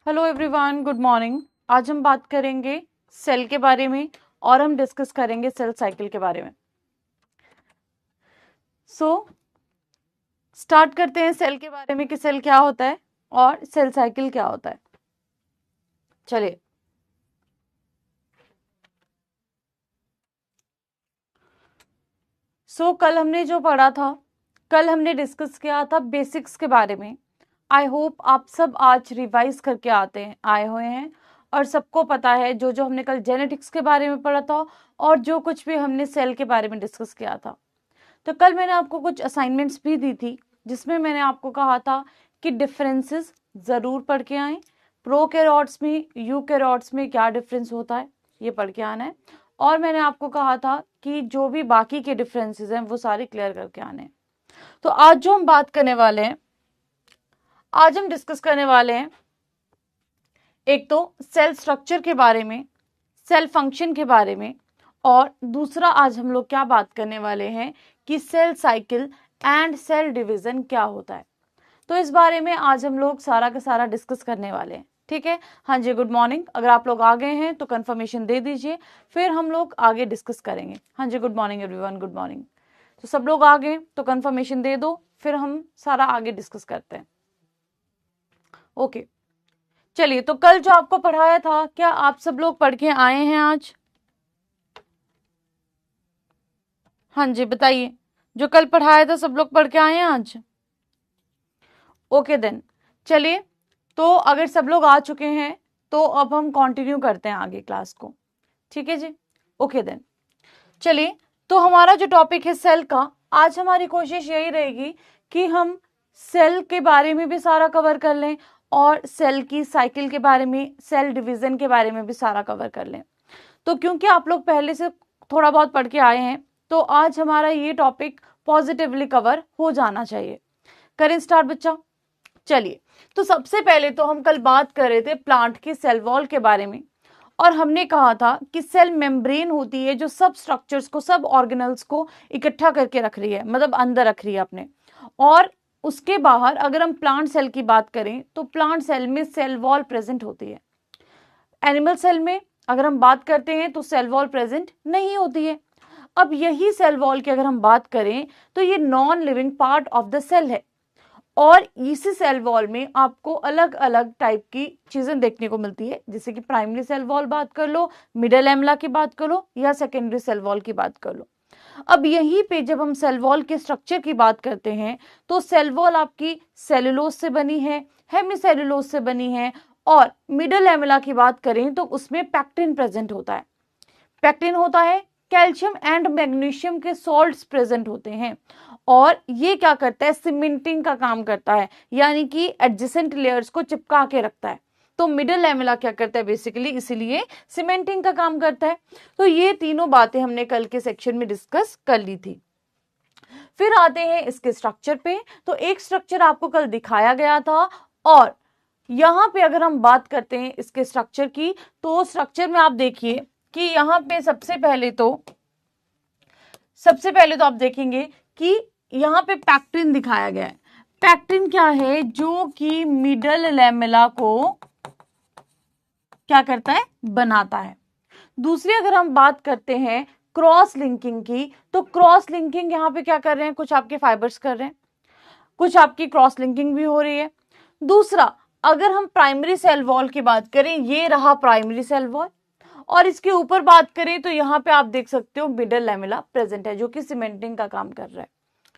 Hello everyone, good morning. आज हम बात करेंगे सेल के बारे में और हम डिस्कस करेंगे सेल साइकिल के बारे में। स्टार्ट करते हैं सेल के बारे में कि सेल क्या होता है और सेल साइकिल क्या होता है। चलिए, कल हमने जो पढ़ा था, कल हमने डिस्कस किया था बेसिक्स के बारे में। आई होप आप सब आज रिवाइज करके आए हुए हैं और सबको पता है जो जो हमने कल जेनेटिक्स के बारे में पढ़ा था और जो कुछ भी हमने सेल के बारे में डिस्कस किया था। तो कल मैंने आपको कुछ असाइनमेंट्स भी दी थी जिसमें मैंने आपको कहा था कि डिफरेंसेस ज़रूर पढ़ के आएँ। प्रोकैरियोट्स में यूकैरियोट्स में क्या डिफरेंस होता है ये पढ़ के आना है। और मैंने आपको कहा था कि जो भी बाकी के डिफरेंसेस हैं वो सारे क्लियर करके आने हैं। तो आज जो हम बात करने वाले हैं, आज हम डिस्कस करने वाले हैं एक तो सेल स्ट्रक्चर के बारे में, सेल फंक्शन के बारे में, और दूसरा आज हम लोग क्या बात करने वाले हैं कि cell cycle and cell division क्या होता है। तो इस बारे में आज हम लोग सारा का सारा डिस्कस करने वाले हैं। ठीक है, हाँ जी, गुड मॉर्निंग। अगर आप लोग आ गए हैं तो कंफर्मेशन दे दीजिए, फिर हम लोग आगे डिस्कस करेंगे। हाँ जी, good morning everyone, good morning. तो सब लोग आ गए तो कंफर्मेशन दे दो, फिर हम सारा आगे डिस्कस करते हैं। ओके, चलिए। तो कल जो आपको पढ़ाया था, क्या आप सब लोग पढ़ के आए हैं आज? हाँ जी, बताइए। जो कल पढ़ाया था सब लोग पढ़ के आए हैं आज? ओके देन, चलिए। तो अगर सब लोग आ चुके हैं तो अब हम कंटिन्यू करते हैं आगे क्लास को। ठीक है जी, ओके देन। चलिए, तो हमारा जो टॉपिक है सेल का, आज हमारी कोशिश यही रहेगी कि हम सेल के बारे में भी सारा कवर कर लें और सेल की साइकिल के बारे में, सेल डिवीजन के बारे में भी सारा कवर कर लें। तो क्योंकि आप लोग पहले से थोड़ा बहुत पढ़ के आए हैं तो आज हमारा ये टॉपिक पॉजिटिवली कवर हो जाना चाहिए। करें स्टार्ट बच्चा। चलिए, तो सबसे पहले तो हम कल बात कर रहे थे प्लांट की सेल वॉल के बारे में, और हमने कहा था कि सेल मेम्ब्रेन होती है जो सब स्ट्रक्चर्स को, सब ऑर्गेनल्स को इकट्ठा करके रख रही है, मतलब अंदर रख रही है अपने। और उसके बाहर अगर हम प्लांट सेल की बात करें तो प्लांट सेल में सेल वॉल प्रेजेंट होती है। एनिमल सेल में अगर हम बात करते हैं तो सेल वॉल प्रेजेंट नहीं होती है। अब यही सेल वॉल की अगर हम बात करें तो ये non living part of the cell है, और इसी सेल वॉल में आपको अलग अलग टाइप की चीजें देखने को मिलती है, जैसे कि प्राइमरी सेल वॉल बात कर लो, मिडल एमला की बात कर लो, या सेकेंडरी सेल वॉल की बात कर लो। अब यहीं पे जब हम सेल वॉल के स्ट्रक्चर की बात करते हैं तो सेल वॉल आपकी सेलुलोज से बनी है, हेमीसेलुलोज से बनी है, और मिडल एमला की बात करें तो उसमें पैक्टिन प्रेजेंट होता है। पैक्टिन होता है, कैल्शियम एंड मैग्नीशियम के सॉल्ट्स प्रेजेंट होते हैं, और ये क्या करता है, सीमेंटिंग का काम करता है, यानी कि एडजेसेंट लेयर्स को चिपका के रखता है। तो मिडल लैमेला क्या करता है, बेसिकली इसीलिए सीमेंटिंग का काम करता है। तो ये तीनों बातें हमने कल के सेक्शन में डिस्कस कर ली थी। फिर आते हैं इसके स्ट्रक्चर पे। तो एक स्ट्रक्चर आपको कल दिखाया गया था, और यहाँ पे अगर हम बात करते हैं इसके स्ट्रक्चर की, तो स्ट्रक्चर में आप देखिए कि यहाँ पे सबसे पहले तो आप देखेंगे कि यहाँ पे पैक्टिन दिखाया गया है। पैक्टिन क्या है, जो कि मिडल लैमेला को क्या करता है, बनाता है। दूसरी अगर हम बात करते हैं क्रॉस लिंकिंग की, तो क्रॉस लिंकिंग यहाँ पे क्या कर रहे हैं, कुछ आपके फाइबर्स कर रहे हैं, कुछ आपकी क्रॉस लिंकिंग भी हो रही है। दूसरा, अगर हम प्राइमरी सेल वॉल की बात करें, ये रहा प्राइमरी सेल वॉल, और इसके ऊपर बात करें तो यहाँ पे आप देख सकते हो मिडल लैमेला प्रेजेंट है, जो कि सीमेंटिंग का काम कर रहा है।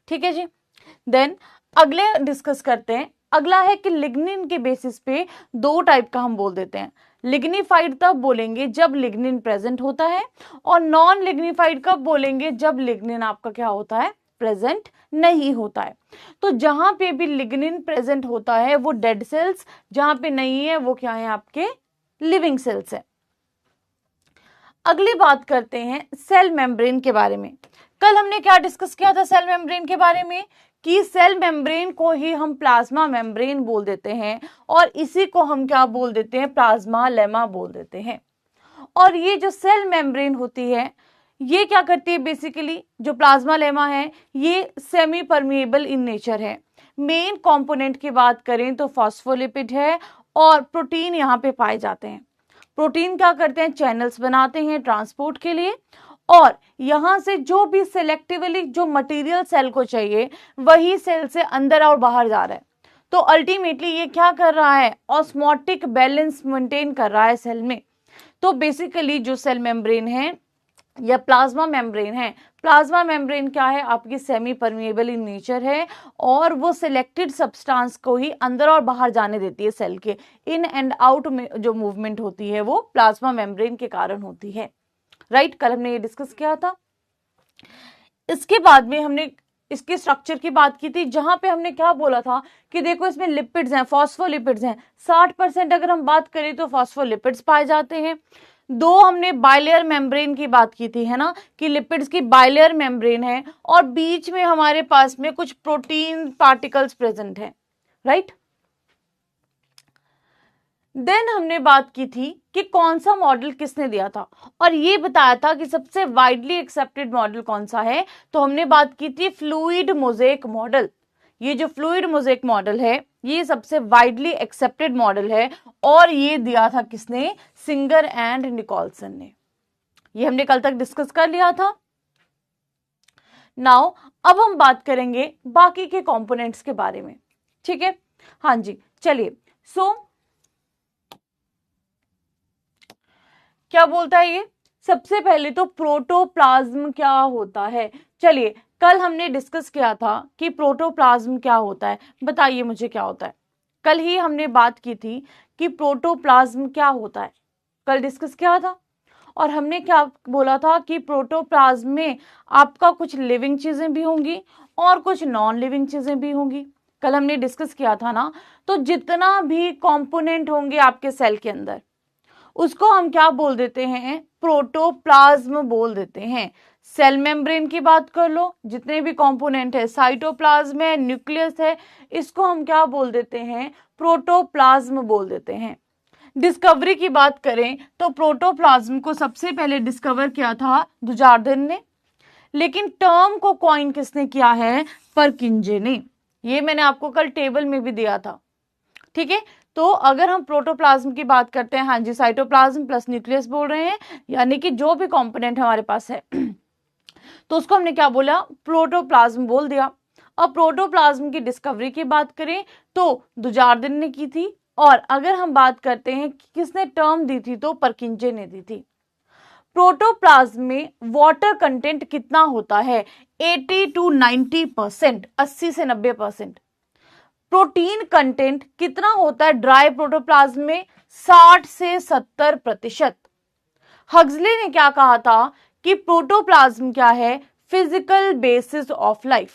ठीक है जी। देन अगले डिस्कस करते हैं। अगला है कि लिग्निन के बेसिस पे दो टाइप का हम बोल देते हैं। लिग्निफाइड तब बोलेंगे जब लिग्निन प्रेजेंट होता है, और नॉन लिग्निफाइड कब बोलेंगे, जब लिग्निन आपका क्या होता है, प्रेजेंट नहीं होता है। तो जहां पे भी लिग्निन प्रेजेंट होता है वो डेड सेल्स, जहां पे नहीं है वो क्या है, आपके लिविंग सेल्स है। अगली बात करते हैं सेल मेम्ब्रेन के बारे में। कल हमने क्या डिस्कस किया था सेल मेम्ब्रेन के बारे में, कि सेल मेम्ब्रेन को ही हम प्लाज्मा मेम्ब्रेन बोल देते हैं, और इसी को हम क्या बोल देते हैं, प्लाज्मा लेमा बोल देते हैं। और ये जो सेल मेम्ब्रेन होती है ये क्या करती है, बेसिकली जो प्लाज्मा लेमा है ये सेमी परमिएबल इन नेचर है। मेन कंपोनेंट की बात करें तो फॉस्फोलिपिड है, और प्रोटीन यहाँ पे पाए जाते हैं। प्रोटीन क्या करते हैं, चैनल्स बनाते हैं ट्रांसपोर्ट के लिए, और यहां से जो भी सिलेक्टिवली जो मटेरियल सेल को चाहिए वही सेल से अंदर और बाहर जा रहा है। तो अल्टीमेटली ये क्या कर रहा है, ऑस्मोटिक बैलेंस मेंटेन कर रहा है सेल में। तो बेसिकली जो सेल मेम्ब्रेन है या प्लाज्मा मेम्ब्रेन है, प्लाज्मा मेम्ब्रेन क्या है, आपकी सेमी परमिएबल इन नेचर है और वो सिलेक्टेड सब्सटेंस को ही अंदर और बाहर जाने देती है। सेल के इन एंड आउट में जो मूवमेंट होती है वो प्लाज्मा मेम्ब्रेन के कारण होती है। राइट, कल हमने ये डिस्कस किया था। इसके बाद में हमने इसके स्ट्रक्चर की बात की थी, जहां पे हमने क्या बोला था कि देखो इसमें लिपिड्स हैं, फॉस्फोलिपिड्स हैं, 60% अगर हम बात करें तो फॉस्फोलिपिड्स पाए जाते हैं। दो हमने बाइलेयर मेम्ब्रेन की बात की थी, है ना, कि लिपिड्स की बाइलेयर मेम्ब्रेन है और बीच में हमारे पास में कुछ प्रोटीन पार्टिकल्स प्रेजेंट है। राइट, देन हमने बात की थी कि कौन सा मॉडल किसने दिया था, और ये बताया था कि सबसे वाइडली एक्सेप्टेड मॉडल कौन सा है। तो हमने बात की थी फ्लूइड मोज़ेक मॉडल। ये जो फ्लूइड मोज़ेक मॉडल है ये सबसे वाइडली एक्सेप्टेड मॉडल है, और ये दिया था किसने, सिंगर एंड निकोलसन ने। ये हमने कल तक डिस्कस कर लिया था। नाउ अब हम बात करेंगे बाकी के कंपोनेंट्स के बारे में। ठीक है, हाँ जी, चलिए। सो क्या बोलता है ये, सबसे पहले तो प्रोटोप्लाज्म क्या होता है। चलिए, कल हमने डिस्कस किया था कि प्रोटोप्लाज्म क्या होता है, बताइए मुझे क्या होता है। कल ही हमने बात की थी कि प्रोटोप्लाज्म क्या होता है, कल डिस्कस किया था। और हमने क्या बोला था कि प्रोटोप्लाज्म में आपका कुछ लिविंग चीजें भी होंगी और कुछ नॉन लिविंग चीजें भी होंगी। कल हमने डिस्कस किया था ना। तो जितना भी कंपोनेंट होंगे आपके सेल के अंदर उसको हम क्या बोल देते हैं, प्रोटोप्लाज्म बोल देते हैं। सेल मेम्ब्रेन की बात कर लो, जितने भी कंपोनेंट है, साइटोप्लाज्म है, न्यूक्लियस है, इसको हम क्या बोल देते हैं, प्रोटोप्लाज्म बोल देते हैं। डिस्कवरी की बात करें तो प्रोटोप्लाज्म को सबसे पहले डिस्कवर किया था दुजार्दन ने, लेकिन टर्म को कॉइन किसने किया है, परकिंजे ने। ये मैंने आपको कल टेबल में भी दिया था। ठीक है, तो अगर हम प्रोटोप्लाज्म की बात करते हैं, हाँ जी, साइटोप्लाज्म प्लस न्यूक्लियस बोल रहे हैं, यानी कि जो भी कंपोनेंट हमारे पास है तो उसको हमने क्या बोला, प्रोटोप्लाज्म बोल दिया। अब प्रोटोप्लाज्म की डिस्कवरी की बात करें तो दुजार्दन ने की थी, और अगर हम बात करते हैं कि किसने टर्म दी थी तो परकिंजे ने दी थी। प्रोटोप्लाज्म में वाटर कंटेंट कितना होता है, 80 to 90%, 80 से 90%। प्रोटीन कंटेंट कितना होता है ड्राई प्रोटोप्लाज्म में, 60 से 70%। हक्सले ने क्या कहा था कि प्रोटोप्लाज्म क्या है, फिजिकल बेसिस ऑफ लाइफ।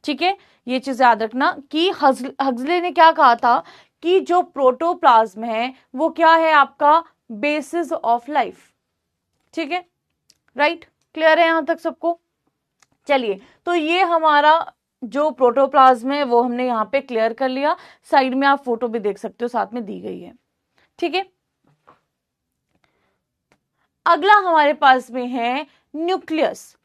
ठीक है, ये चीज याद रखना कि हक्सले ने क्या कहा था कि जो प्रोटोप्लाज्म है वो क्या है, आपका बेसिस ऑफ लाइफ। ठीक है, राइट, क्लियर है यहां तक सबको। चलिए, तो ये हमारा जो प्रोटोप्लाज्म है वो हमने यहाँ पे क्लियर कर लिया। साइड में आप फोटो भी देख सकते हो, साथ में दी गई है। ठीक है, अगला हमारे पास में है न्यूक्लियस।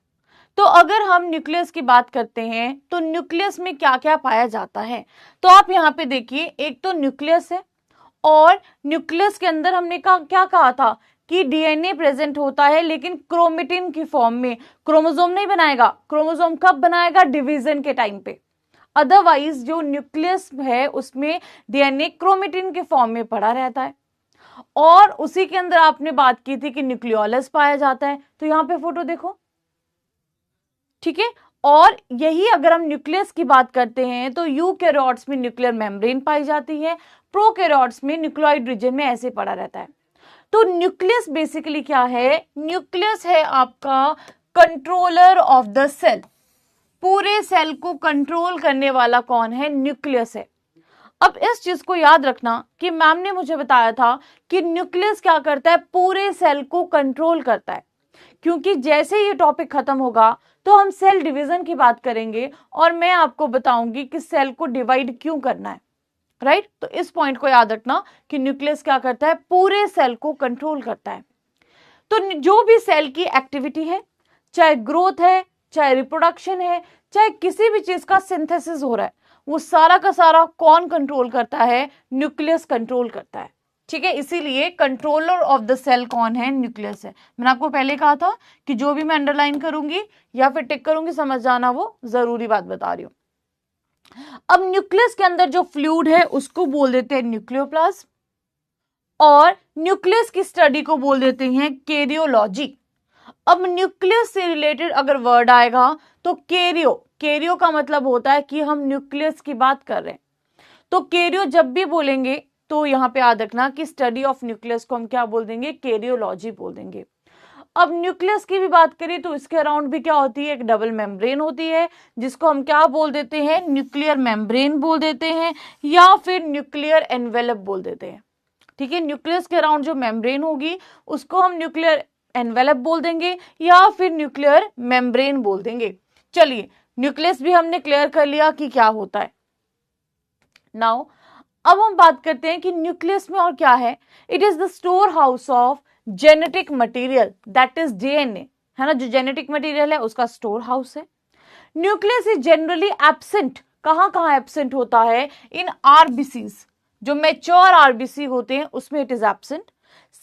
तो अगर हम न्यूक्लियस की बात करते हैं तो न्यूक्लियस में क्या क्या पाया जाता है, तो आप यहाँ पे देखिए, एक तो न्यूक्लियस है, और न्यूक्लियस के अंदर हमने क्या कहा था कि डीएनए प्रेजेंट होता है, लेकिन क्रोमेटिन की फॉर्म में। क्रोमोसोम नहीं बनाएगा, क्रोमोसोम कब बनाएगा, डिवीजन के टाइम पे। अदरवाइज जो न्यूक्लियस है उसमें डीएनए क्रोमेटिन के फॉर्म में पड़ा रहता है। और उसी के अंदर आपने बात की थी कि न्यूक्लियोलस पाया जाता है, तो यहाँ पे फोटो देखो। ठीक है, और यही अगर हम न्यूक्लियस की बात करते हैं तो यूकैरियोट्स में न्यूक्लियर मेम्ब्रेन पाई जाती है, प्रोकैरियोट्स में न्यूक्लियोइड रीजन में ऐसे पड़ा रहता है। तो न्यूक्लियस बेसिकली क्या है, न्यूक्लियस है आपका कंट्रोलर ऑफ द सेल। पूरे सेल को कंट्रोल करने वाला कौन है, न्यूक्लियस है। अब इस चीज को याद रखना कि मैम ने मुझे बताया था कि न्यूक्लियस क्या करता है, पूरे सेल को कंट्रोल करता है। क्योंकि जैसे ये टॉपिक खत्म होगा तो हम सेल डिवीजन की बात करेंगे और मैं आपको बताऊंगी कि सेल को डिवाइड क्यों करना है। राइट, तो इस पॉइंट को याद रखना कि न्यूक्लियस क्या करता है, पूरे सेल को कंट्रोल करता है। तो जो भी सेल की एक्टिविटी है, चाहे ग्रोथ है, चाहे रिप्रोडक्शन है, चाहे किसी भी चीज का सिंथेसिस हो रहा है, वो सारा का सारा कौन कंट्रोल करता है? न्यूक्लियस कंट्रोल करता है। ठीक है, इसीलिए कंट्रोलर ऑफ द सेल कौन है? न्यूक्लियस है। मैंने आपको पहले कहा था कि जो भी मैं अंडरलाइन करूंगी या फिर टिक करूंगी समझ जाना, वो जरूरी बात बता रही हूं। अब न्यूक्लियस के अंदर जो फ्लूइड है उसको बोल देते हैं न्यूक्लियोप्लाज्म, और न्यूक्लियस की स्टडी को बोल देते हैं कैरियोलॉजी। अब न्यूक्लियस से रिलेटेड अगर वर्ड आएगा तो कैरियो का मतलब होता है कि हम न्यूक्लियस की बात कर रहे हैं, तो कैरियो जब भी बोलेंगे तो यहां पे याद रखना कि स्टडी ऑफ न्यूक्लियस को हम क्या बोल देंगे? कैरियोलॉजी बोल देंगे। अब न्यूक्लियस की भी बात करें तो इसके अराउंड भी क्या होती है? एक डबल मेम्ब्रेन होती है, जिसको हम क्या बोल देते हैं? न्यूक्लियर मेम्ब्रेन बोल देते हैं, या फिर न्यूक्लियर एनवेलप बोल देते हैं। ठीक है, न्यूक्लियस के अराउंड जो मेम्ब्रेन होगी उसको हम न्यूक्लियर एनवेलप बोल देंगे या फिर न्यूक्लियर मेम्ब्रेन बोल देंगे। चलिए, न्यूक्लियस भी हमने क्लियर कर लिया कि क्या होता है। नाउ अब हम बात करते हैं कि न्यूक्लियस में और क्या है। It is the store house of genetic material, that is DNA, है ना, जो जेनेटिक मटेरियल है उसका स्टोर हाउस है। न्यूक्लियस इज जनरली एब्सेंट, कहां कहां एब्सेंट होता है? इन आरबीसीज, जो मेच्योर आरबीसी होते हैं उसमें it is absent.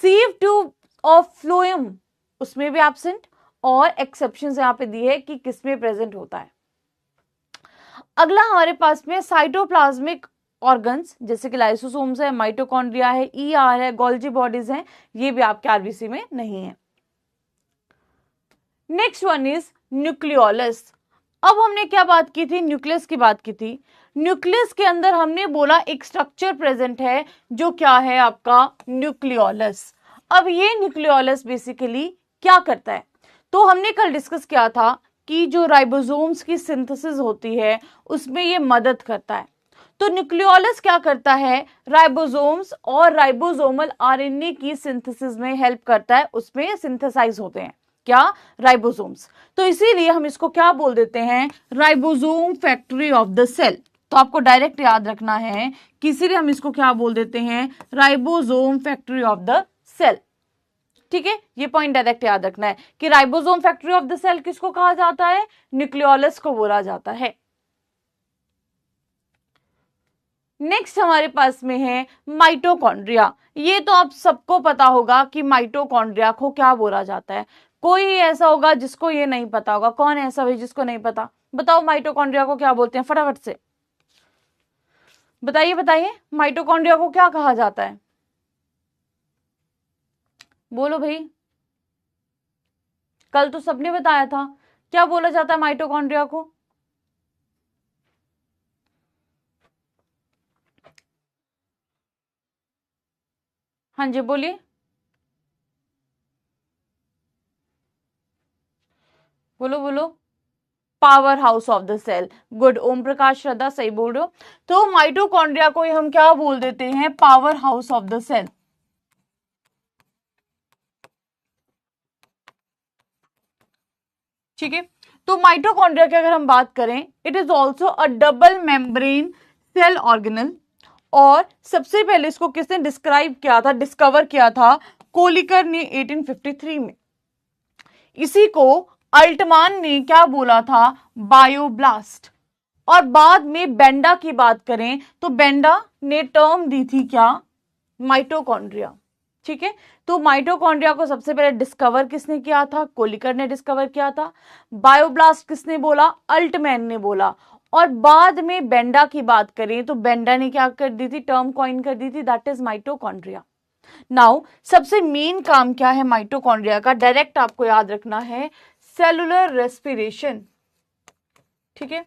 Sieve tube of phloem उसमें भी एब्सेंट, और एक्सेप्शन यहां पे दी है कि किसमें प्रेजेंट होता है। अगला हमारे पास में साइटोप्लाज्मिक ऑर्गन्स, जैसे कि लाइसोसोम्स है, माइटोकॉन्ड्रिया है, ईआर है, गोल्जी बॉडीज हैं, ये भी आपके आरबीसी में नहीं है। Next one is nucleolus. अब हमने क्या बात की थी? न्यूक्लियस की बात की थी। न्यूक्लियस के अंदर हमने बोला एक स्ट्रक्चर प्रेजेंट है जो क्या है? आपका न्यूक्लियोलस। अब ये न्यूक्लियोलस बेसिकली क्या करता है? तो हमने कल डिस्कस किया था कि जो राइबोसोम्स की सिंथेसिस होती है उसमें ये मदद करता है। तो न्यूक्लियोलस क्या करता है? राइबोसोम्स और राइबोसोमल आरएनए की सिंथेसिस में हेल्प करता है, उसमें सिंथेसाइज होते हैं क्या? राइबोसोम्स। तो इसीलिए हम इसको क्या बोल देते हैं? Ribosome factory of the cell. तो आपको डायरेक्ट याद रखना है कि इसीलिए हम इसको क्या बोल देते हैं? Ribosome factory of the cell. ठीक है, ये पॉइंट डायरेक्ट याद रखना है कि ribosome factory of the cell किसको कहा जाता है? न्यूक्लियोलस को बोला जाता है। नेक्स्ट हमारे पास में है माइटोकॉन्ड्रिया। ये तो आप सबको पता होगा कि माइटोकॉन्ड्रिया को क्या बोला जाता है। कोई ऐसा होगा जिसको ये नहीं पता होगा? कौन है ऐसा भाई जिसको नहीं पता? बताओ माइटोकॉन्ड्रिया को क्या बोलते हैं, फटाफट से बताइए बताइए, माइटोकॉन्ड्रिया को क्या कहा जाता है? बोलो भाई, कल तो सबने बताया था, क्या बोला जाता है माइटोकॉन्ड्रिया को? हाँ जी बोलिए, बोलो बोलो। Power house of the cell. Good, Om Prakash Shraddha सही बोल रहे हो। तो माइटोकॉन्ड्रिया को हम क्या बोल देते हैं? Power house of the cell. ठीक है, तो माइटोकॉन्ड्रिया की अगर हम बात करें, it is also a double membrane cell organelle. और सबसे पहले इसको किसने डिस्क्राइब किया था, डिस्कवर किया था? कोलिकर ने 1853 में। इसी को अल्टमान ने क्या बोला था? बायोब्लास्ट। और बाद में बेंडा की बात करें तो बेंडा ने टर्म दी थी क्या? माइटोकॉन्ड्रिया। ठीक है, तो माइटोकॉन्ड्रिया को सबसे पहले डिस्कवर किसने किया था? कोलिकर ने डिस्कवर किया था। बायोब्लास्ट किसने बोला? अल्टमैन ने बोला। और बाद में बेंडा की बात करें तो बेंडा ने क्या कर दी थी? टर्म कॉइन कर दी थी, दैट इज माइटोकॉन्ड्रिया। नाउ सबसे मेन काम क्या है माइटोकॉन्ड्रिया का? डायरेक्ट आपको याद रखना है, सेलुलर रेस्पिरेशन। ठीक है,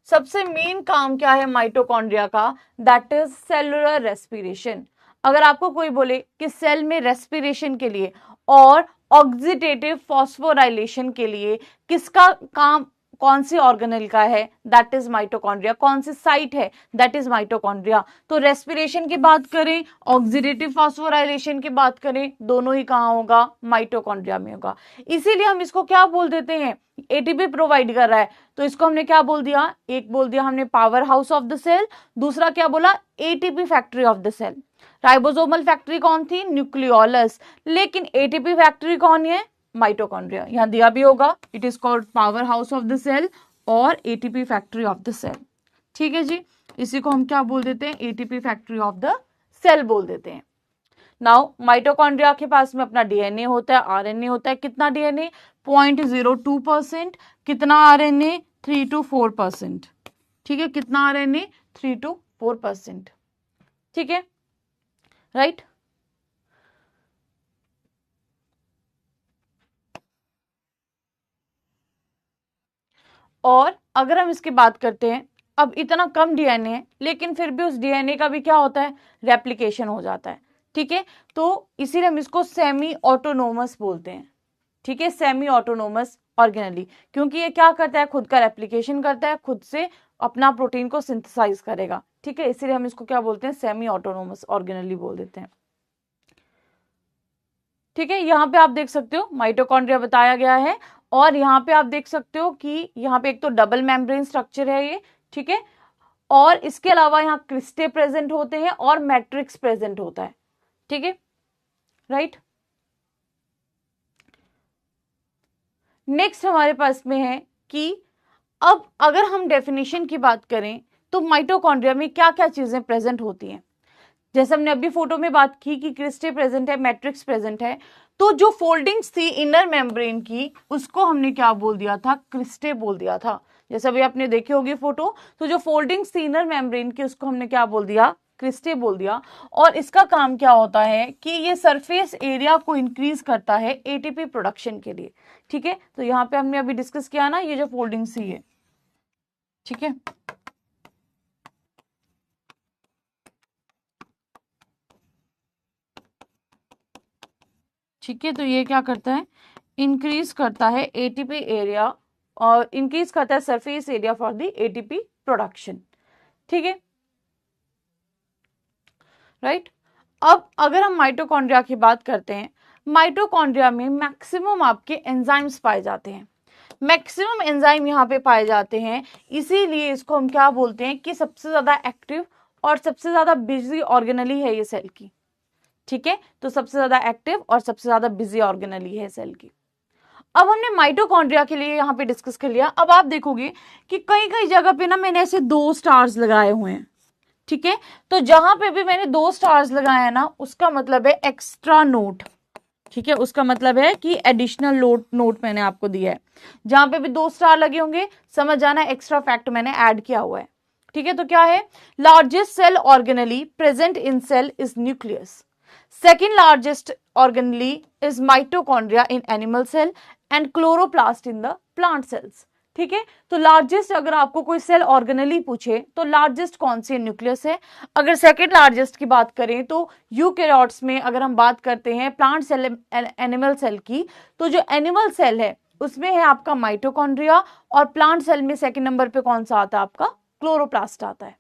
सबसे मेन काम क्या है माइटोकॉन्ड्रिया का? That is cellular respiration. अगर आपको कोई बोले कि सेल में रेस्पिरेशन के लिए और ऑक्सीडेटिव फॉस्फोराइलेशन के लिए किसका काम, कौन सी ऑर्गेनल का है? That is mitochondria. कौन सी साइट है? That is mitochondria. तो रेस्पिरेशन की बात करें, ऑक्सीडेटिव फॉस्फोराइलेशन की बात करें, दोनों ही कहां होगा? माइटोकॉन्ड्रिया में होगा। इसीलिए हम इसको क्या बोल देते हैं? एटीपी प्रोवाइड कर रहा है, तो इसको हमने क्या बोल दिया? एक बोल दिया हमने power house of the cell, दूसरा क्या बोला? ATP factory of the cell. Ribosomal factory कौन थी? न्यूक्लियोलस। लेकिन एटीपी फैक्ट्री कौन है? माइटोकॉन्ड्रिया। यहां दिया भी होगा, it is called power house of the cell और ATP factory of the cell. ठीक है जी, इसी को हम क्या बोल देते हैं, ATP factory of the cell बोल देते हैं। नाउ माइटोकॉन्ड्रिया के पास में अपना डीएनए होता है, आरएनए होता है। कितना डीएनए, 0.02%। कितना आरएनए, 3 to 4%। ठीक है, कितना आरएनए, 3 to 4%। ठीक है, राइट। और अगर हम इसकी बात करते हैं, अब इतना कम डीएनए है लेकिन फिर भी उस डीएनए का भी क्या होता है, रेप्लिकेशन हो जाता है। ठीक है, तो इसीलिए हम इसको सेमी ऑटोनोमस बोलते हैं। ठीक है, सेमी ऑटोनोमस ऑर्गेनली, क्योंकि ये क्या करता है, खुद का रेप्लिकेशन करता है, खुद से अपना प्रोटीन को सिंथेसाइज करेगा। ठीक है, इसीलिए हम इसको क्या बोलते हैं, सेमी ऑटोनोमस ऑर्गेनली बोल देते हैं। ठीक है, यहाँ पे आप देख सकते हो माइटोकॉन्ड्रिया बताया गया है, और यहाँ पे आप देख सकते हो कि यहाँ पे एक तो डबल मेम्ब्रेन स्ट्रक्चर है ये। ठीक है, और इसके अलावा यहाँ क्रिस्टे प्रेजेंट होते हैं और मैट्रिक्स प्रेजेंट होता है। ठीक है, राइट। नेक्स्ट हमारे पास में है कि अब अगर हम डेफिनेशन की बात करें तो माइटोकॉन्ड्रिया में क्या क्या चीजें प्रेजेंट होती हैं। जैसे हमने अभी फोटो में बात की कि क्रिस्टे प्रेजेंट है, मैट्रिक्स प्रेजेंट है, तो जो फोल्डिंग्स थी इनर मेम्ब्रेन की उसको हमने क्या बोल दिया था, क्रिस्टे बोल दिया था। जैसे अभी आपने देखी होगी फोटो, तो जो फोल्डिंग्स थी इनर मेम्ब्रेन की उसको हमने क्या बोल दिया, क्रिस्टे बोल दिया। और इसका काम क्या होता है कि ये सरफेस एरिया को इंक्रीज करता है एटीपी प्रोडक्शन के लिए। ठीक है, तो यहाँ पे हमने अभी डिस्कस किया ना, ये जो फोल्डिंग्स थी ये। ठीक है, ठीक है, तो ये क्या करता है, इंक्रीज करता है एटीपी एरिया और इंक्रीज करता है surface area for the ATP production. ठीक है, राइट। अब अगर हम माइटोकॉन्ड्रिया की बात करते हैं, माइटोकॉन्ड्रिया में मैक्सिमम आपके एंजाइम्स पाए जाते हैं, मैक्सिमम एंजाइम यहाँ पे पाए जाते हैं, इसीलिए इसको हम क्या बोलते हैं कि सबसे ज्यादा एक्टिव और सबसे ज्यादा बिजी ऑर्गेनली है ये सेल की। ठीक है, तो सबसे ज्यादा एक्टिव और सबसे ज्यादा बिजी ऑर्गेनली है सेल की। अब हमने माइटोकॉन्ड्रिया के लिए यहाँ पे डिस्कस कर लिया। अब आप देखोगे कि कई कई जगह पे ना मैंने ऐसे 2 स्टार्स लगाए हुए हैं। ठीक है, तो जहां पे भी मैंने 2 स्टार्स लगाए हैं ना, उसका मतलब है एक्स्ट्रा नोट। ठीक है, उसका मतलब है कि एडिशनल नोट मैंने आपको दिया है। जहां पे भी 2 स्टार लगे होंगे समझ जाना एक्स्ट्रा फैक्ट मैंने ऐड किया हुआ है। ठीक है, तो क्या है, largest cell organelle present in cell is nucleus, second largest organelle is mitochondria in animal cell and chloroplast in the plant cells. ठीक है, तो लार्जेस्ट अगर आपको कोई सेल ऑर्गेनली पूछे तो लार्जेस्ट कौन सी न्यूक्लियस है। अगर सेकेंड लार्जेस्ट की बात करें तो यूकैरियोट्स में अगर हम बात करते हैं प्लांट सेल एनिमल सेल की, तो जो एनिमल सेल है उसमें है आपका माइटोकॉन्ड्रिया, और प्लांट सेल में सेकेंड नंबर पे कौन सा आता है, आपका क्लोरोप्लास्ट आता है।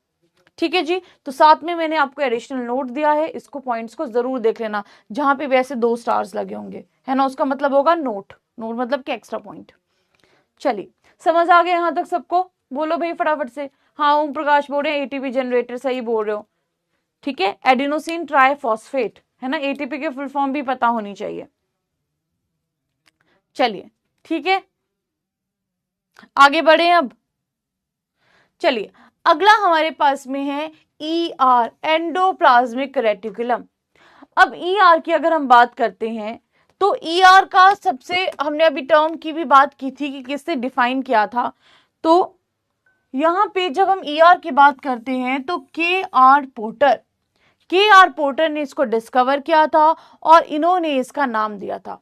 ठीक है जी, तो साथ में मैंने आपको एडिशनल नोट दिया है, इसको पॉइंट्स को जरूर देख लेना। जहां पे वैसे 2 स्टार्स लगे होंगे है ना, उसका मतलब होगा नोट, नोट मतलब कि एक्स्ट्रा पॉइंट। चलिए, समझ आ गया यहाँ तक सबको, बोलो भाई फटाफट से। हाँ, ओम प्रकाश बोल रहे हैं एटीपी जनरेटर, सही बोल रहे हो। ठीक है, एडिनोसिन ट्राइफॉस्फेट है ना, एटीपी की फुल फॉर्म भी पता होनी चाहिए। चलिए, ठीक है, आगे बढ़े अब। चलिए, अगला हमारे पास में है ER, एंडोप्लाज्मिक रेटिकुलम। अब ER की अगर हम बात करते हैं तो ER का सबसे, हमने अभी टर्म की भी बात की थी कि किससे डिफाइन किया था, तो यहां पे जब हम ER की बात करते हैं तो KR पोर्टर ने इसको डिस्कवर किया था और इन्होंने इसका नाम दिया था।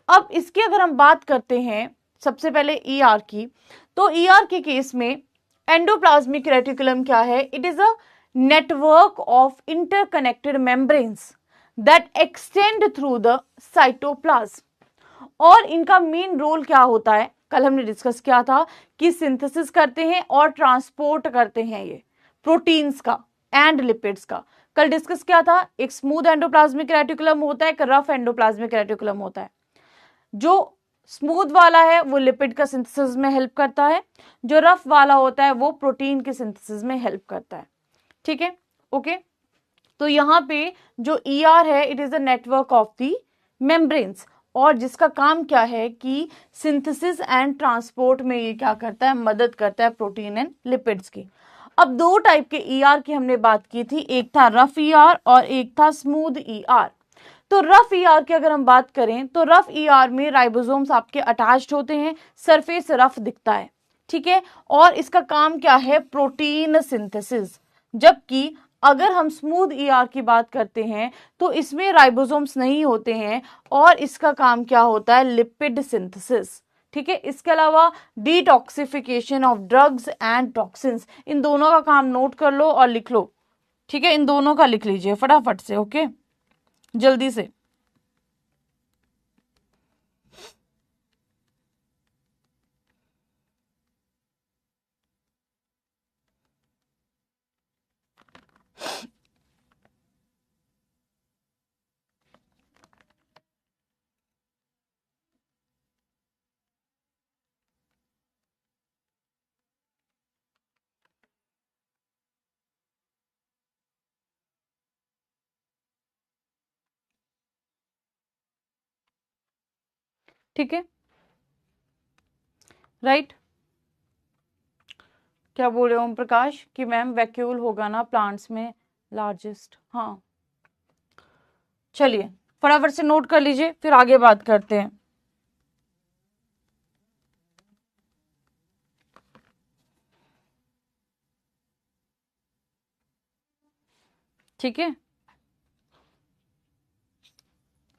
अब इसकी अगर हम बात करते हैं सबसे पहले ER की, तो ER के केस में एंडोप्लाज्मिक रेटिकुलम क्या है, it is a network of interconnected membranes that extend through the cytoplasm. और इनका मेन रोल क्या होता है, कल हमने डिस्कस किया था कि सिंथेसिस करते हैं और ट्रांसपोर्ट करते हैं ये प्रोटीन्स का एंड लिपिड्स का। कल डिस्कस किया था, एक स्मूथ एंडोप्लाज्मिक रेटिकुलम होता है, एक रफ एंडोप्लाज्मिक रेटिकुलम होता है। जो स्मूथ वाला है वो लिपिड का सिंथेसिस में हेल्प करता है, जो रफ वाला होता है वो प्रोटीन के सिंथेसिस में हेल्प करता है। ठीक है, ओके। तो यहाँ पे जो ER है, it is a network of the membranes, और जिसका काम क्या है कि सिंथेसिस एंड ट्रांसपोर्ट में ये क्या करता है, मदद करता है प्रोटीन एंड लिपिड्स की। अब दो टाइप के ईआर की हमने बात की थी, एक था रफ ईआर और एक था स्मूथ ईआर। तो रफ ईआर की अगर हम बात करें तो रफ ईआर में राइबोसोम्स आपके अटैच्ड होते हैं, सरफेस रफ दिखता है, ठीक है, और इसका काम क्या है, प्रोटीन सिंथेसिस। जबकि अगर हम स्मूथ ईआर की बात करते हैं तो इसमें राइबोसोम्स नहीं होते हैं और इसका काम क्या होता है, लिपिड सिंथेसिस, ठीक है। इसके अलावा detoxification of drugs and toxins, इन दोनों का काम नोट कर लो और लिख लो, ठीक है, इन दोनों का लिख लीजिए फटाफट से, ओके, जल्दी से। ठीक है, राइट। क्या बोल रहे हो ओम प्रकाश कि मैम वैक्यूल होगा ना प्लांट्स में लार्जेस्ट, हाँ, चलिए फटाफट से नोट कर लीजिए फिर आगे बात करते हैं। ठीक है,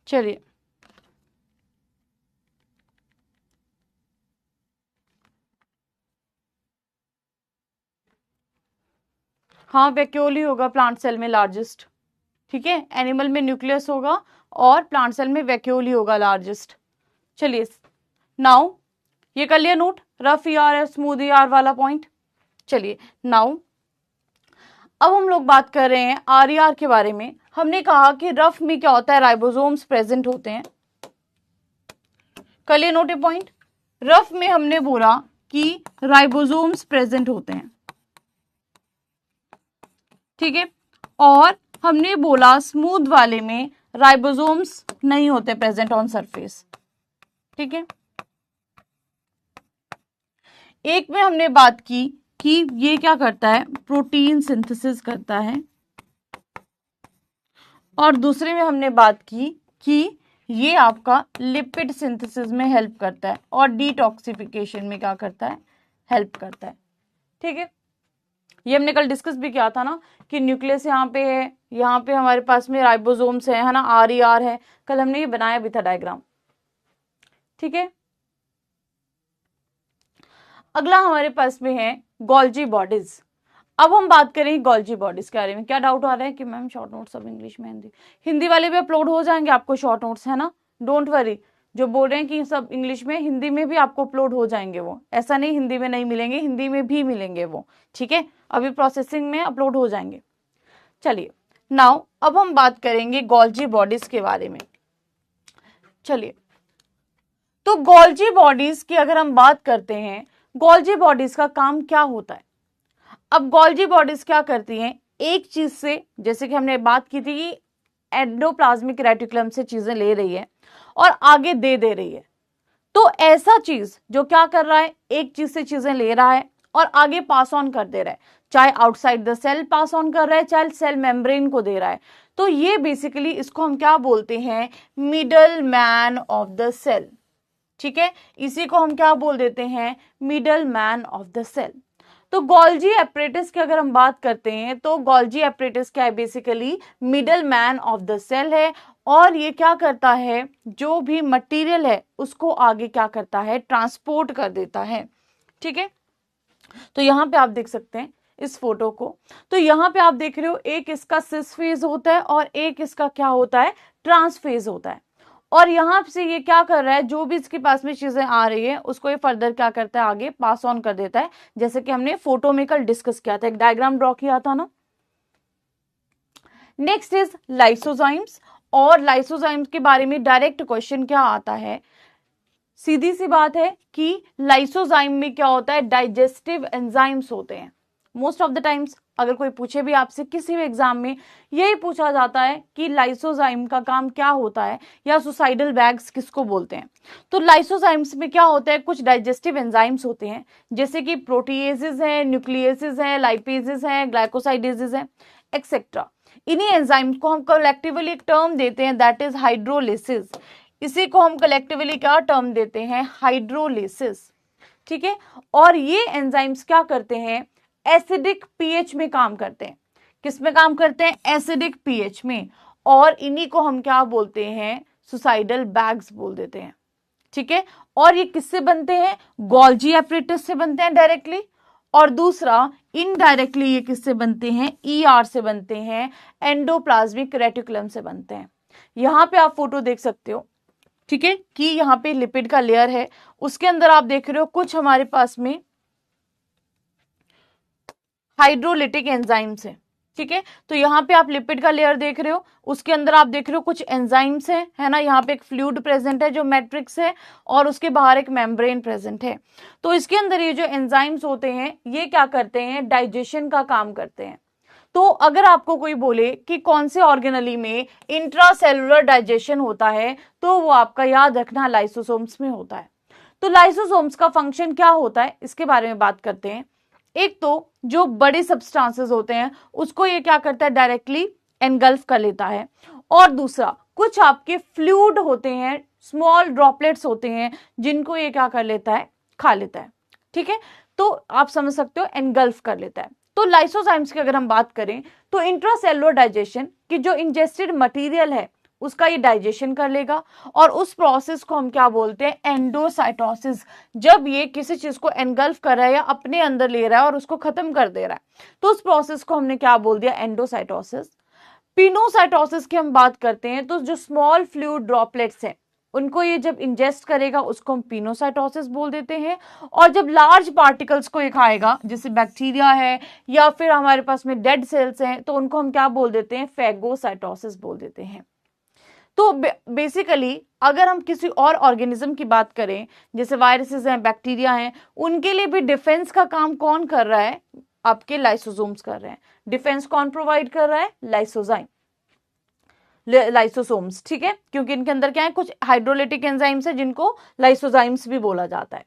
चलिए, हाँ वैक्यूल ही होगा प्लांट सेल में लार्जेस्ट, ठीक है, एनिमल में न्यूक्लियस होगा और प्लांट सेल में वैक्यूल ही होगा लार्जेस्ट। चलिए नाउ ये कर लिया नोट, रफ ईआर और स्मूथ ईआर वाला पॉइंट। चलिए नाउ अब हम लोग बात कर रहे हैं आरईआर के बारे में। हमने कहा कि रफ में क्या होता है, राइबोसोम्स प्रेजेंट होते हैं, कर लिया नोट ये पॉइंट। रफ में हमने बोला कि राइबोसोम्स प्रेजेंट होते हैं, ठीक है, और हमने बोला स्मूथ वाले में राइबोसोम्स नहीं होते प्रेजेंट ऑन सरफेस, ठीक है। एक में हमने बात की कि ये क्या करता है, प्रोटीन सिंथेसिस करता है, और दूसरे में हमने बात की कि ये आपका लिपिड सिंथेसिस में हेल्प करता है और डिटॉक्सिफिकेशन में क्या करता है, हेल्प करता है, ठीक है। ये हमने कल डिस्कस भी किया था ना कि न्यूक्लियस यहाँ पे है, यहाँ पे हमारे पास में राइबोसोम्स है ना, आरईआर है, कल हमने ये बनाया भी था डायग्राम, ठीक है। अगला हमारे पास में है गोल्जी बॉडीज। अब हम बात करें गोल्जी बॉडीज के बारे में। क्या डाउट आ रहा है कि मैम शॉर्ट नोट्स सब इंग्लिश में, हिंदी वाले भी अपलोड हो जाएंगे आपको शॉर्ट नोट्स, है ना, डोंट वरी। जो बोल रहे हैं कि सब इंग्लिश में, हिंदी में भी आपको अपलोड हो जाएंगे वो, ऐसा नहीं हिंदी में नहीं मिलेंगे, हिंदी में भी मिलेंगे वो, ठीक है, अभी प्रोसेसिंग में अपलोड हो जाएंगे। चलिए नाउ अब हम बात करेंगे गोल्जी बॉडीज के बारे में। चलिए तो गोल्जी बॉडीज की अगर हम बात करते हैं, गोल्जी बॉडीज का काम क्या होता है। अब गोल्जी बॉडीज क्या करती हैं, एक चीज से, जैसे कि हमने बात की थी कि एंडोप्लाज्मिक रेटिकुलम से चीजें ले रही है और आगे दे रही है, तो ऐसा चीज जो क्या कर रहा है, एक चीज से चीजें ले रहा है और आगे पास ऑन कर दे रहा है, चाहे outside the cell pass on कर रहा है, चाहे सेल मेम्ब्रेन को दे रहा है, तो ये बेसिकली इसको हम क्या बोलते हैं, middle man of the cell, ठीक है, इसी को हम क्या बोल देते हैं, middle man of the cell. तो गोल्जी एपरेटस की अगर हम बात करते हैं तो गोल्जी एपरेटस क्या है, basically middle man of the cell है, और ये क्या करता है, जो भी मटेरियल है उसको आगे क्या करता है, ट्रांसपोर्ट कर देता है, ठीक है। तो यहाँ पे आप देख सकते हैं इस फोटो को, तो यहाँ पे आप देख रहे हो एक इसका सिस फेज होता है और एक इसका क्या होता है, ट्रांस फेज होता है, और यहां से ये क्या कर रहा है, जो भी इसके पास में चीजें आ रही है उसको ये फर्दर क्या करता है, आगे पास ऑन कर देता है, जैसे कि हमने फोटो में कल डिस्कस किया था, एक डायग्राम ड्रॉ किया था ना। नेक्स्ट इज लाइसोजाइम्स, और लाइसोजाइम्स के बारे में डायरेक्ट क्वेश्चन क्या आता है, सीधी सी बात है कि लाइसोजाइम में क्या होता है, डाइजेस्टिव एंजाइम्स होते हैं, मोस्ट ऑफ द टाइम्स अगर कोई पूछे भी आपसे किसी भी एग्जाम में, यही पूछा जाता है कि लाइसोजाइम का काम क्या होता है या सुसाइडल बैग्स किसको बोलते हैं। तो लाइसोजाइम्स में क्या होता है, कुछ डाइजेस्टिव एंजाइम्स होते हैं, जैसे कि प्रोटीएजेस हैं, न्यूक्लियसेस हैं, लाइपेजेस हैं, ग्लाइकोसाइडेजेस हैं, एक्सेट्रा। इन्हीं एंजाइम्स को हम कलेक्टिवली एक टर्म देते हैं, दैट इज हाइड्रोलिसिस। इसी को हम कलेक्टिवली क्या टर्म देते हैं, हाइड्रोलिसिस। ठीक है, और ये एंजाइम्स क्या करते हैं, एसिडिक पीएच में काम करते हैं। किस में काम करते हैं, एसिडिक पीएच में, और इन्हीं को हम क्या बोलते हैं, सुसाइडल बैग्स बोल देते हैं। ठीक है, और ये किससे बनते हैं, गोल्जी एपरेटस से बनते हैं डायरेक्टली, और दूसरा इनडायरेक्टली ये किससे बनते हैं, ईआर से बनते हैं, एंडोप्लाज्मिक रेटिकुलम से बनते हैं। यहां पे आप फोटो देख सकते हो, ठीक है, कि यहाँ पे लिपिड का लेयर है, उसके अंदर आप देख रहे हो कुछ हमारे पास में हाइड्रोलिटिक एंजाइम्स है। ठीक है, तो यहाँ पे आप लिपिड का लेयर देख रहे हो, उसके अंदर आप देख रहे हो कुछ एंजाइम्स हैं, है ना, यहाँ पे एक फ्लूइड प्रेजेंट है जो मैट्रिक्स है, और उसके बाहर एक मेम्ब्रेन प्रेजेंट है। तो इसके अंदर ये जो एंजाइम्स होते हैं ये क्या करते हैं, डाइजेशन का काम करते हैं। तो अगर आपको कोई बोले कि कौन से ऑर्गेनली में इंट्रासेलुलर डाइजेशन होता है, तो वो आपका याद रखना लाइसोसोम्स में होता है। तो लाइसोसोम्स का फंक्शन क्या होता है, इसके बारे में बात करते हैं। एक तो जो बड़े सब्सटेंसेस होते हैं उसको ये क्या करता है, डायरेक्टली एनगल्फ कर लेता है, और दूसरा कुछ आपके फ्लूइड होते हैं, स्मॉल ड्रॉपलेट्स होते हैं, जिनको ये क्या कर लेता है, खा लेता है। ठीक है, तो आप समझ सकते हो एनगल्फ कर लेता है। तो लाइसोजाइम्स की अगर हम बात करें तो इंट्रासेलुलर डाइजेशन की जो इंजेस्टेड मटेरियल है उसका ये डाइजेशन कर लेगा, और उस प्रोसेस को हम क्या बोलते हैं, एंडोसाइटोसिस। जब ये किसी चीज को एनगल्फ कर रहा है या अपने अंदर ले रहा है और उसको खत्म कर दे रहा है, तो उस प्रोसेस को हमने क्या बोल दिया, एंडोसाइटोसिस। पिनोसाइटोसिस की हम बात करते हैं तो जो स्मॉल फ्लूइड ड्रॉपलेट्स हैं उनको ये जब इंजेस्ट करेगा उसको हम पिनोसाइटोसिस बोल देते हैं, और जब लार्ज पार्टिकल्स को ये खाएगा, जैसे बैक्टीरिया है या फिर हमारे पास में डेड सेल्स हैं, तो उनको हम क्या बोल देते हैं, फेगोसाइटोसिस बोल देते हैं। तो बेसिकली अगर हम किसी और ऑर्गेनिज्म की बात करें, जैसे वायरसेस हैं, बैक्टीरिया हैं, उनके लिए भी डिफेंस का काम कौन कर रहा है, आपके लाइसोसोम्स कर रहे हैं। डिफेंस कौन प्रोवाइड कर रहा है, लाइसोसोम्स। ठीक है, क्योंकि इनके अंदर क्या है, कुछ हाइड्रोलिटिक एंजाइम्स है जिनको लाइसोजाइम्स भी बोला जाता है।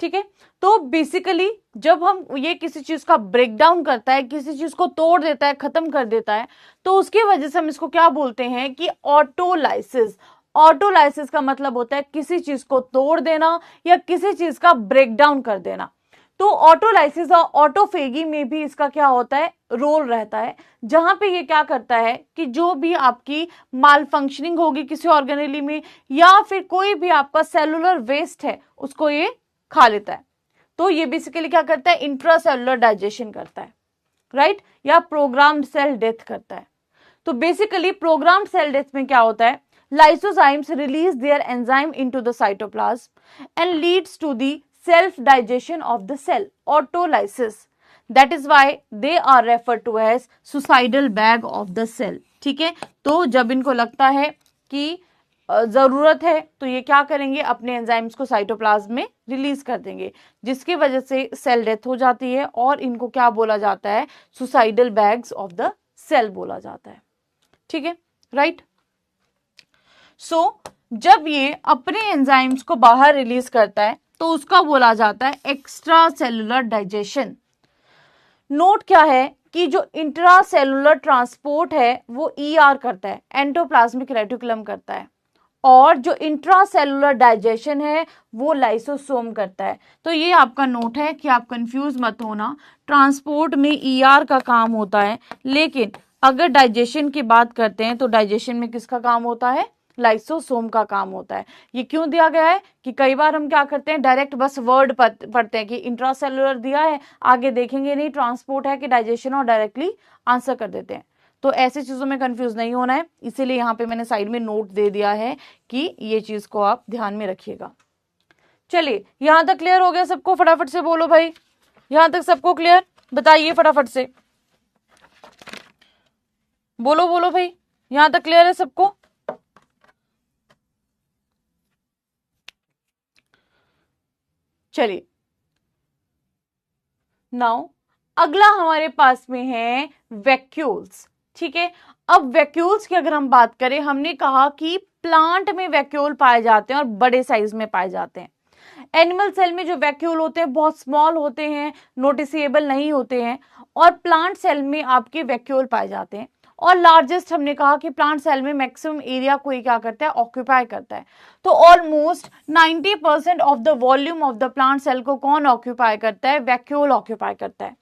ठीक है, तो बेसिकली जब हम ये किसी चीज का ब्रेक डाउन करता है, किसी चीज को तोड़ देता है, खत्म कर देता है, तो उसकी वजह से हम इसको क्या बोलते हैं कि ऑटोलाइसिस। ऑटोलाइसिस का मतलब होता है किसी चीज को तोड़ देना या किसी चीज का ब्रेक डाउन कर देना। तो ऑटोलाइसिस और ऑटोफेगी में भी इसका क्या होता है, रोल रहता है, जहां पे ये क्या करता है कि जो भी आपकी माल फंक्शनिंग होगी किसी ऑर्गेनेली में, या फिर कोई भी आपका सेलुलर वेस्ट है उसको ये खा लेता है। तो ये बेसिकली क्या करता है, इंट्रासेलुलर डाइजेशन करता है, राइट, या प्रोग्राम्ड सेल डेथ करता है। तो बेसिकली प्रोग्राम्ड सेल डेथ में क्या होता है, lysozymes release their enzyme into the cytoplasm and leads to the self digestion of the cell, autolysis. That is why they are refer to as suicidal bag of the cell. ठीक है, तो जब इनको लगता है कि जरूरत है तो ये क्या करेंगे, अपने एंजाइम्स को साइटोप्लाज्म में रिलीज कर देंगे, जिसकी वजह से सेल डेथ हो जाती है, और इनको क्या बोला जाता है, suicidal bags of the cell बोला जाता है। ठीक है, राइट। सो जब ये अपने एंजाइम्स को बाहर रिलीज करता है तो उसका बोला जाता है एक्स्ट्रा सेलुलर डाइजेशन। नोट क्या है कि जो इंट्रासेलुलर ट्रांसपोर्ट है वो ईआर करता है, एंडोप्लाज्मिक रेटिकुलम करता है, और जो इंट्रासेलुलर डाइजेशन है वो लाइसोसोम करता है। तो ये आपका नोट है कि आप कंफ्यूज मत होना, ट्रांसपोर्ट में ईआर का काम होता है, लेकिन अगर डाइजेशन की बात करते हैं तो डाइजेशन में किसका काम होता है, लाइसोसोम का काम होता है। ये क्यों दिया गया है कि कई बार हम क्या करते हैं, डायरेक्ट बस वर्ड पढ़ते हैं कि इंट्रासेलुलर दिया है, आगे देखेंगे नहीं ट्रांसपोर्ट है कि डाइजेशन, और डायरेक्टली आंसर कर देते हैं। तो ऐसी चीजों में कंफ्यूज नहीं होना है, इसीलिए यहाँ पे मैंने साइड में नोट दे दिया है कि ये चीज को आप ध्यान में रखिएगा। चलिए, यहां तक क्लियर हो गया सबको, फटाफट से बोलो भाई, यहां तक सबको क्लियर, बताइए फटाफट से, बोलो बोलो भाई, यहां तक क्लियर है सबको। चलिए, नाउ अगला हमारे पास में है वैक्यूल्स। ठीक है, अब वैक्यूल्स की अगर हम बात करें, हमने कहा कि प्लांट में वैक्यूल पाए जाते हैं और बड़े साइज में पाए जाते हैं। एनिमल सेल में जो वैक्यूल होते हैं बहुत स्मॉल होते हैं, नोटिसेबल नहीं होते हैं, और प्लांट सेल में आपके वैक्यूल पाए जाते हैं। और लार्जेस्ट हमने कहा कि प्लांट सेल में मैक्सिमम एरिया को क्या करता है, ऑक्यूपाई करता है। तो almost 90% of the volume of the plant cell को कौन ऑक्यूपाई करता है, वैक्यूल ऑक्यूपाई करता है।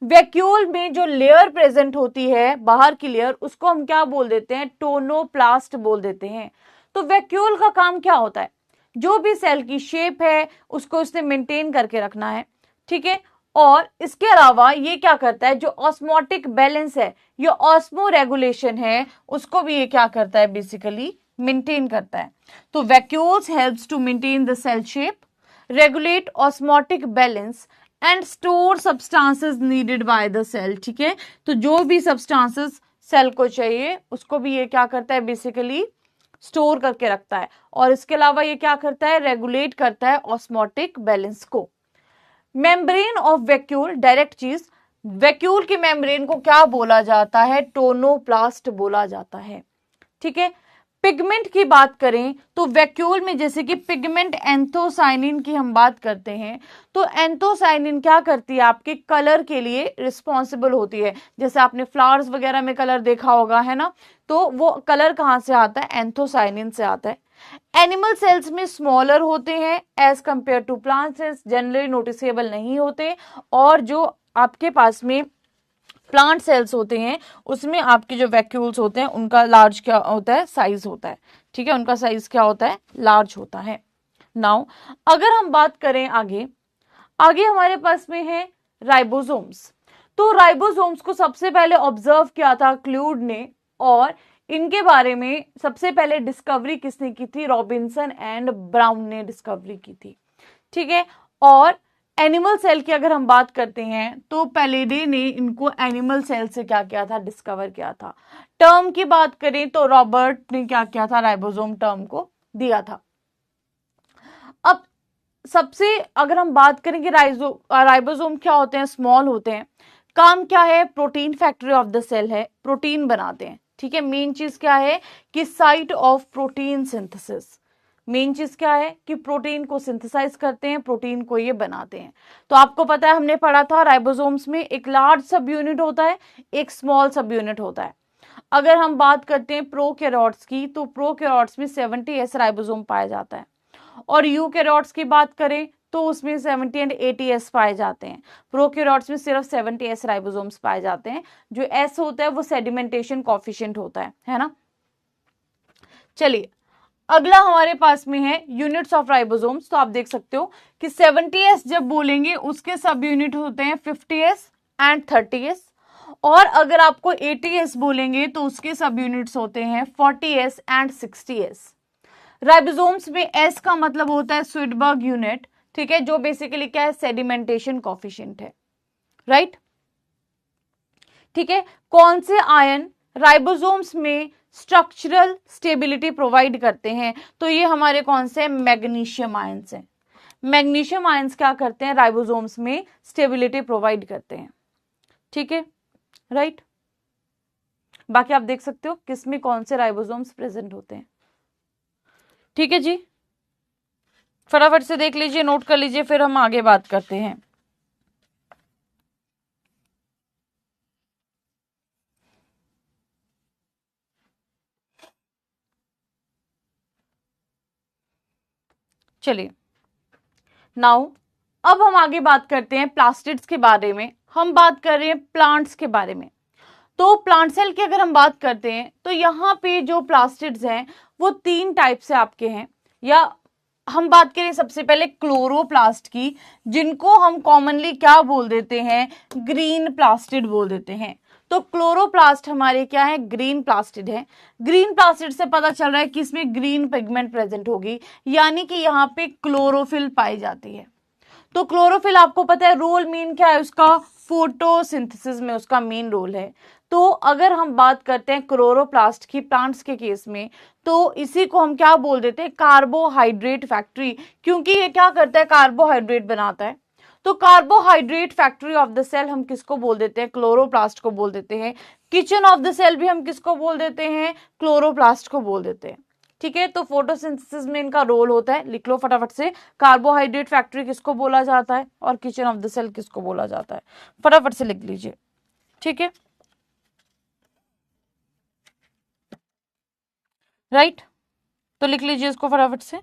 वैक्यूल में जो लेयर प्रेजेंट होती है, बाहर की लेयर, उसको हम क्या बोल देते हैं, टोनोप्लास्ट बोल देते हैं। तो वैक्यूल का काम क्या होता है, जो भी सेल की शेप है उसको उसने मेंटेन करके रखना है। ठीक है, और इसके अलावा ये क्या करता है, जो ऑस्मोटिक बैलेंस है, ये ऑस्मो रेगुलेशन है, उसको भी ये क्या करता है, बेसिकली मेंटेन करता है। तो vacuoles helps to maintain the cell shape, regulate osmotic balance and store substances needed by the cell. ठीक है, तो जो भी सब्सटेंसेस सेल को चाहिए उसको भी ये क्या करता है, बेसिकली स्टोर करके रखता है। और इसके अलावा ये क्या करता है, रेगुलेट करता है ऑस्मोटिक बैलेंस को। मेम्ब्रेन ऑफ वैक्यूल, डायरेक्ट चीज, वैक्यूल की मेम्ब्रेन को क्या बोला जाता है, टोनोप्लास्ट बोला जाता है। ठीक है, पिगमेंट की बात करें तो वैक्यूल में जैसे कि पिगमेंट एंथोसाइनिन की हम बात करते हैं, तो एंथोसाइनिन क्या करती है, आपके कलर के लिए रिस्पॉन्सिबल होती है। जैसे आपने फ्लावर्स वगैरह में कलर देखा होगा, है ना, तो वो कलर कहाँ से आता है, एंथोसाइनिन से आता है। एनिमल सेल्स में स्मॉलर होते हैं as compare to plant cells, generally noticeable नहीं होते। और जो आपके पास में प्लांट सेल्स होते हैं उसमें आपके जो वैक्यूल्स होते हैं उनका लार्ज क्या होता है, साइज होता है। ठीक है, उनका साइज क्या होता है, लार्ज होता है। नाउ अगर हम बात करें आगे, आगे हमारे पास में है राइबोसोम्स। तो राइबोसोम्स को सबसे पहले ऑब्जर्व किया था क्लूड ने, और इनके बारे में सबसे पहले डिस्कवरी किसने की थी, रॉबिन्सन एंड ब्राउन ने डिस्कवरी की थी। ठीक है, और एनिमल सेल की अगर हम बात करते हैं तो पैलेडे ने इनको एनिमल सेल से क्या किया था, डिस्कवर किया था। टर्म की बात करें तो रॉबर्ट ने क्या किया था, राइबोसोम टर्म को दिया था। अब सबसे अगर हम बात करें कि राइबोसोम क्या होते हैं, स्मॉल होते हैं, काम क्या है, protein factory of the cell है, प्रोटीन बनाते हैं। ठीक है, मेन चीज क्या है कि site of protein synthesis, main चीज क्या है कि प्रोटीन को सिंथेसाइज करते हैं, प्रोटीन को ये बनाते हैं। तो आपको पता है, हमने पढ़ा था राइबोसोम्स में एक लार्ज सब यूनिट होता है, एक स्मॉल सब यूनिट होता है। अगर हम बात करते हैं प्रोकैरियोट्स की, तो प्रोकैरियोट्स में 70s राइबोसोम पाया जाता है, और यूकैरियोट्स की बात करें तो उसमें 70 एंड 80s पाए जाते हैं। प्रोकैरियोट्स में सिर्फ 70s राइबोसोम्स पाए जाते हैं। जो एस होता है वो सेडिमेंटेशन कोफिशिएंट होता है ना। चलिए अगला हमारे पास में है यूनिट्स ऑफ राइबोसोम्स। तो आप देख सकते हो कि 70s जब बोलेंगे उसके सब यूनिट होते हैं 50s एंड 30s, और अगर आपको 80s बोलेंगे तो उसके सब यूनिट्स होते हैं 40s एंड 60s। राइबोसोम्स में एस का मतलब होता है स्वीडबर्ग यूनिट। ठीक है, जो बेसिकली क्या है, सेडिमेंटेशन कोफिशिएंट है, राइट। ठीक है, कौन से आयन राइबोसोम्स में स्ट्रक्चरल स्टेबिलिटी प्रोवाइड करते हैं, तो ये हमारे कौन से, मैग्नीशियम आयंस हैं। मैग्नीशियम आयंस क्या करते हैं, राइबोसोम्स में स्टेबिलिटी प्रोवाइड करते हैं। ठीक है, राइट। बाकी आप देख सकते हो किसमें कौन से राइबोसोम्स प्रेजेंट होते हैं। ठीक है जी, फटाफट से देख लीजिए, नोट कर लीजिए, फिर हम आगे बात करते हैं। चलिए नाउ अब हम आगे बात करते हैं प्लास्टिड्स के बारे में। हम बात कर रहे हैं प्लांट्स के बारे में। तो प्लांट सेल की अगर हम बात करते हैं तो यहाँ पे जो प्लास्टिड्स हैं वो 3 टाइप से आपके हैं, या हम बात करें सबसे पहले क्लोरोप्लास्ट की, जिनको हम कॉमनली क्या बोल देते हैं, ग्रीन प्लास्टिड बोल देते हैं। तो क्लोरोप्लास्ट हमारे क्या है, ग्रीन प्लास्टिड है। ग्रीन प्लास्टिड से पता चल रहा है कि इसमें ग्रीन पिगमेंट प्रेजेंट होगी, यानी कि यहाँ पे क्लोरोफिल पाई जाती है। तो क्लोरोफिल आपको पता है रोल मेन क्या है उसका, फोटोसिंथेसिस में उसका मेन रोल है। तो अगर हम बात करते हैं क्लोरोप्लास्ट की प्लांट्स के केस में, तो इसी को हम क्या बोल देते हैं, कार्बोहाइड्रेट फैक्ट्री, क्योंकि ये क्या करता है, कार्बोहाइड्रेट बनाता है। तो carbohydrate factory of the cell हम किसको बोल देते हैं? क्लोरोप्लास्ट को बोल देते हैं। किचन ऑफ द सेल भी हम किसको बोल देते हैं? क्लोरोप्लास्ट को बोल देते हैं। ठीक है, तो फोटोसिंथेसिस में इनका रोल होता है। लिख लो फटाफट से, कार्बोहाइड्रेट फैक्ट्री किसको बोला जाता है और किचन ऑफ द सेल किसको बोला जाता है? फटाफट से लिख लीजिए। ठीक है, राइट, तो लिख लीजिए इसको फटाफट से।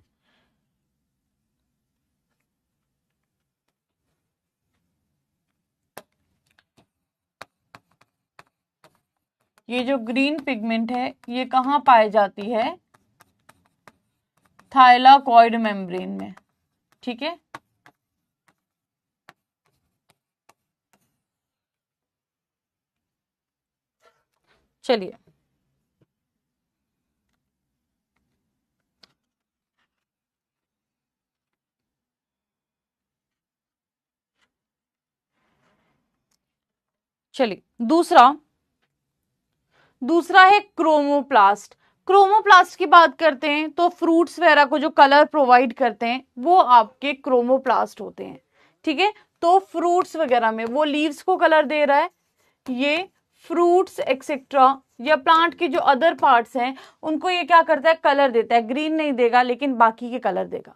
ये जो ग्रीन पिगमेंट है ये कहाँ पाई जाती है? थाइलाकॉइड मेम्ब्रेन में। ठीक है, चलिए चलिए दूसरा है क्रोमोप्लास्ट। क्रोमोप्लास्ट की बात करते हैं तो फ्रूट्स वगैरह को जो कलर प्रोवाइड करते हैं वो आपके क्रोमोप्लास्ट होते हैं। ठीक है, तो फ्रूट्स वगैरह में वो लीव्स को कलर दे रहा है, ये फ्रूट्स एक्सेट्रा या प्लांट के जो अदर पार्ट्स हैं उनको ये क्या करता है? कलर देता है। ग्रीन नहीं देगा लेकिन बाकी के कलर देगा।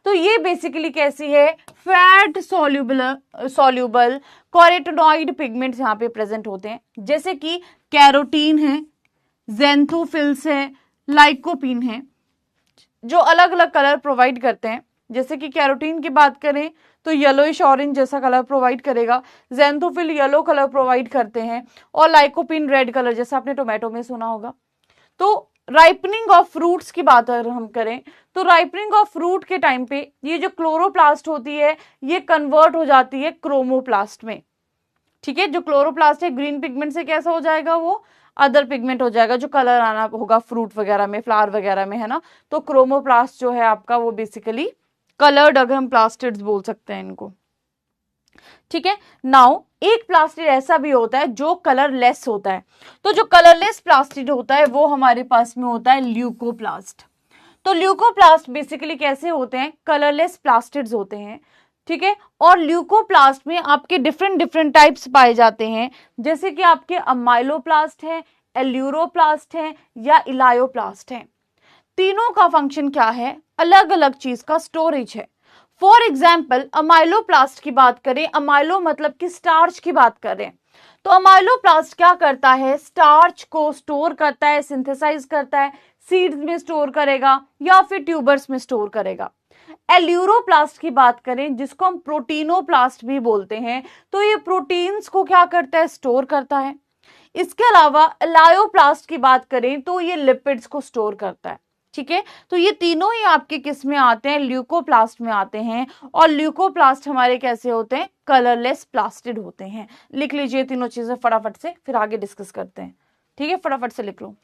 तो ये बेसिकली कैसी है? फैट सॉल्युबल कैरोटीनॉइड पिगमेंट्स यहाँ पे प्रेजेंट होते हैं, जैसे कि कैरोटीन है, ज़ैंथोफिल्स है, लाइकोपीन है, जो अलग अलग कलर प्रोवाइड करते हैं। जैसे कि कैरोटीन की बात करें तो येलोइश ऑरेंज जैसा कलर प्रोवाइड करेगा, ज़ैंथोफिल येलो कलर प्रोवाइड करते हैं, और लाइकोपीन रेड कलर, जैसा आपने टोमेटो में सुना होगा। तो राइपनिंग ऑफ फ्रूट्स की बात अगर हम करें तो राइपनिंग ऑफ फ्रूट के टाइम पे ये जो क्लोरोप्लास्ट होती है ये कन्वर्ट हो जाती है क्रोमोप्लास्ट में। ठीक है, जो क्लोरोप्लास्ट है ग्रीन पिगमेंट से कैसा हो जाएगा? वो अदर पिगमेंट हो जाएगा, जो कलर आना होगा फ्रूट वगैरह में, फ्लावर वगैरह में, है ना। तो क्रोमोप्लास्ट जो है आपका वो बेसिकली कलर्ड, अगर हम प्लास्टिड्स बोल सकते हैं इनको। ठीक है, नाउ एक प्लास्टिड ऐसा भी होता है जो कलरलेस होता है। तो जो कलरलेस प्लास्टिड होता है वो हमारे पास में होता है ल्यूकोप्लास्ट। तो ल्यूकोप्लास्ट बेसिकली कैसे होते हैं? कलरलेस प्लास्टिड्स होते हैं। ठीक है, और ल्यूकोप्लास्ट में आपके डिफरेंट डिफरेंट टाइप्स पाए जाते हैं, जैसे कि आपके अमाइलोप्लास्ट है, एल्यूरोप्लास्ट है या इलायोप्लास्ट है। तीनों का फंक्शन क्या है? अलग अलग चीज का स्टोरेज है। फॉर एग्जाम्पल अमाइलोप्लास्ट की बात करें, अमाइलो मतलब कि स्टार्च की बात करें, तो अमाइलोप्लास्ट क्या करता है? स्टार्च को स्टोर करता है, सिंथेसाइज करता है, सीड्स में स्टोर करेगा या फिर ट्यूबर्स में स्टोर करेगा। एल्यूरोप्लास्ट की बात करें, जिसको हम प्रोटीनोप्लास्ट भी बोलते हैं, तो ये प्रोटीन्स को क्या करता है? स्टोर करता है। इसके अलावा इलायोप्लास्ट की बात करें तो ये लिपिड्स को स्टोर करता है। ठीक है, तो ये तीनों ही आपके किस में आते हैं? ल्यूकोप्लास्ट में आते हैं। और ल्यूकोप्लास्ट हमारे कैसे होते हैं? कलरलेस प्लास्टिड होते हैं। लिख लीजिए तीनों चीजें फटाफट से, फिर आगे डिस्कस करते हैं। ठीक है, फटाफट से लिख लो।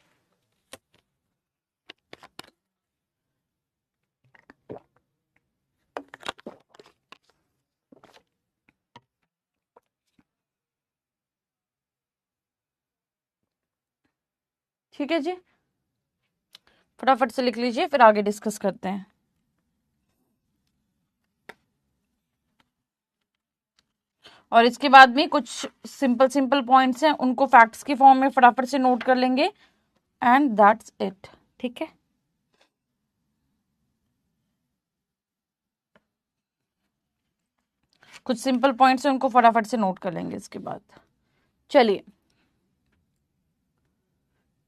ठीक है जी, फटाफट से लिख लीजिए, फिर आगे डिस्कस करते हैं। और इसके बाद में कुछ सिंपल सिंपल पॉइंट्स हैं, उनको फैक्ट्स की फॉर्म में फटाफट से नोट कर लेंगे, एंड दैट्स इट। ठीक है, कुछ सिंपल पॉइंट्स हैं, उनको फटाफट से नोट कर लेंगे इसके बाद। चलिए,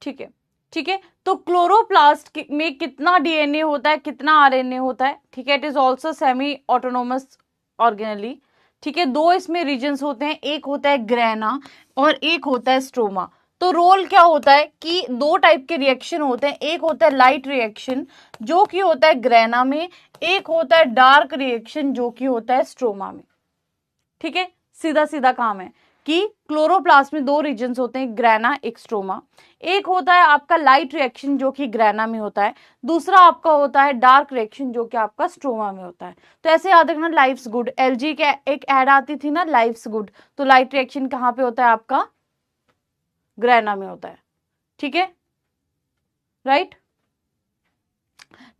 ठीक है ठीक है, तो क्लोरोप्लास्ट में कितना डीएनए होता है, कितना आरएनए होता है? ठीक है, it is also semi autonomous organelle. ठीक है, दो इसमें रीजन्स होते हैं, एक होता है ग्रेना और एक होता है स्ट्रोमा। तो रोल क्या होता है कि दो टाइप के रिएक्शन होते हैं, एक होता है लाइट रिएक्शन जो कि होता है ग्रेना में, एक होता है डार्क रिएक्शन जो कि होता है स्ट्रोमा में। ठीक है, सीधा सीधा काम है कि क्लोरोप्लास्ट में दो रीजन्स होते हैं, ग्रेना एक स्ट्रोमा। एक होता है आपका लाइट रिएक्शन जो कि ग्रेना में होता है, दूसरा आपका होता है डार्क रिएक्शन जो कि आपका स्ट्रोमा में होता है। तो ऐसे याद रखना, लाइफ्स गुड, एलजी के एक ऐड आती थी ना, लाइफ्स गुड, तो लाइट रिएक्शन कहाँ पे होता है? आपका ग्रेना में होता है। ठीक है, right.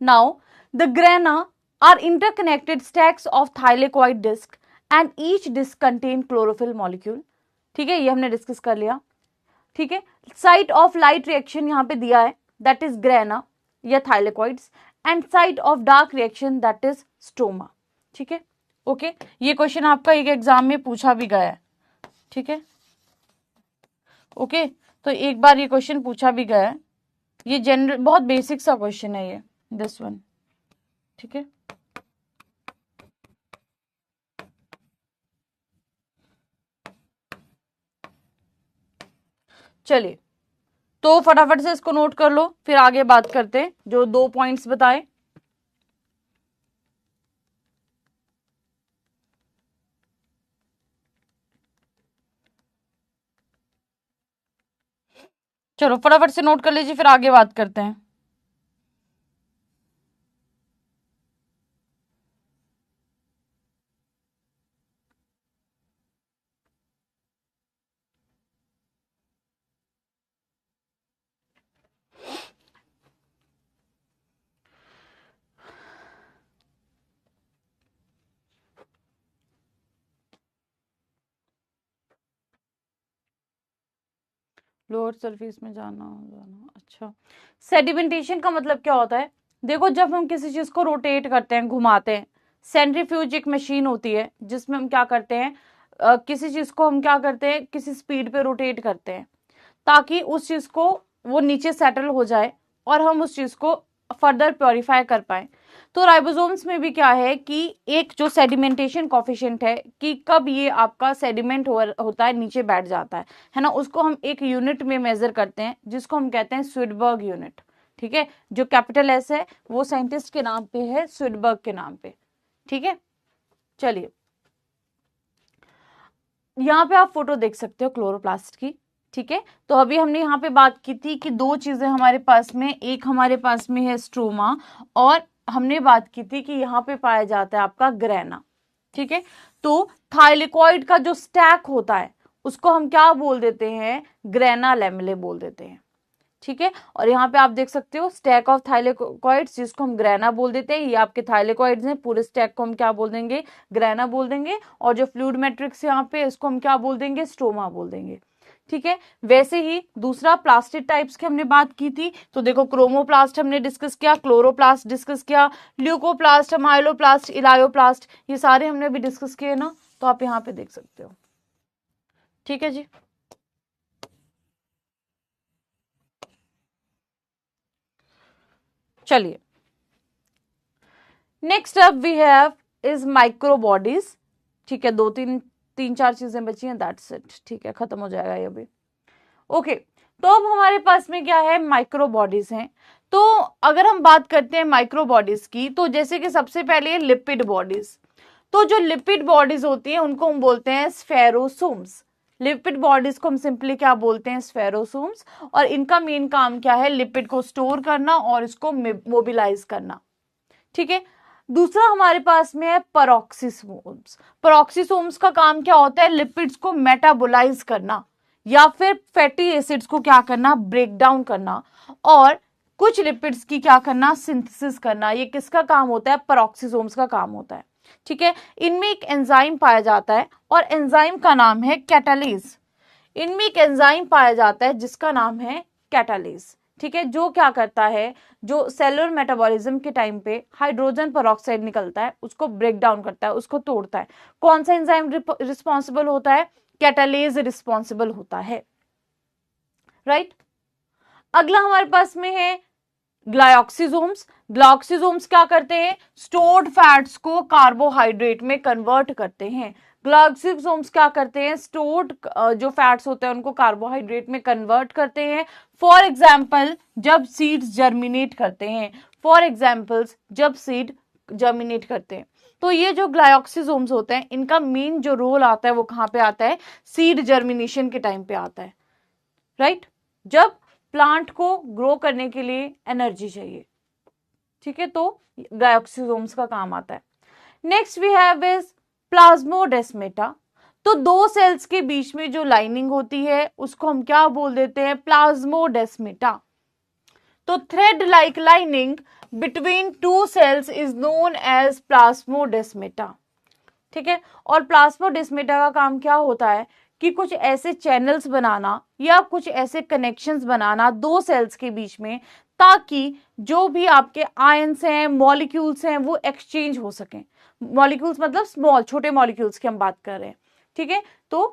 Now the grana are interconnected stacks of thylakoid disc and each disc contain chlorophyll molecule. ठीक है, ये हमने डिस्कस कर लिया। ठीक है, साइट ऑफ लाइट रिएक्शन यहाँ पे दिया है, दैट इज ग्रेना या thylakoids, and site of dark reaction that is stroma. ठीक है, ओके, ये क्वेश्चन आपका एक एग्जाम में पूछा भी गया है। ठीक है, ओके, तो एक बार ये क्वेश्चन पूछा भी गया है, ये जनरल बहुत बेसिक सा क्वेश्चन है ये, दिस वन। ठीक है, चलिए तो फटाफट से इसको नोट कर लो, फिर आगे बात करते हैं जो 2 पॉइंट्स बताए। चलो फटाफट से नोट कर लीजिए, फिर आगे बात करते हैं। लोअर सरफेस में जाना। अच्छा, सेडिमेंटेशन का मतलब क्या होता है? देखो, जब हम किसी चीज को रोटेट करते हैं, घुमाते हैं, सेंट्रीफ्यूज एक मशीन होती है जिसमें हम क्या करते हैं, किसी चीज को हम क्या करते हैं, किसी स्पीड पे रोटेट करते हैं ताकि उस चीज को वो नीचे सेटल हो जाए और हम उस चीज को फर्दर प्योरीफाई कर पाए। तो राइबोसोम्स में भी क्या है कि एक जो सेडिमेंटेशन कॉफिशिएंट है कि कब ये आपका सेडिमेंट होता है, नीचे बैठ जाता है ना, उसको हम एक यूनिट में मेजर करते हैं जिसको हम कहते हैं स्वीडबर्ग यूनिट। ठीक है, जो कैपिटल एस है वो साइंटिस्ट के नाम पे है, स्वीडबर्ग के नाम पे। ठीक है, चलिए यहाँ पे आप फोटो देख सकते हो क्लोरोप्लास्ट की। ठीक है, तो अभी हमने यहाँ पे बात की थी कि 2 चीजें हमारे पास में, एक हमारे पास में है स्ट्रोमा और हमने बात की थी कि यहाँ पे पाया जाता है आपका ग्रेना। ठीक है, तो थाइलेकॉइड का जो स्टैक होता है उसको हम क्या बोल देते हैं, ग्रेना लेमुले बोल देते हैं। ठीक है, और यहाँ पे आप देख सकते हो स्टैक ऑफ थाइलेकॉइड्स जिसको हम ग्रेना बोल देते हैं, ये आपके थाइलेकॉइड्स हैं, पूरे स्टैक को हम क्या बोल देंगे, ग्रेना बोल देंगे। और जो फ्लूइड मैट्रिक्स यहाँ पे इसको हम क्या बोल देंगे, स्ट्रोमा बोल देंगे। ठीक है, वैसे ही दूसरा प्लास्टिड टाइप्स की हमने बात की थी, तो देखो क्रोमोप्लास्ट हमने डिस्कस किया, क्लोरोप्लास्ट डिस्कस किया, ल्यूकोप्लास्ट, माइलोप्लास्ट, इलायोप्लास्ट, ये सारे हमने भी डिस्कस किए ना, तो आप यहाँ पे देख सकते हो। ठीक है जी, चलिए next up we have is micro bodies. ठीक है, 2-3-4 चीजें बची हैं, दैट्स इट। ठीक है, खत्म हो जाएगा ये भी। ओके, तो अब हमारे पास में क्या है, माइक्रो बॉडीज हैं। तो अगर हम बात करते हैं माइक्रो बॉडीज की, तो जैसे कि सबसे पहले लिपिड बॉडीज, तो जो लिपिड बॉडीज होती हैं उनको हम बोलते हैं स्फेरोसोम्स। लिपिड बॉडीज को हम सिंपली क्या बोलते हैं, स्फेरोसोम्स। और इनका मेन काम क्या है, लिपिड को स्टोर करना और इसको मोबिलाइज करना। ठीक है, दूसरा हमारे पास में है पेरोक्सिसोम्स। पेरोक्सिसोम्स का काम क्या होता है, लिपिड्स को मेटाबोलाइज करना या फिर फैटी एसिड्स को क्या करना, ब्रेक डाउन करना, और कुछ लिपिड्स की क्या करना, सिंथेसिस करना। ये किसका काम होता है, पेरोक्सिसोम्स का काम होता है। ठीक है, इनमें एक एंजाइम पाया जाता है और एंजाइम का नाम है कैटालेज। इनमें एक एंजाइम पाया जाता है जिसका नाम है कैटालेज। ठीक है, जो क्या करता है, जो सेलुलर मेटाबॉलिज्म के टाइम पे हाइड्रोजन पेरोक्साइड निकलता है उसको ब्रेक डाउन करता है, उसको तोड़ता है। कौन सा एंजाइम रिस्पॉन्सिबल होता है, कैटालेज रिस्पॉन्सिबल होता है। राइट, अगला हमारे पास में है ग्लाइकोसिसोम्स। ग्लाइकोसिसोम्स क्या करते हैं, स्टोर्ड फैट्स को कार्बोहाइड्रेट में कन्वर्ट करते हैं। ग्लाइकोसिसोम्स क्या करते हैं, स्टोर्ड जो फैट्स होते हैं उनको कार्बोहाइड्रेट में कन्वर्ट करते हैं। फॉर एग्जाम्पल जब सीड्स जर्मिनेट करते हैं, फॉर एग्जाम्पल्स जब सीड जर्मिनेट करते हैं, तो ये जो ग्लाइकोसिसोम्स होते हैं इनका मेन जो रोल आता है वो कहाँ पे आता है, सीड जर्मिनेशन के टाइम पे आता है। राइट, जब प्लांट को ग्रो करने के लिए एनर्जी चाहिए। ठीक है, तो ग्लाइकोसिसोम्स का काम आता है। Next we have is plasmodesmata. तो 2 सेल्स के बीच में जो लाइनिंग होती है उसको हम क्या बोल देते हैं, प्लाज्मोडेस्मेटा। तो thread like lining between 2 cells is known as plasmodesmata. ठीक है। और प्लाज्मोडेस्माटा का काम क्या होता है कि कुछ ऐसे चैनल्स बनाना या कुछ ऐसे कनेक्शंस बनाना दो सेल्स के बीच में, ताकि जो भी आपके आयंस हैं, मॉलिक्यूल्स हैं, वो एक्सचेंज हो सकें। मॉलिक्यूल्स मतलब स्मॉल, छोटे मॉलिक्यूल्स की हम बात कर रहे हैं, ठीक है। तो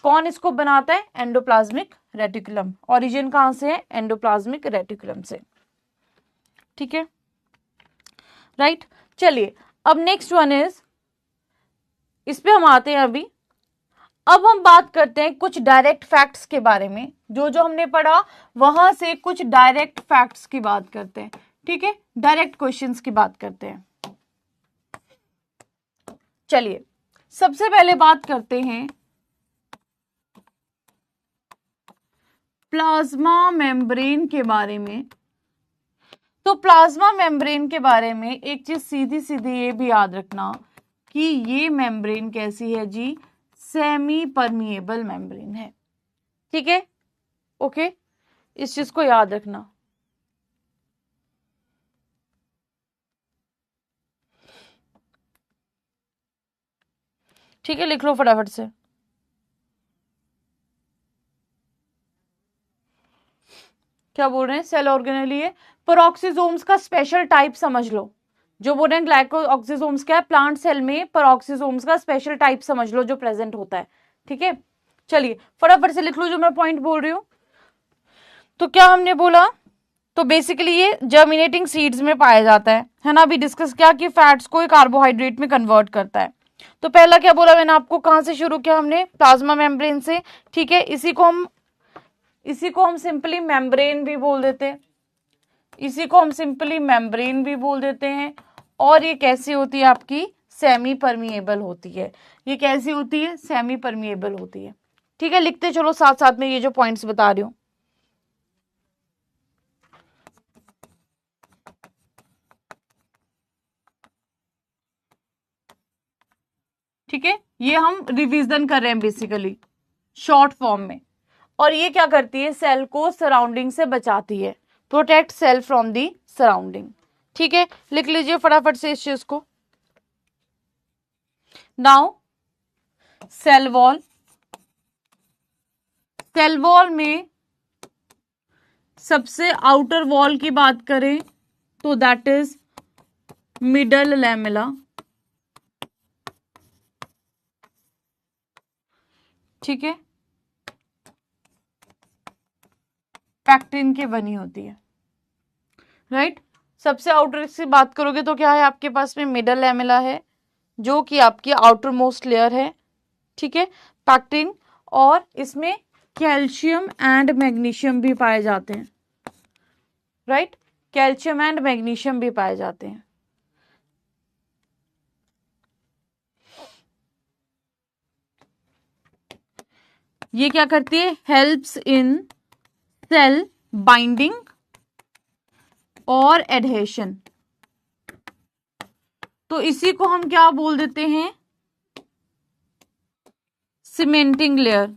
कौन इसको बनाता है? Endoplasmic reticulum. ओरिजिन कहां से है? एंडोप्लाज्मिक रेटिकुलम से, ठीक है, राइट। चलिए अब नेक्स्ट वन इज, इस पे हम आते हैं अभी। अब हम बात करते हैं कुछ डायरेक्ट फैक्ट्स के बारे में, जो जो हमने पढ़ा वहां से कुछ डायरेक्ट फैक्ट्स की बात करते हैं, ठीक है, डायरेक्ट क्वेश्चंस की बात करते हैं। चलिए सबसे पहले बात करते हैं प्लाज्मा मेम्ब्रेन के बारे में। तो प्लाज्मा मेम्ब्रेन के बारे में एक चीज सीधी सीधी ये भी याद रखना कि ये मेम्ब्रेन कैसी है जी? सेमी परमिएबल मेम्ब्रेन है, ठीक है, ओके, इस चीज को याद रखना। ठीक है, लिख लो फटाफट से। क्या बोल रहे हैं? सेल ऑर्गेनेली है। पेरोक्सिसोम्स का स्पेशल टाइप समझ लो। जो बोल रहे हैं ग्लाइकोऑक्सिसोम्स क्या है? प्लांट सेल में पेरोक्सिसोम्स का स्पेशल टाइप समझ लो जो प्रेजेंट होता है, ठीक है। चलिए फटाफट से लिख लो जो मैं पॉइंट बोल रही हूं। तो क्या हमने बोला? तो बेसिकली ये जर्मिनेटिंग सीड्स में पाया जाता है ना। अभी डिस्कस किया कि फैट्स को कार्बोहाइड्रेट में कन्वर्ट करता है। तो पहला क्या बोला मैंने आपको? कहां से शुरू किया हमने? प्लाज्मा मेम्ब्रेन से, ठीक है। इसी को हम सिंपली मेम्ब्रेन भी बोल देते हैं, इसी को हम सिंपली मेम्ब्रेन भी बोल देते हैं। और ये कैसी होती है आपकी? सेमी परमिएबल होती है। ये कैसी होती है? सेमी परमिएबल होती है, ठीक है। लिखते चलो साथ साथ में ये जो पॉइंट्स बता रही हूं। ठीक है, ये हम रिवीजन कर रहे हैं बेसिकली शॉर्ट फॉर्म में। और ये क्या करती है? सेल को सराउंडिंग से बचाती है, protect cell from the surrounding, ठीक है। लिख लीजिए फटाफट से इस चीज को। Now cell wall, cell wall में सबसे आउटर वॉल की बात करें तो दैट इज मिडल लैमेला, ठीक है, पैक्टिन की बनी होती है, राइट। सबसे आउटर की बात करोगे तो क्या है आपके पास में? मिडल लैमेला है, जो कि आपकी आउटर मोस्ट लेयर है, ठीक है, पैक्टिन। और इसमें कैल्शियम एंड मैग्नीशियम भी पाए जाते हैं, राइट, कैल्शियम एंड मैग्नीशियम भी पाए जाते हैं। ये क्या करती है? हेल्प्स इन सेल बाइंडिंग और एडहेशन। तो इसी को हम क्या बोल देते हैं? Cementing layer.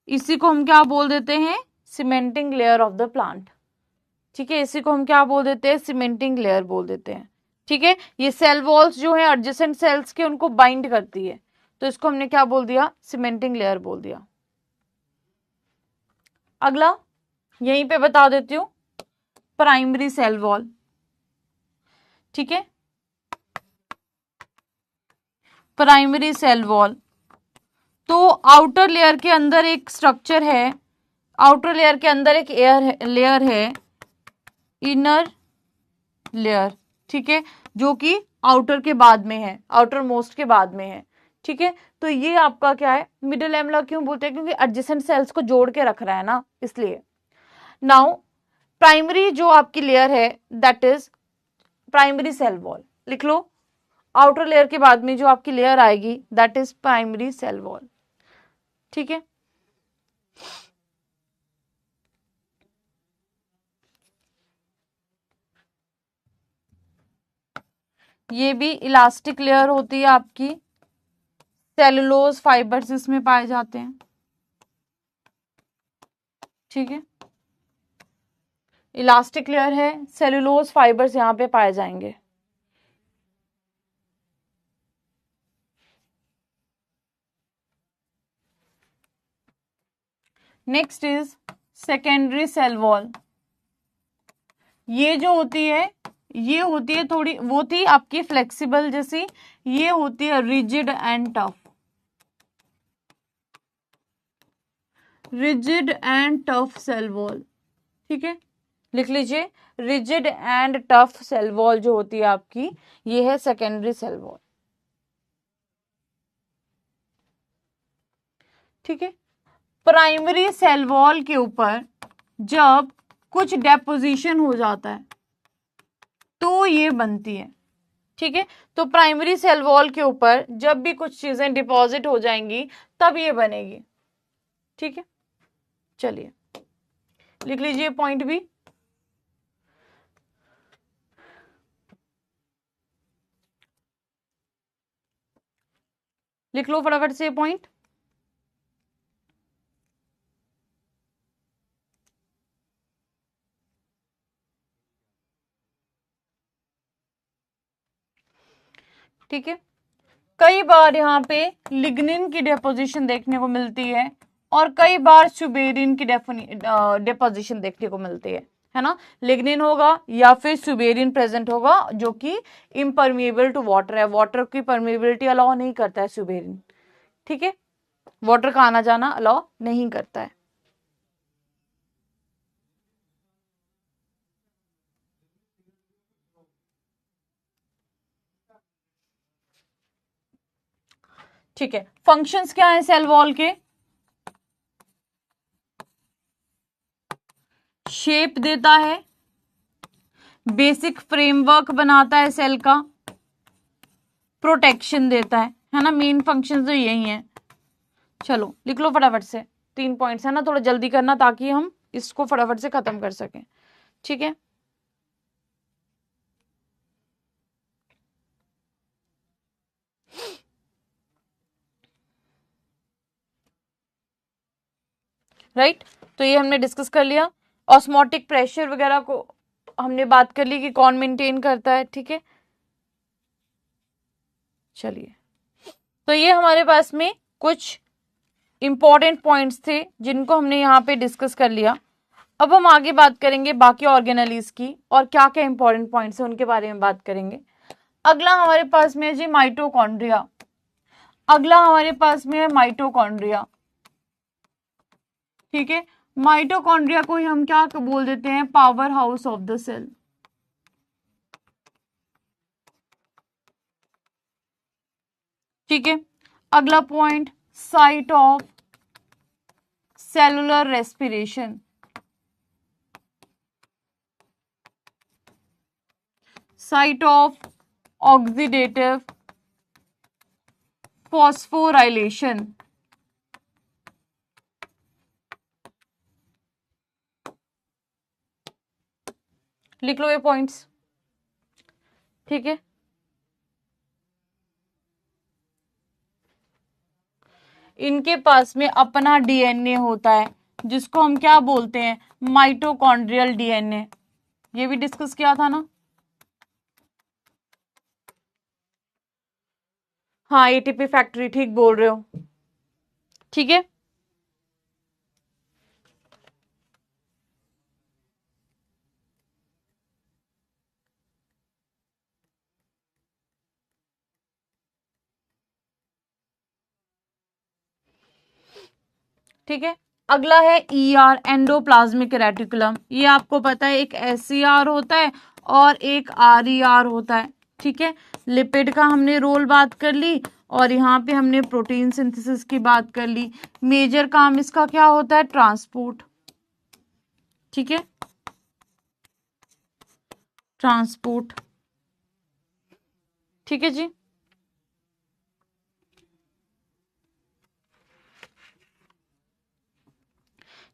इसी को हम क्या बोल देते हैं? Cementing layer of the plant, ठीक है। इसी को हम क्या बोल देते हैं? सीमेंटिंग लेयर बोल देते हैं, ठीक है। ये सेल वॉल्स जो है एडजेसेंट सेल्स के, उनको बाइंड करती है, तो इसको हमने क्या बोल दिया? सीमेंटिंग लेयर बोल दिया। अगला यहीं पे बता देती हूं, प्राइमरी सेल वॉल, ठीक है, प्राइमरी सेल वॉल। तो आउटर लेयर के अंदर एक स्ट्रक्चर है, आउटर लेयर के अंदर एक लेयर है, इनर लेयर, ठीक है, जो कि आउटर के बाद में है, आउटर मोस्ट के बाद में है, ठीक है। तो ये आपका क्या है? मिडिल लैमेला क्यों बोलते हैं? क्योंकि एडजेसेंट सेल्स को जोड़ के रख रहा है ना, इसलिए। नाउ प्राइमरी जो आपकी लेयर है that is primary cell wall, लिख लो। आउटर लेयर के बाद में जो आपकी लेयर आएगी that is primary cell wall, ठीक है। ये भी इलास्टिक लेयर होती है आपकी, सेलुलोज फाइबर्स इसमें पाए जाते हैं, ठीक है। इलास्टिक लेयर है, सेलुलोज फाइबर्स यहाँ पे पाए जाएंगे। Next is secondary cell wall. ये जो होती है, ये होती है थोड़ी, वो थी आपकी फ्लेक्सिबल जैसी, ये होती है rigid and tough. Rigid and tough cell wall, ठीक है, लिख लीजिए। Rigid and tough cell wall जो होती है आपकी, ये है सेकेंडरी सेल वॉल, ठीक है। प्राइमरी सेल वॉल के ऊपर जब कुछ डेपोजिशन हो जाता है तो ये बनती है, ठीक है। तो प्राइमरी सेल वॉल के ऊपर जब भी कुछ चीजें डिपॉजिट हो जाएंगी तब ये बनेगी, ठीक है। चलिए लिख लीजिए पॉइंट बी। लिख लो फटाफट से पॉइंट। ठीक है, कई बार यहाँ पे लिग्निन की डेपोजिशन देखने को मिलती है और कई बार सुबेरिन की डेपोजिशन देखने को मिलती है ना। लिग्निन होगा या फिर सुबेरिन प्रेजेंट होगा जो कि इम्परमिएबल टू वाटर है, वाटर की परमिएबिलिटी अलाउ नहीं करता है सुबेरिन, ठीक है, वाटर का आना जाना अलाउ नहीं करता है। ठीक है, फंक्शंस क्या है सेल वॉल के? शेप देता है, बेसिक फ्रेमवर्क बनाता है सेल का, प्रोटेक्शन देता है ना। मेन फंक्शन तो यही है। चलो लिख लो फटाफट से, 3 पॉइंट्स है ना, थोड़ा जल्दी करना ताकि हम इसको फटाफट से खत्म कर सकें, ठीक है। राइट, तो ये हमने डिस्कस कर लिया। ऑस्मोटिक प्रेशर वगैरह को हमने बात कर ली कि कौन मेंटेन करता है, ठीक है। चलिए, तो ये हमारे पास में कुछ इंपॉर्टेंट पॉइंट्स थे जिनको हमने यहाँ पे डिस्कस कर लिया। अब हम आगे बात करेंगे बाकी ऑर्गेनेलीज की और क्या क्या इंपॉर्टेंट पॉइंट्स हैं उनके बारे में बात करेंगे। अगला हमारे पास में है जी माइटोकॉन्ड्रिया। अगला हमारे पास में है माइटोकॉन्ड्रिया, ठीक है। माइटोकॉन्ड्रिया को ही हम क्या बोल देते हैं? Power house of the cell, ठीक है। अगला पॉइंट, site of cellular respiration, site of oxidative phosphorylation, लिख लो ये पॉइंट्स, ठीक है। इनके पास में अपना डीएनए होता है जिसको हम क्या बोलते हैं? Mitochondrial DNA. ये भी डिस्कस किया था ना। हाँ, एटीपी फैक्ट्री, ठीक बोल रहे हो, ठीक है। ठीक है, अगला है ईआर, एंडोप्लाज्मिक रेटिकुलम। ये आपको पता है एक एसईआर होता है और एक आरईआर होता है, ठीक है। लिपिड का हमने रोल बात कर ली और यहाँ पे हमने प्रोटीन सिंथेसिस की बात कर ली। मेजर काम इसका क्या होता है? ट्रांसपोर्ट, ठीक है, ट्रांसपोर्ट, ठीक है जी।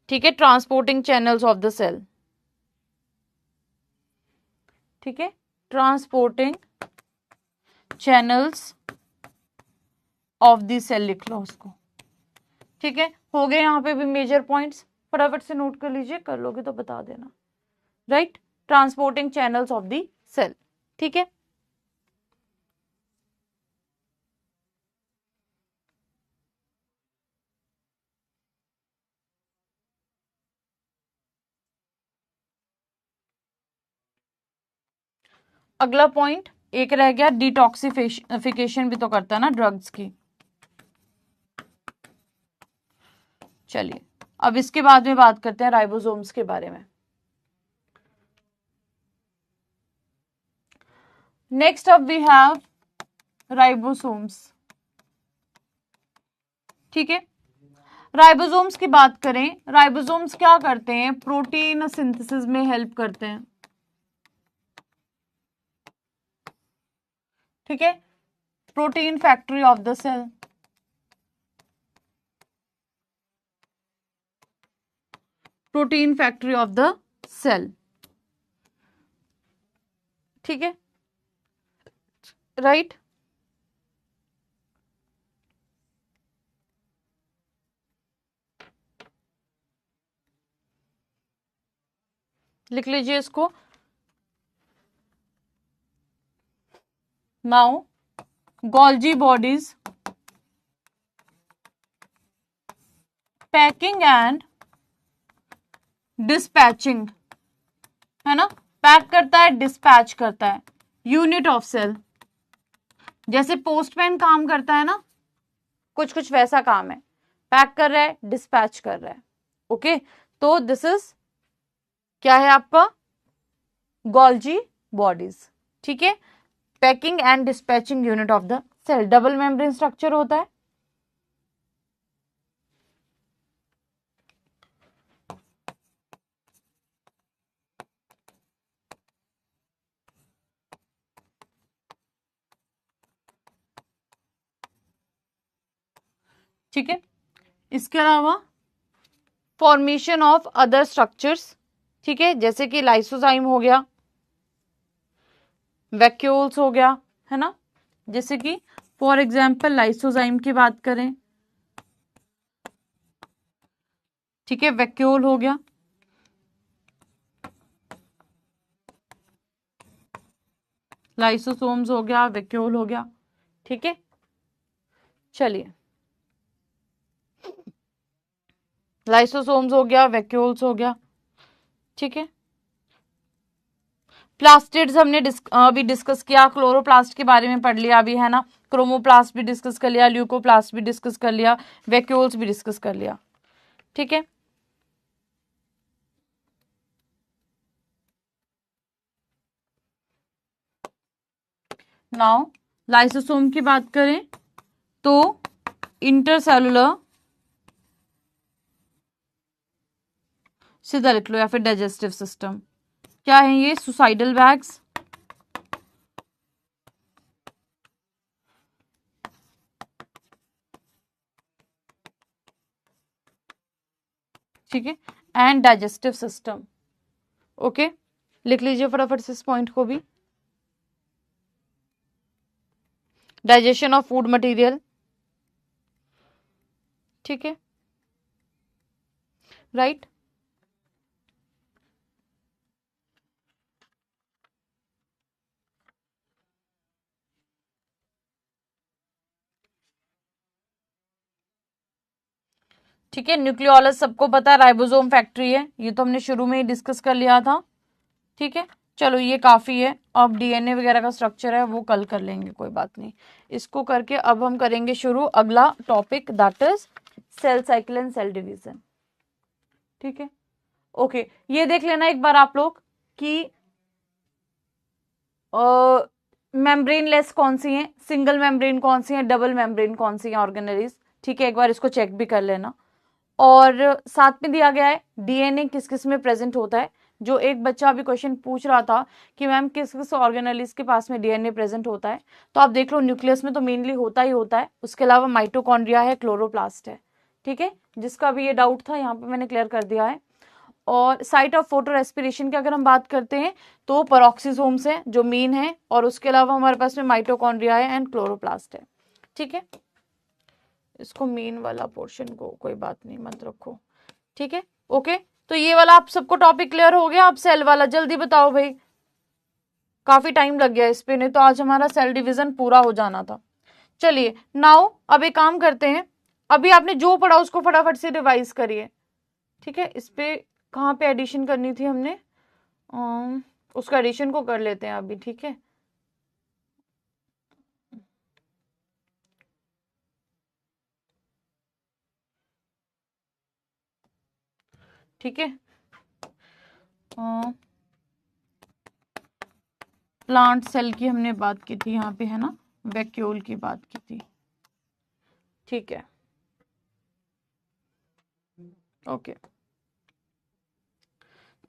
ठीक है, transporting channels of the cell, ठीक है, transporting channels of the cell लिख लो उसको, ठीक है। हो गए यहाँ पे भी मेजर पॉइंट्स, फटाफट से नोट कर लीजिए, कर लोगे तो बता देना। Right, transporting channels of the cell, ठीक है। अगला पॉइंट एक रह गया, डिटॉक्सिफिकेशन भी तो करता है ना ड्रग्स की। चलिए अब इसके बाद में बात करते हैं राइबोसोम्स के बारे में। Next up we have ribosomes. ठीक है, राइबोसोम्स की बात करें, राइबोसोम्स क्या करते हैं, प्रोटीन सिंथेसिस में हेल्प करते हैं। ठीक है, protein factory of the cell. Protein factory of the cell. ठीक है, राइट। लिख लीजिए इसको। Now Golgi bodies packing and dispatching, है ना, पैक करता है, डिस्पैच करता है, यूनिट ऑफ सेल। जैसे पोस्टमैन काम करता है ना, कुछ कुछ वैसा काम है, पैक कर रहा है, डिस्पैच कर रहा है। ओके, तो दिस इज क्या है आपका, गोल्जी बॉडीज। ठीक है, packing and dispatching unit of the cell, double membrane structure होता है। ठीक है, इसके अलावा फॉर्मेशन ऑफ अदर स्ट्रक्चर्स। ठीक है, जैसे कि लाइसोजाइम हो गया, वैक्यूल्स हो गया, है ना, जैसे कि फॉर एग्जांपल लाइसोजाइम की बात करें। ठीक है, वैक्यूल हो गया, लाइसोसोम्स हो गया, वैक्यूल हो गया। ठीक है, चलिए, लाइसोसोम्स हो गया, वैक्यूल्स हो गया। ठीक है, प्लास्टिड्स हमने अभी डिस्कस किया, क्लोरोप्लास्ट के बारे में पढ़ लिया अभी, है ना, क्रोमोप्लास्ट भी डिस्कस कर लिया, ल्यूकोप्लास्ट भी डिस्कस कर लिया, वैक्यूल्स भी डिस्कस कर लिया। ठीक है, नाउ लाइसोसोम की बात करें तो इंटरसेलुलर, सीधा लिख लो, या फिर डाइजेस्टिव सिस्टम। क्या है ये, सुसाइडल बैग्स। ठीक है, एंड डाइजेस्टिव सिस्टम। ओके, लिख लीजिए फटाफट से इस पॉइंट को भी। Digestion of food material. ठीक है, राइट। ठीक है, न्यूक्लियोलस सबको पता है, राइबोसोम फैक्ट्री है, ये तो हमने शुरू में ही डिस्कस कर लिया था। ठीक है, चलो ये काफी है, अब डीएनए वगैरह का स्ट्रक्चर है वो कल कर लेंगे, कोई बात नहीं। इसको करके अब हम करेंगे शुरू अगला topic, that is cell cycle and cell division. ठीक है, ओके, ये देख लेना एक बार आप लोग कि मेम्ब्रेन लेस कौन सी है, सिंगल मेम्ब्रेन कौन सी है, डबल मेम्ब्रेन कौन सी है ऑर्गेनेलीज। ठीक है, एक बार इसको चेक भी कर लेना। और साथ में दिया गया है डीएनए किस किस में प्रेजेंट होता है। जो एक बच्चा अभी क्वेश्चन पूछ रहा था कि मैम किस किस ऑर्गेनेलिस के पास में डीएनए प्रेजेंट होता है, तो आप देख लो न्यूक्लियस में तो मेनली होता ही होता है, उसके अलावा माइटोकॉन्ड्रिया है, क्लोरोप्लास्ट है। ठीक है, जिसका भी ये डाउट था यहाँ पे मैंने क्लियर कर दिया है। और साइट ऑफ फोटो रेस्पिरेशन की अगर हम बात करते हैं तो पेरोक्सिसोम्स है जो मेन है, और उसके अलावा हमारे पास में माइटोकॉन्ड्रिया है एंड क्लोरोप्लास्ट है। ठीक है, इसको मेन वाला पोर्शन को कोई बात नहीं मत रखो। ठीक है, ओके, तो ये वाला आप सबको टॉपिक क्लियर हो गया। अब सेल वाला जल्दी बताओ भाई, काफी टाइम लग गया इस पे, नहीं तो आज हमारा सेल डिवीजन पूरा हो जाना था। चलिए नाउ अब एक काम करते हैं, अभी आपने जो पढ़ा उसको फटाफट से रिवाइज करिए। ठीक है, इस पे कहाँ पे एडिशन करनी थी हमने, उसका एडिशन को कर लेते हैं अभी। ठीक है, ठीक है, प्लांट सेल की हमने बात की थी यहाँ पे, है ना, वैक्यूल की बात की थी, ठीक है, ओके।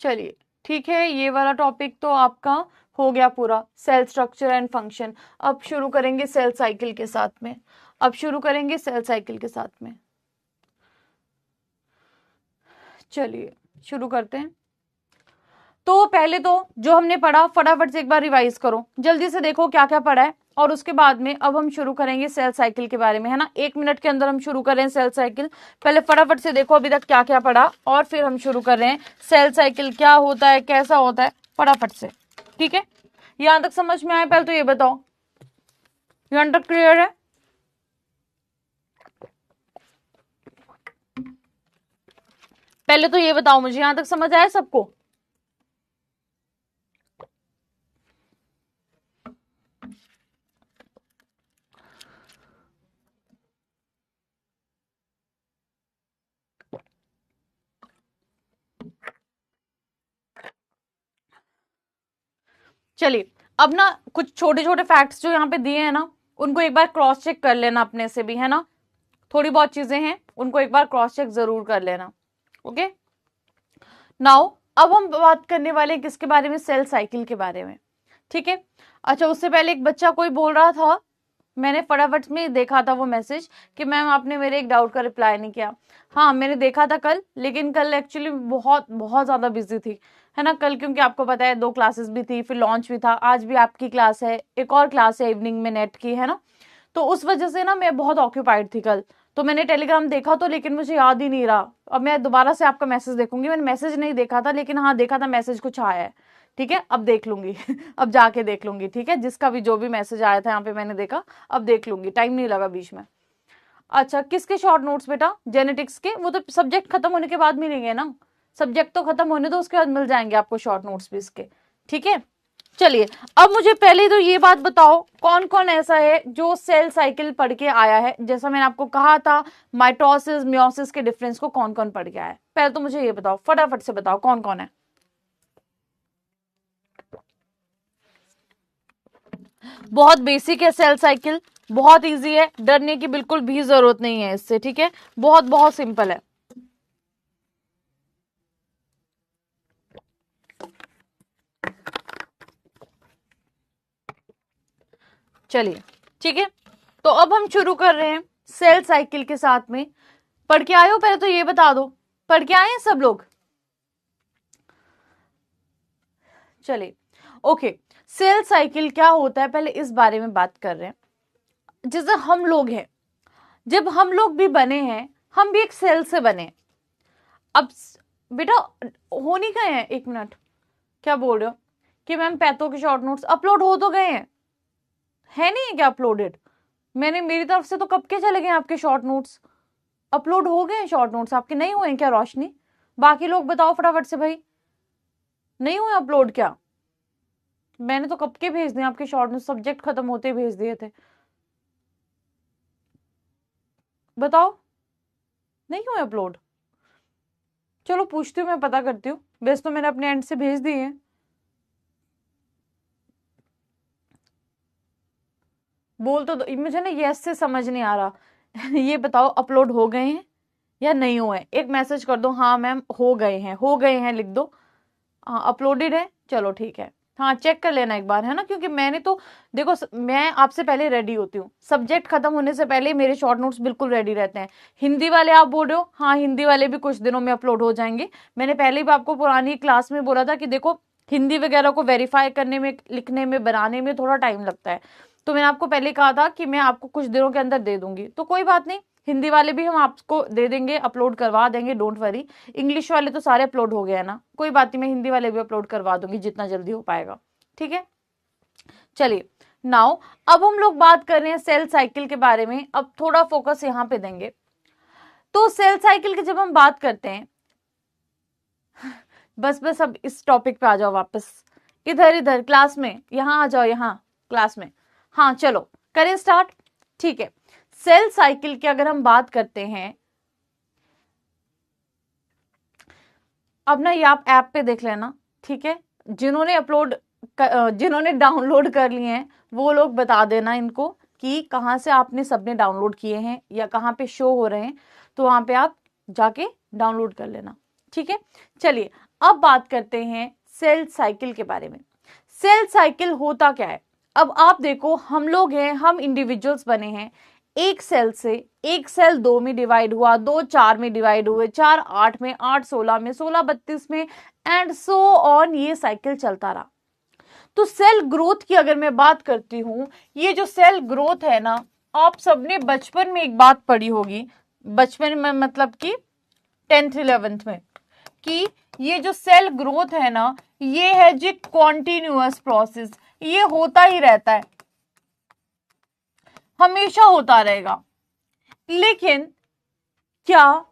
चलिए ठीक है, ये वाला टॉपिक तो आपका हो गया पूरा, सेल स्ट्रक्चर एंड फंक्शन। अब शुरू करेंगे सेल साइकिल के साथ में, अब शुरू करेंगे सेल साइकिल के साथ में। चलिए शुरू करते हैं। तो पहले तो जो हमने पढ़ा फटाफट से एक बार रिवाइज करो, जल्दी से देखो क्या क्या पढ़ा है, और उसके बाद में अब हम शुरू करेंगे सेल साइकिल के बारे में, है ना। 1 मिनट के अंदर हम शुरू कर रहे हैं सेल साइकिल। पहले फटाफट से देखो अभी तक क्या क्या पढ़ा, और फिर हम शुरू कर रहे हैं सेल साइकिल क्या होता है, कैसा होता है, फटाफट से, ठीक है। यहां तक समझ में आया? पहले तो ये बताओ, यहां तक क्लियर है? पहले तो ये बताओ मुझे, यहां तक समझ आया सबको? चलिए अब ना कुछ छोटे छोटे फैक्ट्स जो यहाँ पे दिए हैं ना, उनको एक बार क्रॉस चेक कर लेना अपने से भी, है ना। थोड़ी बहुत चीजें हैं, उनको एक बार क्रॉस चेक जरूर कर लेना, ओके। नाउ अब हम बात करने वाले हैं किसके बारे में? सेल साइकिल के बारे में, ठीक है। अच्छा, उससे पहले एक बच्चा कोई बोल रहा था, मैंने फटाफट में देखा था वो मैसेज कि मैम आपने मेरे एक डाउट का रिप्लाई नहीं किया। हाँ मैंने देखा था कल, लेकिन कल एक्चुअली बहुत बहुत ज्यादा बिजी थी, है ना कल, क्योंकि आपको पता है 2 क्लासेस भी थी, फिर लॉन्च भी था, आज भी आपकी क्लास है, एक और क्लास है इवनिंग में नेट की, है ना। तो उस वजह से ना मैं बहुत ऑक्यूपाइड थी कल, तो मैंने टेलीग्राम देखा तो, लेकिन मुझे याद ही नहीं रहा। अब मैं दोबारा से आपका मैसेज देखूंगी, मैंने मैसेज नहीं देखा था, लेकिन हाँ देखा था मैसेज कुछ आया है, ठीक है, अब देख लूंगी अब जाके देख लूंगी, ठीक है, जिसका भी जो भी मैसेज आया था यहाँ पे मैंने देखा, अब देख लूंगी, टाइम नहीं लगा बीच में। अच्छा, किसके शॉर्ट नोट्स बेटा? जेनेटिक्स के? वो तो सब्जेक्ट खत्म होने के बाद मिलेंगे ना, सब्जेक्ट तो खत्म होने दो, उसके बाद मिल जाएंगे आपको शॉर्ट नोट्स भी इसके, ठीक है। चलिए अब मुझे पहले तो ये बात बताओ, कौन कौन ऐसा है जो सेल साइकिल पढ़ के आया है? जैसा मैंने आपको कहा था माइटोसिस मियोसिस के डिफरेंस को कौन कौन पढ़ के आया है? पहले तो मुझे ये बताओ, फटाफट से बताओ कौन कौन है। बहुत बेसिक है सेल साइकिल, बहुत इजी है, डरने की बिल्कुल भी जरूरत नहीं है इससे, ठीक है, बहुत बहुत सिंपल है। चलिए ठीक है, तो अब हम शुरू कर रहे हैं सेल साइकिल के साथ में। पढ़ के आए हो? पहले तो ये बता दो, पढ़ के आए हैं सब लोग? चलिए ओके, सेल साइकिल क्या होता है पहले इस बारे में बात कर रहे हैं। जैसे हम लोग हैं, जब हम लोग भी बने हैं, हम भी एक सेल से बने। अब बेटा हो नहीं गए हैं? 1 मिनट, क्या बोल रहे हो कि मैम पैथो के शॉर्ट नोट्स अपलोड हो तो गए हैं, है नहीं है क्या अपलोडेड? मैंने मेरी तरफ से तो कब के चले गए आपके शॉर्ट नोट्स, अपलोड हो गए हैं शॉर्ट नोट्स आपके, नहीं हुए हैं क्या रोशनी? बाकी लोग बताओ फटाफट से भाई, नहीं हुए अपलोड क्या? मैंने तो कब के भेज दिए आपके शॉर्ट नोट्स, सब्जेक्ट खत्म होते ही भेज दिए थे, बताओ नहीं हुए अपलोड? चलो पूछती हूँ, मैं पता करती हूँ, वैसे तो मैंने अपने एंड से भेज दिए हैं। बोल तो दो मुझे ना, यस से समझ नहीं आ रहा ये बताओ अपलोड हो गए हैं या नहीं हुए? एक मैसेज कर दो, हाँ मैम हो गए हैं, हो गए हैं लिख दो, हाँ अपलोडेड है, चलो ठीक है। हाँ चेक कर लेना एक बार, है ना, क्योंकि मैंने तो देखो मैं आपसे पहले रेडी होती हूँ, सब्जेक्ट खत्म होने से पहले मेरे शॉर्ट नोट्स बिल्कुल रेडी रहते हैं। हिंदी वाले आप बोल रहे हो, हाँ हिंदी वाले भी कुछ दिनों में अपलोड हो जाएंगे। मैंने पहले भी आपको पुरानी क्लास में बोला था कि देखो हिंदी वगैरह को वेरीफाई करने में, लिखने में, बनाने में थोड़ा टाइम लगता है, तो मैंने आपको पहले कहा था कि मैं आपको कुछ दिनों के अंदर दे दूंगी, तो कोई बात नहीं, हिंदी वाले भी हम आपको दे देंगे, अपलोड करवा देंगे, डोंट वरी। इंग्लिश वाले तो सारे अपलोड हो गए हैं ना, कोई बात नहीं, मैं हिंदी वाले भी अपलोड करवा दूंगी जितना जल्दी हो पाएगा, ठीक है। चलिए नाउ अब हम लोग बात कर रहे हैं सेल साइकिल के बारे में, अब थोड़ा फोकस यहां पे देंगे। तो सेल साइकिल की जब हम बात करते हैं, बस बस अब इस टॉपिक पे आ जाओ वापस, इधर इधर क्लास में, यहां आ जाओ, यहां क्लास में, हाँ चलो करें स्टार्ट, ठीक है। सेल साइकिल की अगर हम बात करते हैं, अब ना ये आप ऐप पे देख लेना, ठीक है। जिन्होंने डाउनलोड कर लिए हैं वो लोग बता देना इनको कि कहाँ से आपने सबने डाउनलोड किए हैं या कहाँ पे शो हो रहे हैं, तो वहां पे आप जाके डाउनलोड कर लेना, ठीक है। चलिए अब बात करते हैं सेल साइकिल के बारे में। सेल साइकिल होता क्या है? अब आप देखो, हम लोग हैं, हम इंडिविजुअल्स बने हैं, एक सेल से एक सेल 2 में डिवाइड हुआ, 2 4 में डिवाइड हुए, 4 8 में, 8 16 में, 16 32 में, एंड सो ऑन, ये साइकिल चलता रहा। तो सेल ग्रोथ की अगर मैं बात करती हूं, ये जो सेल ग्रोथ है ना, आप सबने बचपन में एक बात पढ़ी होगी, बचपन में मतलब कि 10th 11th में, कि ये जो सेल ग्रोथ है ना, ये है जी कॉन्टिन्यूअस प्रोसेस, ये होता ही रहता है, हमेशा होता रहेगा। लेकिन क्या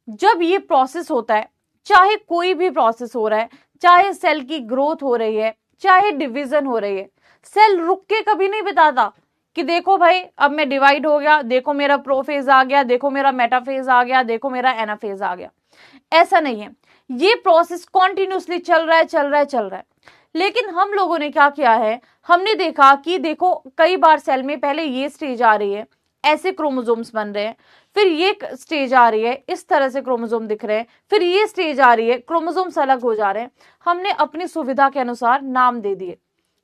जब ये प्रोसेस होता है, चाहे कोई भी प्रोसेस हो रहा है, चाहे सेल की ग्रोथ हो रही है, चाहे डिवीजन हो रही है, सेल रुक के कभी नहीं बताता कि देखो भाई अब मैं डिवाइड हो गया, देखो मेरा प्रोफेज आ गया, देखो मेरा मेटाफेज आ गया, देखो मेरा एनाफेज आ गया। ऐसा नहीं है, ये प्रोसेस कॉन्टिन्यूसली चल रहा है, चल रहा है, चल रहा है। लेकिन हम लोगों ने क्या किया है, हमने देखा कि देखो कई बार सेल में पहले ये स्टेज आ रही है, ऐसे क्रोमोसोम्स बन रहे हैं, फिर ये स्टेज आ रही है, इस तरह से क्रोमोसोम दिख रहे हैं, फिर ये स्टेज आ रही है, क्रोमोसोम्स अलग हो जा रहे हैं। हमने अपनी सुविधा के अनुसार नाम दे दिए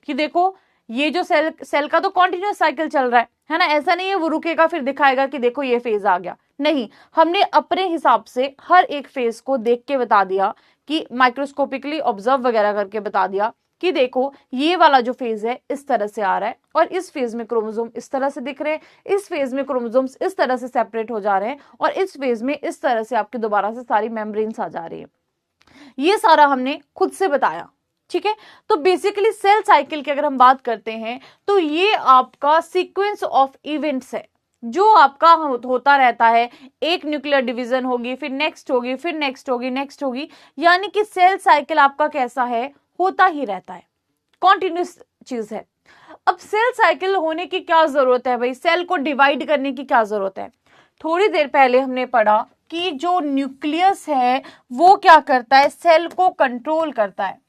कि देखो ये जो सेल का तो कॉन्टिन्यूस साइकिल चल रहा है ना, ऐसा नहीं है वो रुकेगा फिर दिखाएगा कि देखो ये फेज आ गया, नहीं, हमने अपने हिसाब से हर एक फेज को देख के बता दिया, कि माइक्रोस्कोपिकली ऑब्जर्व वगैरह करके बता दिया कि देखो ये वाला जो फेज है इस तरह से आ रहा है, और इस फेज में क्रोमोसोम इस तरह से दिख रहे हैं, इस फेज में क्रोमोसोम्स इस तरह से सेपरेट हो जा रहे हैं, और इस फेज में इस तरह से आपके दोबारा से सारी मेम्ब्रेन्स आ जा रही है। ये सारा हमने खुद से बताया, ठीक है। तो बेसिकली सेल साइकिल की अगर हम बात करते हैं, तो ये आपका सीक्वेंस ऑफ इवेंट्स है जो आपका होता रहता है। एक न्यूक्लियर डिवीजन होगी, फिर नेक्स्ट होगी, फिर नेक्स्ट होगी, नेक्स्ट होगी, यानी कि सेल साइकिल आपका कैसा है, होता ही रहता है, कॉन्टिन्यूस चीज है। अब सेल साइकिल होने की क्या जरूरत है भाई, सेल को डिवाइड करने की क्या जरूरत है? थोड़ी देर पहले हमने पढ़ा कि जो न्यूक्लियस है वो क्या करता है, सेल को कंट्रोल करता है।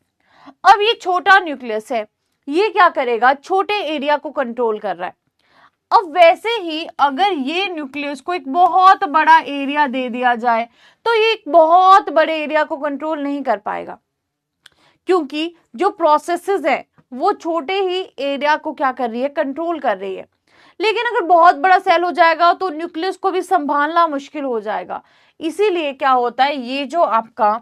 अब ये छोटा न्यूक्लियस है, ये क्या करेगा, छोटे एरिया को कंट्रोल कर रहा है। अब वैसे ही अगर ये न्यूक्लियस को एक बहुत बड़ा एरिया दे दिया जाए, तो ये एक बहुत बड़े एरिया को कंट्रोल नहीं कर पाएगा, क्योंकि जो प्रोसेसेस है वो छोटे ही एरिया को क्या कर रही है, कंट्रोल कर रही है। लेकिन अगर बहुत बड़ा सेल हो जाएगा तो न्यूक्लियस को भी संभालना मुश्किल हो जाएगा। इसीलिए क्या होता है, ये जो आपका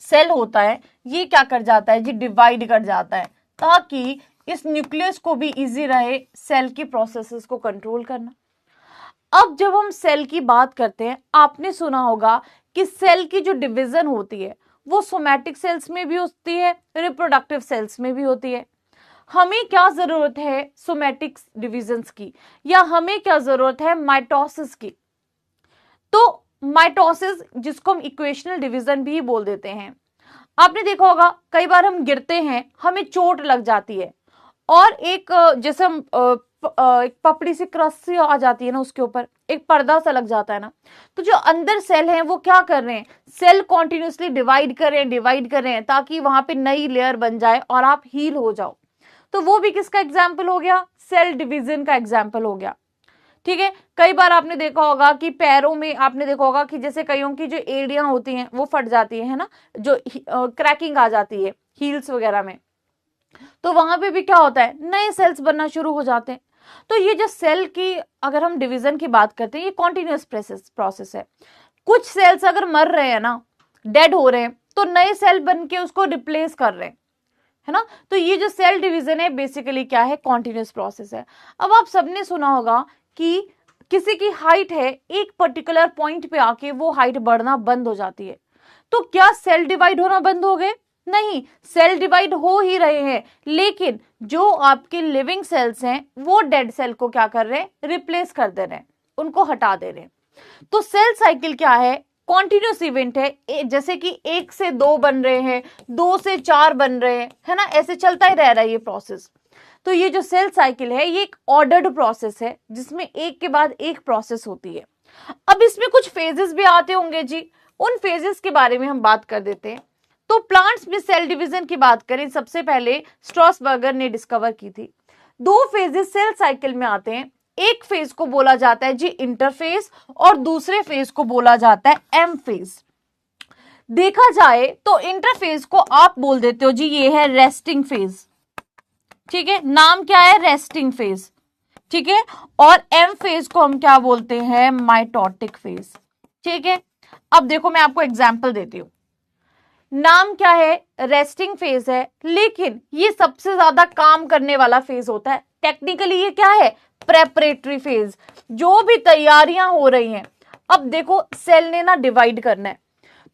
सेल होता है ये क्या कर जाता है जी, डिवाइड कर जाता है, ताकि इस न्यूक्लियस को भी इजी रहे सेल की प्रोसेसेस को कंट्रोल करना। अब जब हम सेल की बात करते हैं, आपने सुना होगा कि सेल की जो डिवीजन होती है वो सोमैटिक सेल्स में भी होती है, रिप्रोडक्टिव सेल्स में भी होती है। हमें क्या जरूरत है सोमैटिक डिविजन्स की, या हमें क्या जरूरत है माइटोसिस की? तो माइटोसिस, जिसको हम इक्वेशनल डिवीजन भी बोल देते हैं, आपने देखा होगा कई बार हम गिरते हैं, हमें चोट लग जाती है, और एक जैसे हम एक पपड़ी सी क्रस्ट सी आ जाती है ना, उसके ऊपर एक पर्दा सा लग जाता है ना, तो जो अंदर सेल हैं वो क्या कर रहे हैं, सेल कॉन्टिन्यूसली डिवाइड कर रहे हैं ताकि वहां पे नई लेयर बन जाए और आप हील हो जाओ। तो वो भी किसका एग्जाम्पल हो गया, सेल डिवीजन का एग्जाम्पल हो गया, ठीक है। कई बार आपने देखा होगा कि पैरों में आपने देखा होगा कि जैसे कईयों की जो एड़ियां होती हैं वो फट जाती है ना, जो क्रैकिंग आ जाती है हील्स वगैरह में, तो वहां पे भी क्या होता है, नए सेल्स बनना शुरू हो जाते हैं। तो ये जो सेल की अगर हम डिवीजन की बात करते हैं, ये कॉन्टिन्यूस प्रोसेस है। कुछ सेल्स अगर मर रहे हैं ना, डेड हो रहे हैं, तो नए सेल बन के उसको रिप्लेस कर रहे हैं, है ना। तो ये जो सेल डिवीजन है बेसिकली क्या है, कॉन्टिन्यूस प्रोसेस है। अब आप सबने सुना होगा कि किसी की हाइट है, एक पर्टिकुलर पॉइंट पे आके वो हाइट बढ़ना बंद हो जाती है, तो क्या सेल डिवाइड होना बंद हो गए? नहीं, सेल डिवाइड हो ही रहे हैं, लेकिन जो आपके लिविंग सेल्स हैं वो डेड सेल को क्या कर रहे हैं, रिप्लेस कर दे रहे हैं, उनको हटा दे रहे हैं। तो सेल साइकिल क्या है, कॉन्टिन्यूस इवेंट है, जैसे कि 1 से 2 बन रहे हैं, 2 से 4 बन रहे हैं, है ना, ऐसे चलता ही रह रहा है ये प्रोसेस। तो ये जो सेल साइकिल है ये एक ऑर्डर्ड प्रोसेस है, जिसमें एक के बाद एक प्रोसेस होती है। अब इसमें कुछ फेजेस भी आते होंगे जी, उन फेजेस के बारे में हम बात कर देते हैं। तो प्लांट्स में सेल डिवीजन की बात करें, सबसे पहले स्ट्रॉसबर्गर ने डिस्कवर की थी। 2 फेजेस सेल साइकिल में आते हैं, एक फेज को बोला जाता है जी इंटरफेज और दूसरे फेज को बोला जाता है एम फेज। देखा जाए तो इंटरफेज को आप बोल देते हो जी ये है रेस्टिंग फेज, ठीक है, नाम क्या है, रेस्टिंग फेज, ठीक है, और एम फेज को हम क्या बोलते हैं, माइटोटिक फेज, ठीक है। अब देखो मैं आपको एग्जांपल देती हूं, नाम क्या है, रेस्टिंग फेज है, लेकिन ये सबसे ज्यादा काम करने वाला फेज होता है। टेक्निकली ये क्या है, प्रेपरेटरी फेज, जो भी तैयारियां हो रही हैं। अब देखो सेल ने ना डिवाइड करना है,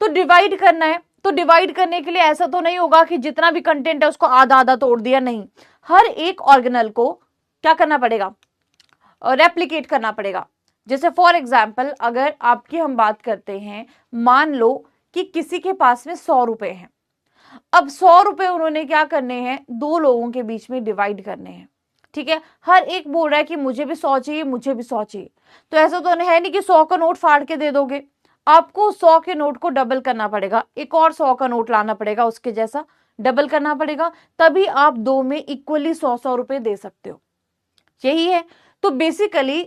तो डिवाइड करना है, तो डिवाइड करने के लिए ऐसा तो नहीं होगा कि जितना भी कंटेंट है उसको आधा आधा तोड़ दिया, नहीं, हर एक ऑर्गेनल को क्या करना पड़ेगा, रेप्लिकेट करना पड़ेगा। जैसे फॉर एग्जाम्पल अगर आपकी हम बात करते हैं, मान लो कि किसी के पास में 100 रुपए हैं, अब 100 रुपए उन्होंने क्या करने हैं, 2 लोगों के बीच में डिवाइड करने हैं, ठीक है। हर एक बोल रहा है कि मुझे भी 100 चाहिए, मुझे भी 100 चाहिए, तो ऐसा तो है नहीं कि 100 का नोट फाड़ के दे दोगे, आपको 100 के नोट को डबल करना पड़ेगा, एक और 100 का नोट लाना पड़ेगा, उसके जैसा डबल करना पड़ेगा, तभी आप 2 में इक्वली 100-100 रुपए दे सकते हो, यही है। तो बेसिकली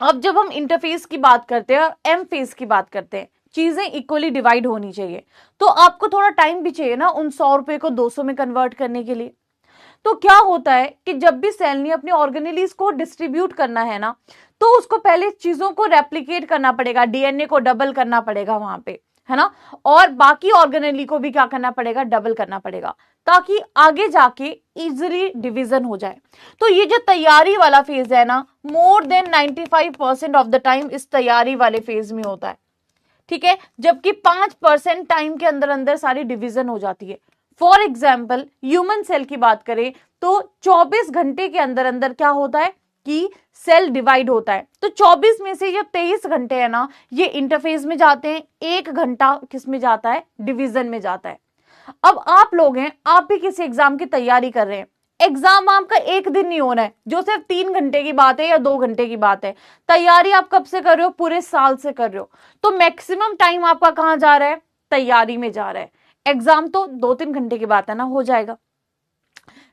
अब जब हम इंटरफेस की बात करते हैं और एम फेज की बात करते हैं, चीजें इक्वली डिवाइड होनी चाहिए, तो आपको थोड़ा टाइम भी चाहिए ना उन 100 रुपए को 200 में कन्वर्ट करने के लिए। तो क्या होता है कि जब भी सेल ने अपने ऑर्गेनेलीज को डिस्ट्रीब्यूट करना है ना, तो उसको पहले चीजों को रेप्लिकेट करना पड़ेगा, डीएनए को डबल करना पड़ेगा वहां पे, है ना, और बाकी ऑर्गेनेली को भी क्या करना पड़ेगा, डबल करना पड़ेगा, ताकि आगे जाके इजीली डिवीजन हो जाए। तो ये जो तैयारी वाला फेज है ना, more than 95% of the time इस तैयारी वाले फेज में होता है, ठीक है, जबकि 5% टाइम के अंदर अंदर सारी डिवीजन हो जाती है। फॉर एग्जाम्पल ह्यूमन सेल की बात करें तो 24 घंटे के अंदर अंदर क्या होता है कि सेल डिवाइड होता है। तो 24 में से जो 23 घंटे है ना, ये इंटरफेज में जाते हैं, 1 घंटा किस में जाता है, डिवीजन में जाता है। अब आप लोग हैं, आप भी किसी एग्जाम की तैयारी कर रहे हैं, एग्जाम आपका एक दिन नहीं होना है, जो सिर्फ 3 घंटे की बात है या 2 घंटे की बात है, तैयारी आप कब से कर रहे हो, पूरे साल से कर रहे हो, तो मैक्सिमम टाइम आपका कहां जा रहा है, तैयारी में जा रहा है। एग्जाम तो 2-3 घंटे की बात है ना, हो जाएगा।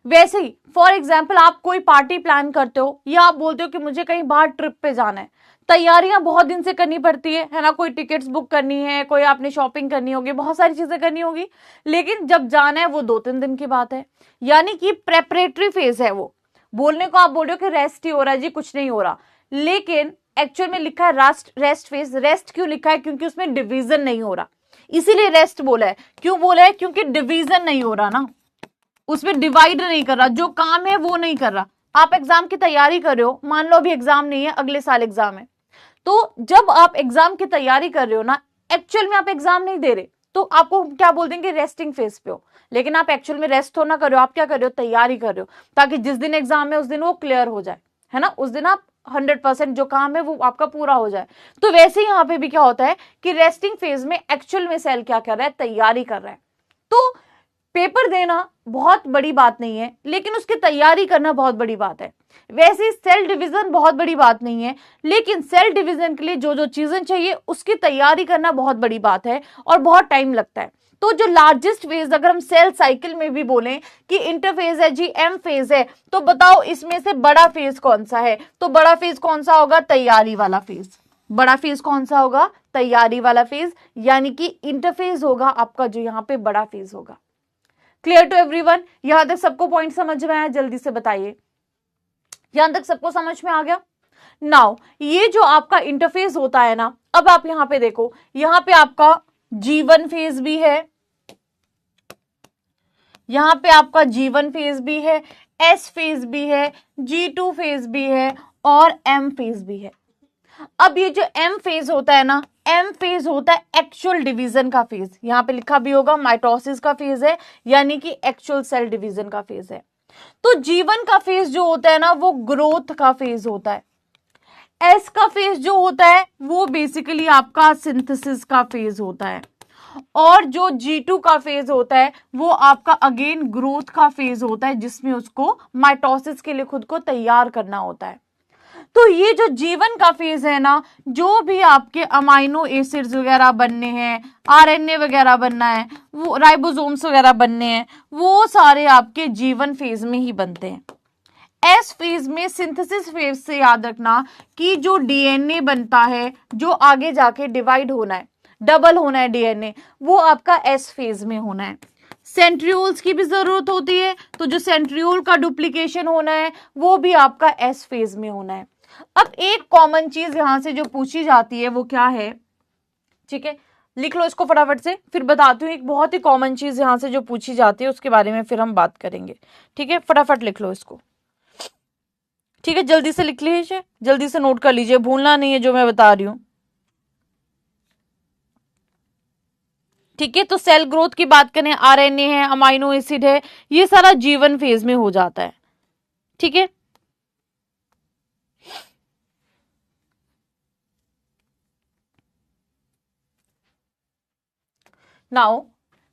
वैसे ही फॉर एग्जाम्पल आप कोई पार्टी प्लान करते हो या आप बोलते हो कि मुझे कहीं बाहर ट्रिप पे जाना है, तैयारियां बहुत दिन से करनी पड़ती है ना, कोई टिकट्स बुक करनी है, कोई आपने शॉपिंग करनी होगी, बहुत सारी चीजें करनी होगी, लेकिन जब जाना है वो 2-3 दिन की बात है, यानी कि प्रेपरेटरी फेज है वो। बोलने को आप बोल रहे हो कि रेस्ट ही हो रहा है जी, कुछ नहीं हो रहा, लेकिन एक्चुअल में लिखा है रेस्ट फेज। रेस्ट क्यों लिखा है, क्योंकि उसमें डिवीजन नहीं हो रहा, इसीलिए रेस्ट बोला है। क्यों बोला है, क्योंकि डिवीजन नहीं हो रहा ना, उसमें डिवाइड नहीं कर रहा, जो काम है वो नहीं कर रहा। आप एग्जाम की तैयारी कर रहे हो, मान लो अभी एग्जाम नहीं है, अगले साल एग्जाम है, तो जब आप एग्जाम की तैयारी कर रहे हो ना, एक्चुअल में आप एग्जाम नहीं दे रहे, तो आपको क्या बोल देंगे, रेस्टिंग फेज पे हो, लेकिन आप एक्चुअल में रेस्ट तो ना कर रहे हो, आप क्या कर रहे हो, तैयारी कर रहे हो, ताकि जिस दिन एग्जाम है उस दिन वो क्लियर हो जाए, है ना, उस दिन आप 100% जो काम है वो आपका पूरा हो जाए। तो वैसे ही यहाँ पे भी क्या होता है कि रेस्टिंग फेज में एक्चुअल में सेल क्या कर रहा है, तैयारी कर रहा है। तो पेपर देना बहुत बड़ी बात नहीं है, लेकिन उसकी तैयारी करना बहुत बड़ी बात है। वैसे सेल डिवीजन बहुत बड़ी बात नहीं है, लेकिन सेल डिवीजन के लिए जो जो चीजें चाहिए उसकी तैयारी करना बहुत बड़ी बात है और बहुत टाइम लगता है। तो जो लार्जेस्ट फेज अगर हम सेल साइकिल में भी बोलें कि इंटरफेज है जी, एम फेज है, तो बताओ इसमें से बड़ा फेज कौन सा है, तो बड़ा फेज कौन सा होगा, तैयारी वाला फेज। बड़ा फेज कौन सा होगा, तैयारी वाला फेज, यानी कि इंटरफेज होगा आपका जो यहाँ पे बड़ा फेज होगा। क्लियर टू एवरीवन, यहां तक सबको पॉइंट समझ में आया, जल्दी से बताइए, यहां तक सबको समझ में आ गया। नाउ ये जो आपका इंटरफेस होता है ना, अब आप यहां पे देखो, यहां पे आपका G1 फेज भी है, यहां पे आपका G1 फेज भी है, S फेज भी है, G2 फेज भी है और M फेज भी है। अब ये जो M फेज होता है ना, M फेज होता है एक्चुअल डिवीजन का फेज, यहां पे लिखा भी होगा माइटोसिस का फेज है, यानी कि एक्चुअल सेल डिवीजन का फेज है। तो G1 का फेज जो होता है ना, वो ग्रोथ का फेज होता है। S का फेज जो होता है वो बेसिकली आपका सिंथेसिस का फेज होता है, और जो G2 का फेज होता है वो आपका अगेन ग्रोथ का फेज होता है, जिसमें उसको माइटोसिस के लिए खुद को तैयार करना होता है। तो ये जो G1 का फेज है ना, जो भी आपके अमाइनो एसिड्स वगैरह बनने हैं, आरएनए वगैरह बनना है, वो राइबोसोम्स वगैरह बनने हैं, वो सारे आपके G1 फेज में ही बनते हैं। एस फेज में, सिंथेसिस फेज से याद रखना कि जो डीएनए बनता है, जो आगे जाके डिवाइड होना है, डबल होना है डीएनए, वो आपका एस फेज में होना है। सेंट्रियोल्स की भी जरूरत होती है, तो जो सेंट्रियोल का डुप्लीकेशन होना है वो भी आपका एस फेज में होना है। अब एक कॉमन चीज यहां से जो पूछी जाती है वो क्या है, ठीक है, लिख लो इसको फटाफट से, फिर बताती हूँ। एक बहुत ही कॉमन चीज यहां से जो पूछी जाती है उसके बारे में फिर हम बात करेंगे, ठीक है। फटाफट लिख लो इसको, ठीक है, जल्दी से लिख लीजिए, जल्दी से नोट कर लीजिए, भूलना नहीं है जो मैं बता रही हूं, ठीक है। तो सेल ग्रोथ की बात करें, आरएनए है, अमाइनो एसिड है, ये सारा G1 फेज में हो जाता है, ठीक है। नाउ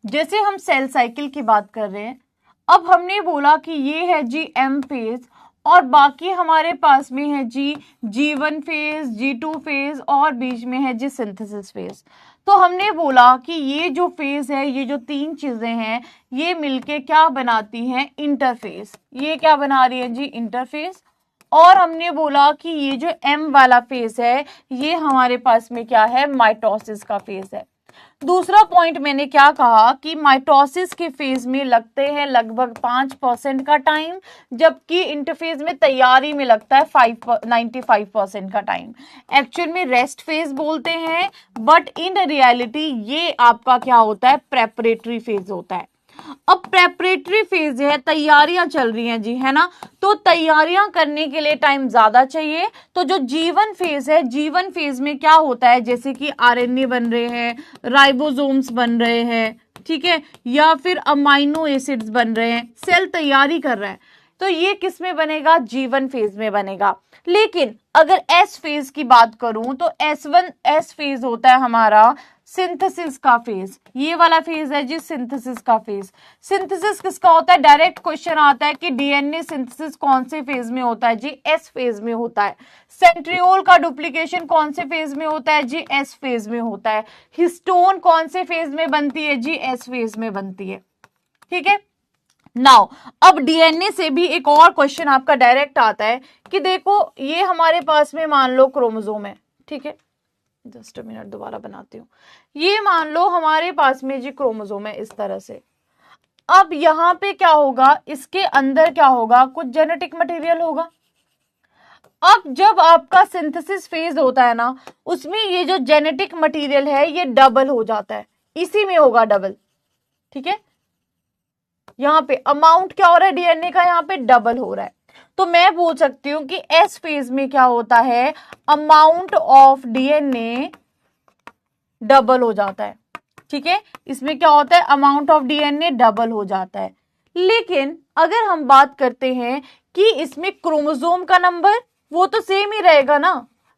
जैसे हम सेल साइकिल की बात कर रहे हैं, अब हमने बोला कि ये है G_M फेज और बाकी हमारे पास में है G1 फेज, G2 फेज और बीच में है जी सिंथेसिस फेज। तो हमने बोला कि ये जो फेज है, ये जो तीन चीजें हैं, ये मिलके क्या बनाती हैं, इंटरफेज। ये क्या बना रही है जी, इंटरफेज। और हमने बोला कि ये जो M वाला फेज है, ये हमारे पास में क्या है, माइटोसिस का फेज है। दूसरा पॉइंट मैंने क्या कहा कि माइटोसिस के फेज में लगते हैं लगभग 5% का टाइम, जबकि इंटरफेज में तैयारी में लगता है 95% का टाइम। एक्चुअल में रेस्ट फेज बोलते हैं, बट इन रियलिटी ये आपका क्या होता है, प्रेपरेटरी फेज होता है। अब प्रेपरेटरी फेज है, तैयारियां चल रही हैं जी, है ना, तो तैयारियां करने के लिए टाइम ज्यादा चाहिए। तो जो G1 फेज है, G1 फेज में क्या होता है, जैसे कि आरएनए बन रहे हैं, राइबोसोम्स बन रहे हैं, ठीक है, या फिर अमाइनो एसिड्स बन रहे हैं, सेल तैयारी कर रहा है, तो ये किस में बनेगा, G1 फेज में बनेगा। लेकिन अगर एस फेज की बात करूं तो एस फेज होता है हमारा सिंथेसिस का फेज। ये वाला फेज है जी सिंथेसिस का फेज। सिंथेसिस किसका होता है, डायरेक्ट क्वेश्चन आता है कि डीएनए सिंथेसिस कौन से फेज में होता है जी, एस फेज में होता है। सेंट्रियोल का डुप्लीकेशन कौन से फेज में होता है जी, एस फेज में होता है। हिस्टोन कौन से फेज में बनती है जी, एस फेज में बनती है, ठीक है। नाउ अब डीएनए से भी एक और क्वेश्चन आपका डायरेक्ट आता है कि देखो ये हमारे पास में मान लो क्रोमोसोम है, ठीक है, जस्ट अ मिनट दोबारा बनाती हूँ। ये मान लो हमारे पास में जी क्रोमोसोम है इस तरह से। अब यहाँ पे क्या होगा, इसके अंदर क्या होगा, कुछ जेनेटिक मटेरियल होगा। अब जब आपका सिंथेसिस फेज होता है ना, उसमें ये जो जेनेटिक मटेरियल है ये डबल हो जाता है, इसी में होगा डबल, ठीक है। यहाँ पे अमाउंट क्या हो रहा है डीएनए का, यहाँ पे डबल हो रहा है। तो मैं बोल सकती हूँ कि एस फेज में क्या होता है, अमाउंट ऑफ डीएनए डबल हो जाता है, ठीक है। इसमें क्या होता है, अमाउंट ऑफ डीएनए डबल हो जाता है। लेकिन अगर हम बात करते हैं कि इसमें क्रोमोसोम का नंबर, वो तो सेम ही रहेगा ना,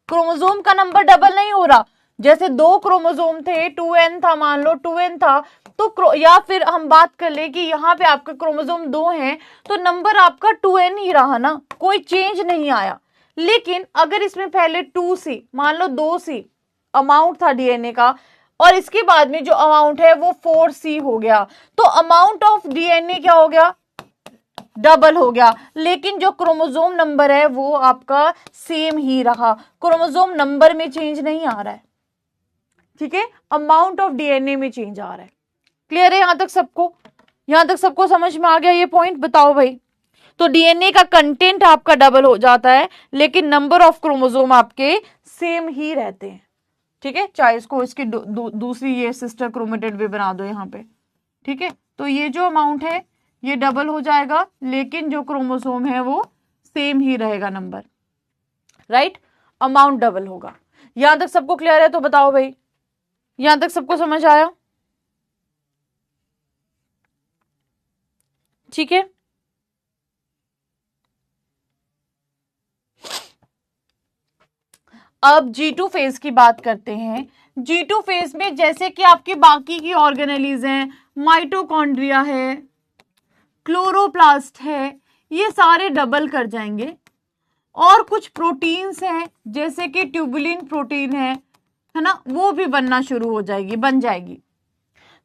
क्रोमोसोम का नंबर डबल नहीं हो रहा। जैसे 2 क्रोमोसोम थे, 2n था, मान लो 2n था, तो या फिर हम बात कर ले कि यहाँ पे आपका क्रोमोसोम 2 हैं, तो नंबर आपका 2n ही रहा ना, कोई चेंज नहीं आया। लेकिन अगर इसमें पहले 2c, मान लो 2c अमाउंट था डीएनए का, और इसके बाद में जो अमाउंट है वो 4c हो गया, तो अमाउंट ऑफ डीएनए क्या हो गया, डबल हो गया। लेकिन जो क्रोमोसोम नंबर है वो आपका सेम ही रहा, क्रोमोसोम नंबर में चेंज नहीं आ रहा है, ठीक है, अमाउंट ऑफ डीएनए में चेंज आ रहा है। क्लियर है यहां तक सबको, यहां तक सबको समझ में आ गया ये पॉइंट, बताओ भाई। तो डीएनए का कंटेंट आपका डबल हो जाता है, लेकिन नंबर ऑफ क्रोमोसोम आपके सेम ही रहते हैं, ठीक है। चाहे इसको इसकी दूसरी ये सिस्टर क्रोमेटिड भी बना दो यहाँ पे, ठीक है। तो ये जो अमाउंट है ये डबल हो जाएगा, लेकिन जो क्रोमोसोम है वो सेम ही रहेगा नंबर, राइट, अमाउंट डबल होगा। यहां तक सबको क्लियर है, तो बताओ भाई, यहां तक सबको समझ आया, ठीक है। अब G2 फेज की बात करते हैं। G2 फेज में जैसे कि आपकी बाकी की ऑर्गेनेलीज हैं, माइटोकॉन्ड्रिया है, क्लोरोप्लास्ट है, ये सारे डबल कर जाएंगे। और कुछ प्रोटीन्स हैं जैसे कि ट्यूबुलिन प्रोटीन है ना, वो भी बनना शुरू हो जाएगी, बन जाएगी।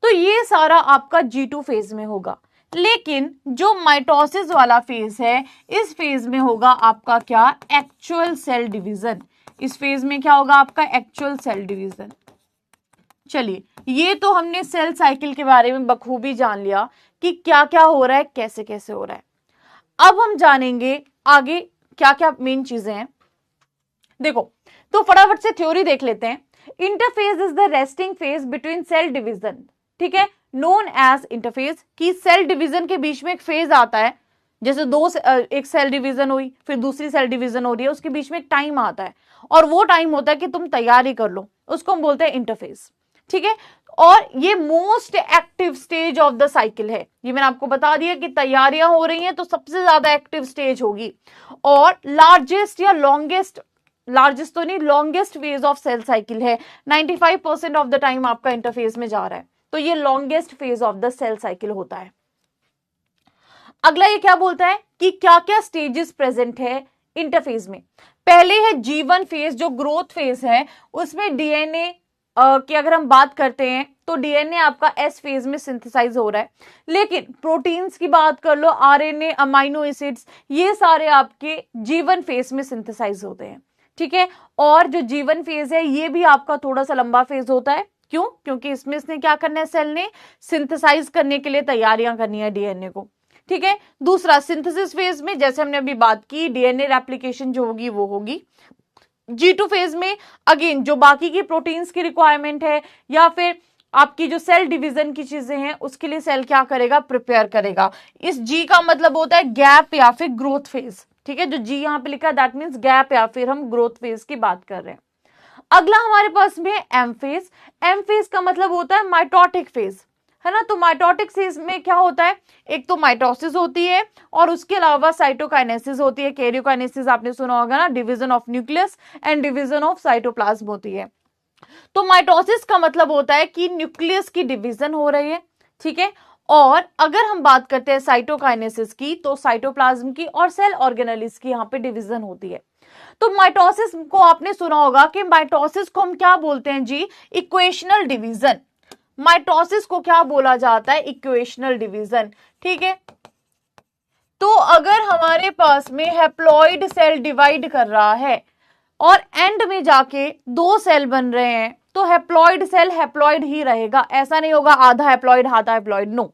तो ये सारा आपका G2 फेज में होगा। लेकिन जो माइटोसिस वाला फेज है, इस फेज में होगा आपका क्या, एक्चुअल सेल डिवीजन। इस फेज में क्या होगा आपका, एक्चुअल सेल डिवीजन। चलिए, ये तो हमने सेल साइकिल के बारे में बखूबी जान लिया कि क्या क्या हो रहा है, कैसे कैसे हो रहा है। अब हम जानेंगे आगे क्या क्या मेन चीजें हैं। देखो, तो फटाफट से थ्योरी देख लेते हैं। Interphase is the resting phase between cell division, ठीक है, नोन एज इंटरफेज। कि सेल डिवीजन के बीच में एक फेज आता है, जैसे एक सेल डिवीजन हुई, फिर दूसरी सेल डिवीजन हो रही है, उसके बीच में एक टाइम आता है, और वो टाइम होता है कि तुम तैयारी कर लो, उसको हम बोलते हैं इंटरफेज, ठीक है। और ये most active stage of the cycle है। ये मैंने आपको बता दिया कि तैयारियां हो रही हैं तो सबसे ज्यादा एक्टिव स्टेज होगी। और लार्जेस्ट या लॉन्गेस्ट, लार्जेस्ट तो नहीं, longest phase of cell cycle है। 95% ऑफ द टाइम आपका इंटरफेज में जा रहा है, तो ये longest phase of the cell cycle होता है। अगला ये क्या बोलता है कि क्या क्या स्टेजेस प्रेजेंट है इंटरफेज में। पहले है G1 फेज, जो ग्रोथ फेज है, उसमें डीएनए की अगर हम बात करते हैं तो डीएनए आपका एस फेज में सिंथेसाइज हो रहा है। लेकिन प्रोटीन्स की बात कर लो, आरएनए, अमाइनो एसिड्स, ये सारे आपके G1 फेज में सिंथेसाइज होते हैं, ठीक है। और जो G1 फेज है ये भी आपका थोड़ा सा लंबा फेज होता है। क्यों? क्योंकि इसमें इसने क्या करना है, सेल ने सिंथेसाइज करने के लिए तैयारियां करनी है डीएनए को, ठीक है। दूसरा, सिंथेसिस फेज में जैसे हमने अभी बात की, डीएनए रेप्लिकेशन जो होगी वो होगी। G2 फेज में अगेन जो बाकी की प्रोटीन्स की रिक्वायरमेंट है या फिर आपकी जो सेल डिवीजन की चीजें हैं, उसके लिए सेल क्या करेगा, प्रिपेयर करेगा। इस G का मतलब होता है गैप या फिर ग्रोथ फेज, ठीक है। जो G यहां पे लिखा है दैट मींस गैप या फिर हम ग्रोथ फेज की बात कर रहे हैं। अगला हमारे पास में एम फेज। एम फेज का मतलब होता है माइटोटिक फेज, है ना। तो माइटोटिक फेज में क्या होता है, एक तो माइटोसिस होती है और उसके अलावा साइटोकाइनेसिस होती है। कैरियोकाइनेसिस आपने सुना होगा ना, division of nucleus and division of cytoplasm होती है। तो माइटोसिस का मतलब होता है कि न्यूक्लियस की डिवीजन हो रही है, ठीक है। और अगर हम बात करते हैं साइटोकाइनेसिस की, तो साइटोप्लाज्म की और सेल ऑर्गेनेलिस की यहाँ पे डिवीजन होती है। तो माइटोसिस को आपने सुना होगा कि माइटोसिस को हम क्या बोलते हैं जी, इक्वेशनल डिवीजन। माइटोसिस को क्या बोला जाता है, इक्वेशनल डिवीजन, ठीक है। तो अगर हमारे पास में हैप्लॉइड सेल डिवाइड कर रहा है और एंड में जाके दो सेल बन रहे हैं, तो हैप्लॉइड सेल हैप्लॉइड ही रहेगा। ऐसा नहीं होगा आधा हैप्लॉइड आधा हैप्लॉइड, नो।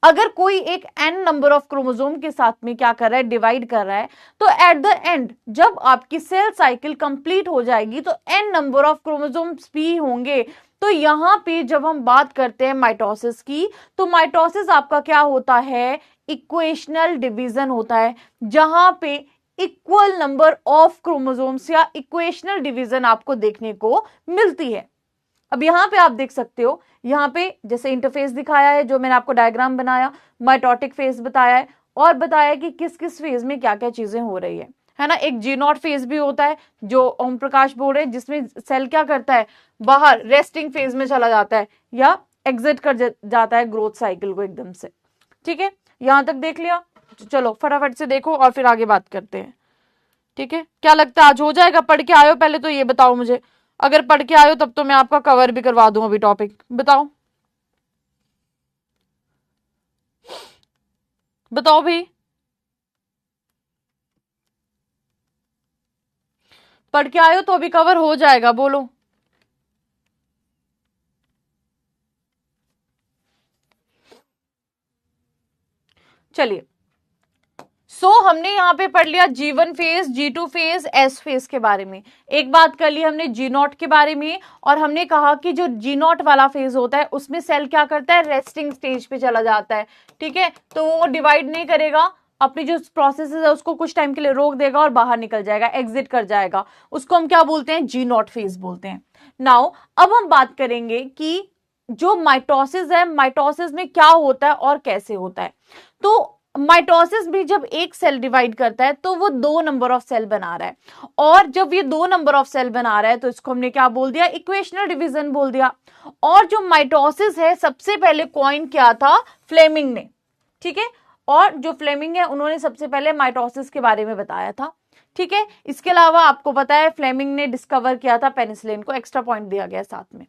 अगर कोई एक n नंबर ऑफ क्रोमोसोम के साथ में क्या कर रहा है, डिवाइड कर रहा है, तो एट द एंड जब आपकी सेल साइकिल कंप्लीट हो जाएगी तो n नंबर ऑफ क्रोमोसोम्स भी होंगे। तो यहां पे जब हम बात करते हैं माइटोसिस की, तो माइटोसिस आपका क्या होता है, इक्वेशनल डिवीजन होता है, जहां पे इक्वल नंबर ऑफ क्रोमोसोम्स या इक्वेशनल डिवीजन आपको देखने को मिलती है। अब यहां पे आप देख सकते हो, यहां पे जैसे इंटरफेस दिखाया है, जो मैंने आपको डायग्राम बनाया, माइटोटिक फेज बताया है और बताया कि किस किस फेज में क्या क्या चीजें हो रही है ना। एक G0 फेज भी होता है जो ओम प्रकाश बोल रहे हैं, जिसमें सेल क्या करता है, बाहर रेस्टिंग फेज में चला जाता है या एग्जिट कर जाता है ग्रोथ साइकिल को एकदम से, ठीक है। यहां तक देख लिया, चलो फटाफट से देखो और फिर आगे बात करते हैं, ठीक है। क्या लगता है आज हो जाएगा, पढ़ के आयो पहले तो ये बताओ मुझे। अगर पढ़ के आयो तब तो मैं आपका कवर भी करवा दूं अभी टॉपिक, बताओ बताओ भाई, पढ़ के आयो तो अभी कवर हो जाएगा, बोलो। चलिए, हमने यहाँ पे पढ़ लिया G1 phase, G2 phase, S phase के बारे में। एक बात कर ली हमने G0 के बारे में, और हमने कहा कि जो G0 वाला फेज होता है उसमें सेल क्या करता है, रेस्टिंग स्टेज पे चला जाता है, ठीक है। तो वो डिवाइड नहीं करेगा, अपनी जो प्रोसेस है उसको कुछ टाइम के लिए रोक देगा और बाहर निकल जाएगा, एग्जिट कर जाएगा। उसको हम क्या बोलते हैं, G0 फेज बोलते हैं। नाउ अब हम बात करेंगे कि जो माइटोसिस है, माइटोसिस में क्या होता है और कैसे होता है। तो माइटोसिस भी जब एक सेल डिवाइड करता है तो वो 2 नंबर ऑफ सेल बना रहा है, और जब ये 2 नंबर ऑफ सेल बना रहा है तो इसको हमने क्या बोल दिया, इक्वेशनल डिवीजन बोल दिया। और जो माइटोसिस है सबसे पहले कॉइन किया था फ्लेमिंग ने, ठीक है। और जो फ्लेमिंग है उन्होंने सबसे पहले माइटोसिस के बारे में बताया था ठीक है। इसके अलावा आपको पता है फ्लेमिंग ने डिस्कवर किया था पेनिसिलिन को, एक्स्ट्रा पॉइंट दिया गया साथ में,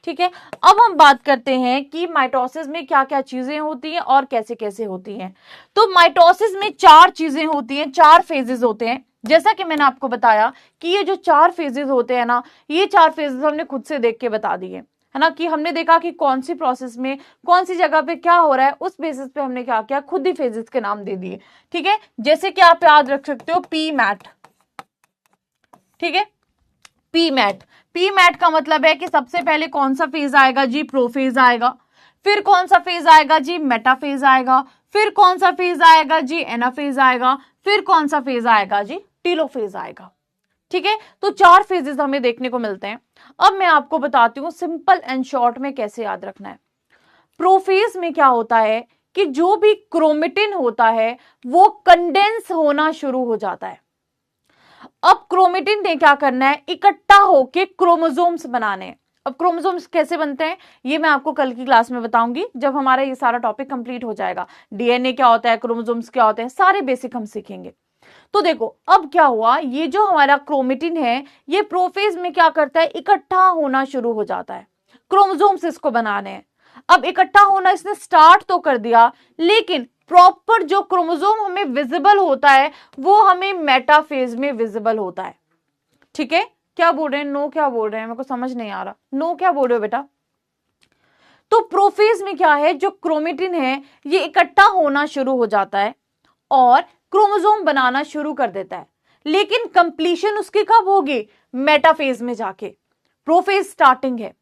ठीक है। अब हम बात करते हैं कि माइटोसिस में क्या क्या चीजें होती हैं और कैसे कैसे होती हैं। तो माइटोसिस में 4 चीजें होती हैं, 4 फेजेस होते हैं। जैसा कि मैंने आपको बताया कि ये जो 4 फेजेस होते हैं ना, ये 4 फेजेस हमने खुद से देख के बता दिए, है ना, कि हमने देखा कि कौन सी प्रोसेस में कौन सी जगह पे क्या हो रहा है, उस बेसिस पे हमने क्या किया, खुद ही फेजेस के नाम दे दिए, ठीक है। जैसे कि आप याद रख सकते हो पी मैट, ठीक है, पी मैट। पी मैट का मतलब है कि सबसे पहले कौन सा फेज आएगा जी, प्रोफेज आएगा, फिर कौन सा फेज आएगा जी, मेटाफेज आएगा, फिर कौन सा फेज आएगा जी, एनाफेज आएगा, फिर कौन सा फेज आएगा जी, टीलोफेज आएगा, ठीक है। तो 4 फेजेस हमें देखने को मिलते हैं। अब मैं आपको बताती हूं सिंपल एंड शॉर्ट में कैसे याद रखना है। प्रोफेज में क्या होता है कि जो भी क्रोमेटिन होता है वो कंडेंस होना शुरू हो जाता है। अब क्रोमेटिन ने क्या करना है, इकट्ठा होके क्रोमोसोम्स बनाने हैं। अब क्रोमोसोम्स कैसे बनते हैं ये मैं आपको कल की क्लास में बताऊंगी, जब हमारा ये सारा टॉपिक कंप्लीट हो जाएगा। डीएनए क्या होता है, क्रोमोसोम्स क्या होते हैं, सारे बेसिक हम सीखेंगे। तो देखो अब क्या हुआ, ये जो हमारा क्रोमेटिन है ये प्रोफेज में क्या करता है, इकट्ठा होना शुरू हो जाता है, क्रोमोसोम्स इसको बनाने हैं। अब इकट्ठा होना इसने स्टार्ट तो कर दिया, लेकिन प्रॉपर जो क्रोमोसोम हमें विजिबल होता है वो हमें मेटाफेज में विजिबल होता है, ठीक है। क्या बोल रहे हैं, नो क्या बोल रहे हैं, मेरे को समझ नहीं आ रहा, नो क्या बोल रहे हो बेटा। तो प्रोफेज में क्या है, जो क्रोमेटिन है ये इकट्ठा होना शुरू हो जाता है और क्रोमोसोम बनाना शुरू कर देता है, लेकिन कंप्लीशन उसकी कब होगी, मेटाफेज में जाके। प्रोफेज स्टार्टिंग है।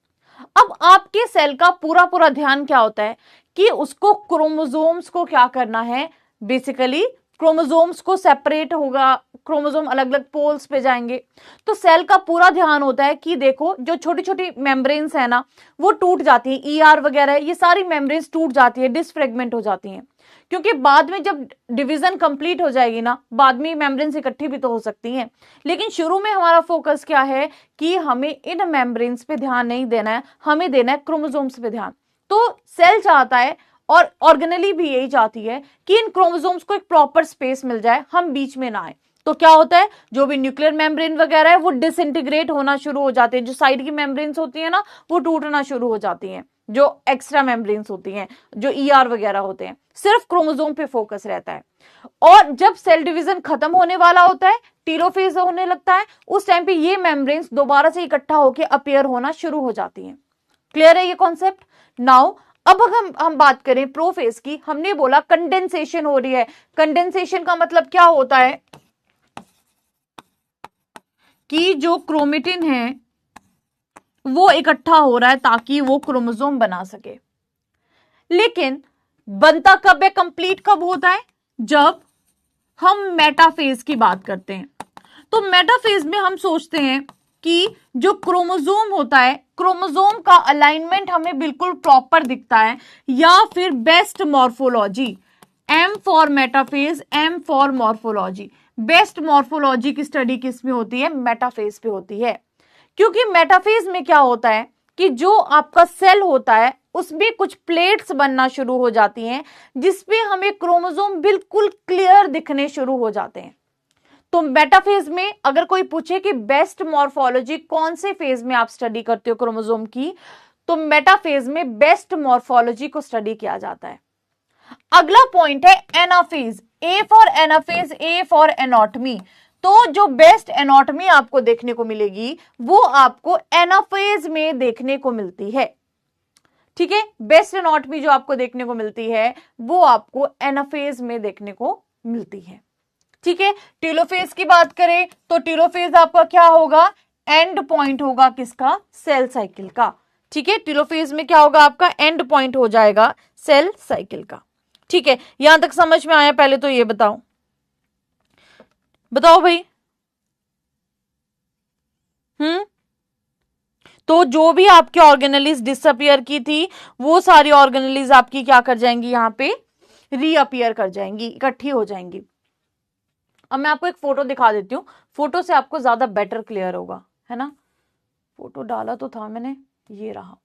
अब आपके सेल का पूरा पूरा ध्यान क्या होता है कि उसको क्रोमोसोम्स को क्या करना है, बेसिकली क्रोमोसोम्स को सेपरेट होगा, क्रोमोसोम अलग अलग पोल्स पे जाएंगे। तो सेल का पूरा ध्यान होता है कि देखो जो छोटी छोटी मेम्ब्रेन्स है ना वो टूट जाती है, ईआर वगैरह ये सारी मेम्ब्रेन्स टूट जाती है, डिसफ्रेगमेंट हो जाती हैं, क्योंकि बाद में जब डिवीजन कंप्लीट हो जाएगी ना, बाद में मेम्ब्रेन्स इकट्ठी भी तो हो सकती हैं, लेकिन शुरू में हमारा फोकस क्या है कि हमें इन मेम्ब्रेन्स पे ध्यान नहीं देना है, हमें देना है क्रोमोसोम्स पे ध्यान। तो सेल चाहता है और ऑर्गेनली भी यही चाहती है कि इन क्रोमोसोम्स को एक प्रॉपर स्पेस मिल जाए, हम बीच में ना आए। तो क्या होता है, जो भी न्यूक्लियर मेम्ब्रेन वगैरह है वो डिसइंटीग्रेट होना शुरू हो जाते हैं, जो साइड की मेम्ब्रेन्स होती है ना वो टूटना शुरू हो जाती हैं, जो एक्स्ट्रा मेम्ब्रेन्स होती हैं, जो ईआर वगैरह होते हैं, सिर्फ क्रोमोसोम पे फोकस रहता है। और जब सेल डिवीजन खत्म होने वाला होता है, टीलोफेज होने लगता है, उस टाइम पे ये मेम्ब्रेन्स दोबारा से इकट्ठा होकर अपीयर होना शुरू हो जाती हैं। क्लियर है ये कॉन्सेप्ट। नाउ अब अगर हम बात करें प्रोफेज की, हमने बोला कंडेंसेशन हो रही है। कंडेंसेशन का मतलब क्या होता है कि जो क्रोमेटिन है वो इकट्ठा हो रहा है ताकि वो क्रोमोसोम बना सके। लेकिन बनता कब है, कंप्लीट कब होता है, जब हम मेटाफेज की बात करते हैं। तो मेटाफेज में हम सोचते हैं कि जो क्रोमोसोम होता है, क्रोमोसोम का अलाइनमेंट हमें बिल्कुल प्रॉपर दिखता है, या फिर best morphology, M for metaphase, M for morphology. Best morphology की स्टडी किस में होती है, मेटाफेज पे होती है। क्योंकि मेटाफेज में क्या होता है कि जो आपका सेल होता है उसमें कुछ प्लेट्स बनना शुरू हो जाती हैं, जिसपे हमें क्रोमोसोम बिल्कुल क्लियर दिखने शुरू हो जाते हैं। तो मेटाफेज में अगर कोई पूछे कि बेस्ट मॉर्फोलॉजी कौन से फेज में आप स्टडी करते हो क्रोमोसोम की, तो मेटाफेज में बेस्ट मॉर्फोलॉजी को स्टडी किया जाता है। अगला पॉइंट है anaphase, A for anaphase, A for anatomy. तो जो बेस्ट एनाटॉमी आपको देखने को मिलेगी वो आपको एनाफेज में देखने को मिलती है, ठीक है। बेस्ट एनाटॉमी जो आपको देखने को मिलती है वो आपको एनाफेज में देखने को मिलती है, ठीक है। टीलोफेज की बात करें तो टीलोफेज आपका क्या होगा, एंड पॉइंट होगा किसका, सेल साइकिल का, ठीक है। टीलोफेज में क्या होगा, आपका एंड पॉइंट हो जाएगा सेल साइकिल का, ठीक है। यहां तक समझ में आया, पहले तो ये बताओ भाई। तो जो भी आपके ऑर्गेनेलिज डिसअपियर की थी वो सारी ऑर्गेनेलिज आपकी क्या कर जाएंगी, यहां पे रीअपियर कर जाएंगी, इकट्ठी हो जाएंगी। अब मैं आपको एक फोटो दिखा देती हूँ, फोटो से आपको ज्यादा बेटर क्लियर होगा, है ना। फोटो डाला तो था मैंने, ये रहा,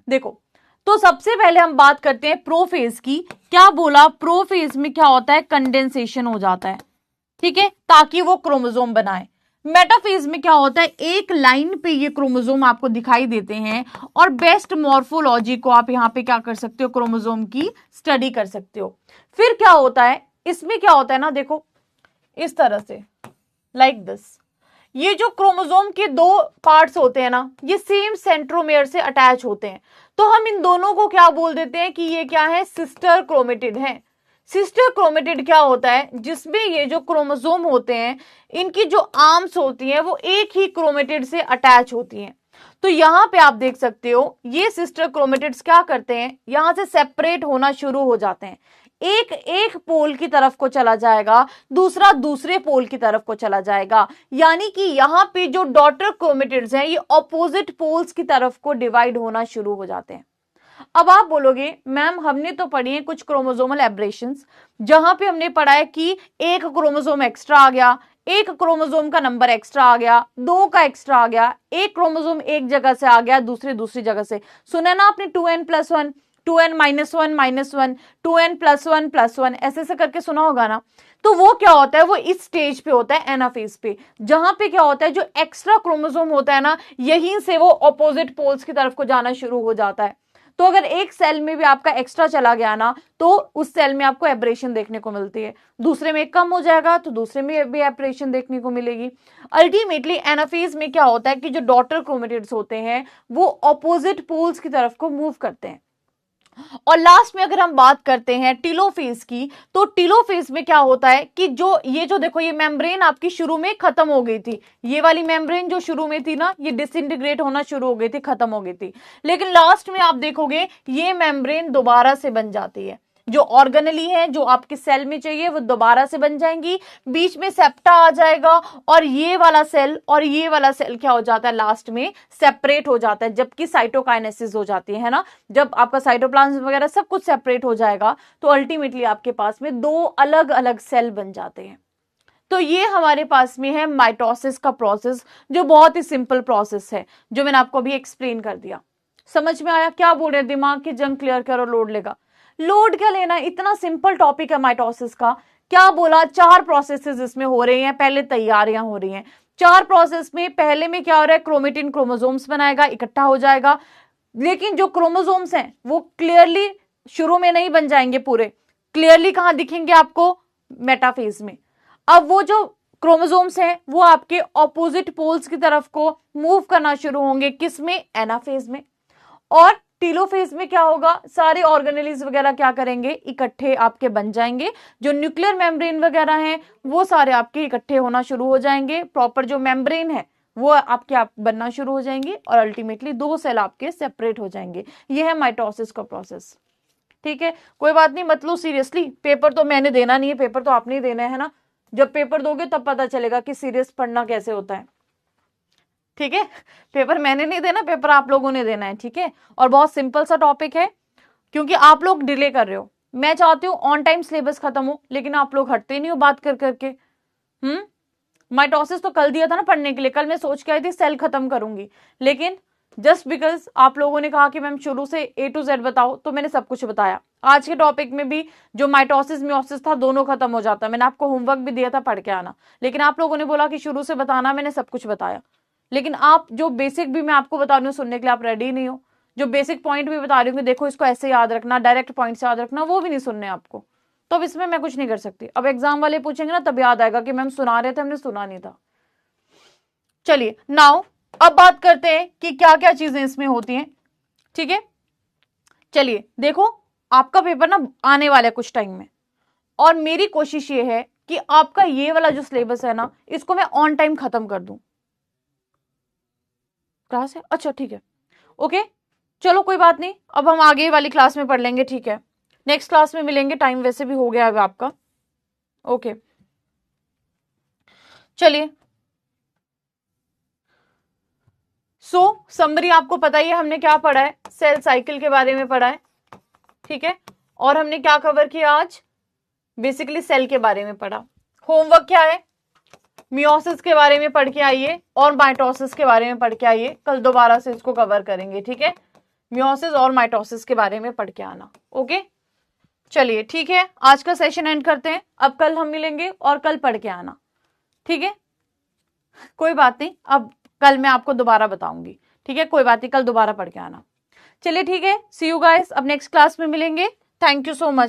देखो। तो सबसे पहले हम बात करते हैं प्रोफेज की। क्या बोला, प्रोफेज में क्या होता है, कंडेंसेशन हो जाता है। ठीक है, ताकि वो क्रोमोसोम बनाए। मेटाफेज में क्या होता है, एक लाइन पे ये क्रोमोसोम आपको दिखाई देते हैं और बेस्ट मॉर्फोलॉजी को आप यहाँ पे क्या कर सकते हो, क्रोमोसोम की स्टडी कर सकते हो। फिर क्या होता है, इसमें क्या होता है ना, देखो इस तरह से लाइक दिस, ये जो क्रोमोसोम के दो पार्ट्स होते हैं ना, ये सेम सेंट्रोमेयर से अटैच होते हैं, तो हम इन दोनों को क्या बोल देते हैं कि ये क्या है, सिस्टर क्रोमेटिड है। सिस्टर क्रोमेटिड क्या होता है, जिसमें ये जो क्रोमोसोम होते हैं, इनकी जो आर्म्स होती हैं वो एक ही क्रोमेटिड से अटैच होती हैं। तो यहां पे आप देख सकते हो, ये सिस्टर क्रोमेटिड्स क्या करते हैं, यहां से सेपरेट होना शुरू हो जाते हैं। एक एक पोल की तरफ को चला जाएगा, दूसरा दूसरे पोल की तरफ को चला जाएगा, यानी कि यहाँ पे जो डॉटर क्रोमेटिड्स हैं, ये ऑपोजिट पोल्स की तरफ को डिवाइड होना शुरू हो जाते हैं। अब आप बोलोगे मैम हमने तो पढ़ी है कुछ क्रोमोसोमल एब्रेशंस, जहां पे हमने पढ़ा है कि एक क्रोमोसोम एक्स्ट्रा आ गया, एक क्रोमोसोम का नंबर एक्स्ट्रा आ गया, दो का एक्स्ट्रा आ गया, एक क्रोमोसोम एक जगह से आ गया, दूसरी जगह से। सुना ना आपने 2n+1, 2n-1 2n+1+1 ऐसे ऐसे करके सुना होगा ना। तो वो क्या होता है, वो इस स्टेज पे होता है, एनाफेज पे, जहां पे क्या होता है, जो एक्स्ट्रा क्रोमोसोम होता है ना, यहीं से वो ऑपोजिट पोल्स की तरफ को जाना शुरू हो जाता है। तो अगर एक सेल में भी आपका एक्स्ट्रा चला गया ना, तो उस सेल में आपको एब्रेशन देखने को मिलती है, दूसरे में कम हो जाएगा तो दूसरे में भी एब्रेशन देखने को मिलेगी। अल्टीमेटली एनाफेज में क्या होता है कि जो डॉटर क्रोमेटिड्स होते हैं वो ऑपोजिट पोल्स की तरफ को मूव करते हैं। और लास्ट में अगर हम बात करते हैं टीलोफेज की, तो टीलोफेज में क्या होता है कि जो देखो, ये मेम्ब्रेन आपकी शुरू में खत्म हो गई थी, ये वाली मेम्ब्रेन जो शुरू में थी ना, ये डिसइंटीग्रेट होना शुरू हो गई थी, खत्म हो गई थी, लेकिन लास्ट में आप देखोगे ये मेम्ब्रेन दोबारा से बन जाती है। जो ऑर्गेनेली है, जो आपके सेल में चाहिए, वो दोबारा से बन जाएंगी, बीच में सेप्टा आ जाएगा, और ये वाला सेल और ये वाला सेल क्या हो जाता है, लास्ट में सेपरेट हो जाता है, जबकि साइटोकाइनेसिस हो जाती है ना, जब आपका साइटोप्लाज्म वगैरह सब कुछ सेपरेट हो जाएगा, तो अल्टीमेटली आपके पास में दो अलग अलग सेल बन जाते हैं। तो ये हमारे पास में है माइटोसिस का प्रोसेस, जो बहुत ही सिंपल प्रोसेस है, जो मैंने आपको अभी एक्सप्लेन कर दिया। समझ में आया? क्या बोल रहे, दिमाग की जंग क्लियर करो, लोड लेगा। लोड क्या लेना, इतना सिंपल टॉपिक है माइटोसिस का। क्या बोला, 4 प्रोसेसेस इसमें हो रही हैं, पहले तैयारियां हो रही हैं। 4 प्रोसेस में पहले में क्या हो रहा है, क्रोमेटिन क्रोमोसोम्स बनाएगा, इकट्ठा हो जाएगा, लेकिन जो क्रोमोसोम्स हैं वो क्लियरली शुरू में नहीं बन जाएंगे पूरे, क्लियरली कहां दिखेंगे आपको, मेटाफेज में। अब वो जो क्रोमोसोम्स हैं वो आपके ऑपोजिट पोल्स की तरफ को मूव करना शुरू होंगे, किसमें, एनाफेज में। और टीलोफेज में क्या होगा, सारे ऑर्गेनेल्स वगैरह क्या करेंगे, इकट्ठे आपके बन जाएंगे, जो न्यूक्लियर मेम्ब्रेन वगैरह हैं वो सारे आपके इकट्ठे होना शुरू हो जाएंगे, प्रॉपर जो मेम्ब्रेन है वो आपके बनना शुरू हो जाएंगे, और अल्टीमेटली 2 सेल आपके सेपरेट हो जाएंगे। ये है माइटोसिस का प्रोसेस। ठीक है, कोई बात नहीं, मत लो सीरियसली, पेपर तो मैंने देना नहीं है, पेपर तो आपने ही देना है ना। जब पेपर दोगे तब पता चलेगा कि सीरियस पढ़ना कैसे होता है। ठीक है, पेपर मैंने नहीं देना, पेपर आप लोगों ने देना है। ठीक है, और बहुत सिंपल सा टॉपिक है, क्योंकि आप लोग डिले कर रहे हो। मैं चाहती हूँ ऑन टाइम सिलेबस खत्म हो, लेकिन आप लोग हटते नहीं हो बात कर करके। माइटोसिस तो कल दिया था ना पढ़ने के लिए, कल मैं सोच के आई थी सेल खत्म करूंगी, लेकिन जस्ट बिकॉज आप लोगों ने कहा कि मैम शुरू से A to Z बताओ, तो मैंने सब कुछ बताया। आज के टॉपिक में भी जो माइटोसिस मियोसिस था, दोनों खत्म हो जाता। मैंने आपको होमवर्क भी दिया था, पढ़ के आना, लेकिन आप लोगों ने बोला कि शुरू से बताना, मैंने सब कुछ बताया। लेकिन आप जो बेसिक भी मैं आपको बता रही हूँ सुनने के लिए आप रेडी नहीं हो, जो बेसिक पॉइंट भी बता रही हूँ कि देखो इसको ऐसे याद रखना, डायरेक्ट पॉइंट से याद रखना, वो भी नहीं सुनने आपको, तो अब इसमें मैं कुछ नहीं कर सकती। अब एग्जाम वाले पूछेंगे ना, तब याद आएगा कि मैम सुना रहे थे, हमने सुना नहीं था। चलिए नाउ अब बात करते हैं कि क्या क्या चीजें इसमें होती हैं। ठीक है, चलिए देखो, आपका पेपर ना आने वाला है कुछ टाइम में, और मेरी कोशिश ये है कि आपका ये वाला जो सिलेबस है ना, इसको मैं ऑन टाइम खत्म कर दूं। क्लास है, अच्छा ठीक है, ओके, चलो कोई बात नहीं, अब हम आगे वाली क्लास में पढ़ लेंगे। ठीक है, नेक्स्ट क्लास में मिलेंगे, टाइम वैसे भी हो गया है आपका। ओके, चलिए, समरी आपको पता ही है, हमने क्या पढ़ा है, सेल साइकिल के बारे में पढ़ा है। ठीक है, और हमने क्या कवर किया आज, बेसिकली सेल के बारे में पढ़ा। होमवर्क क्या है, मियोसिस के बारे में पढ़ के आइए और माइटोसिस के बारे में पढ़ के आइए, कल दोबारा से इसको कवर करेंगे। ठीक है, मियोसिस और माइटोसिस के बारे में पढ़ के आना। ओके, चलिए ठीक है, आज का सेशन एंड करते हैं। अब कल हम मिलेंगे और कल पढ़ के आना, ठीक है? कोई बात नहीं, अब कल मैं आपको दोबारा बताऊंगी, ठीक है? कोई बात नहीं, कल दोबारा पढ़ के आना। चलिए ठीक है, सी यू गाइस, अब नेक्स्ट क्लास में मिलेंगे। Thank you so much.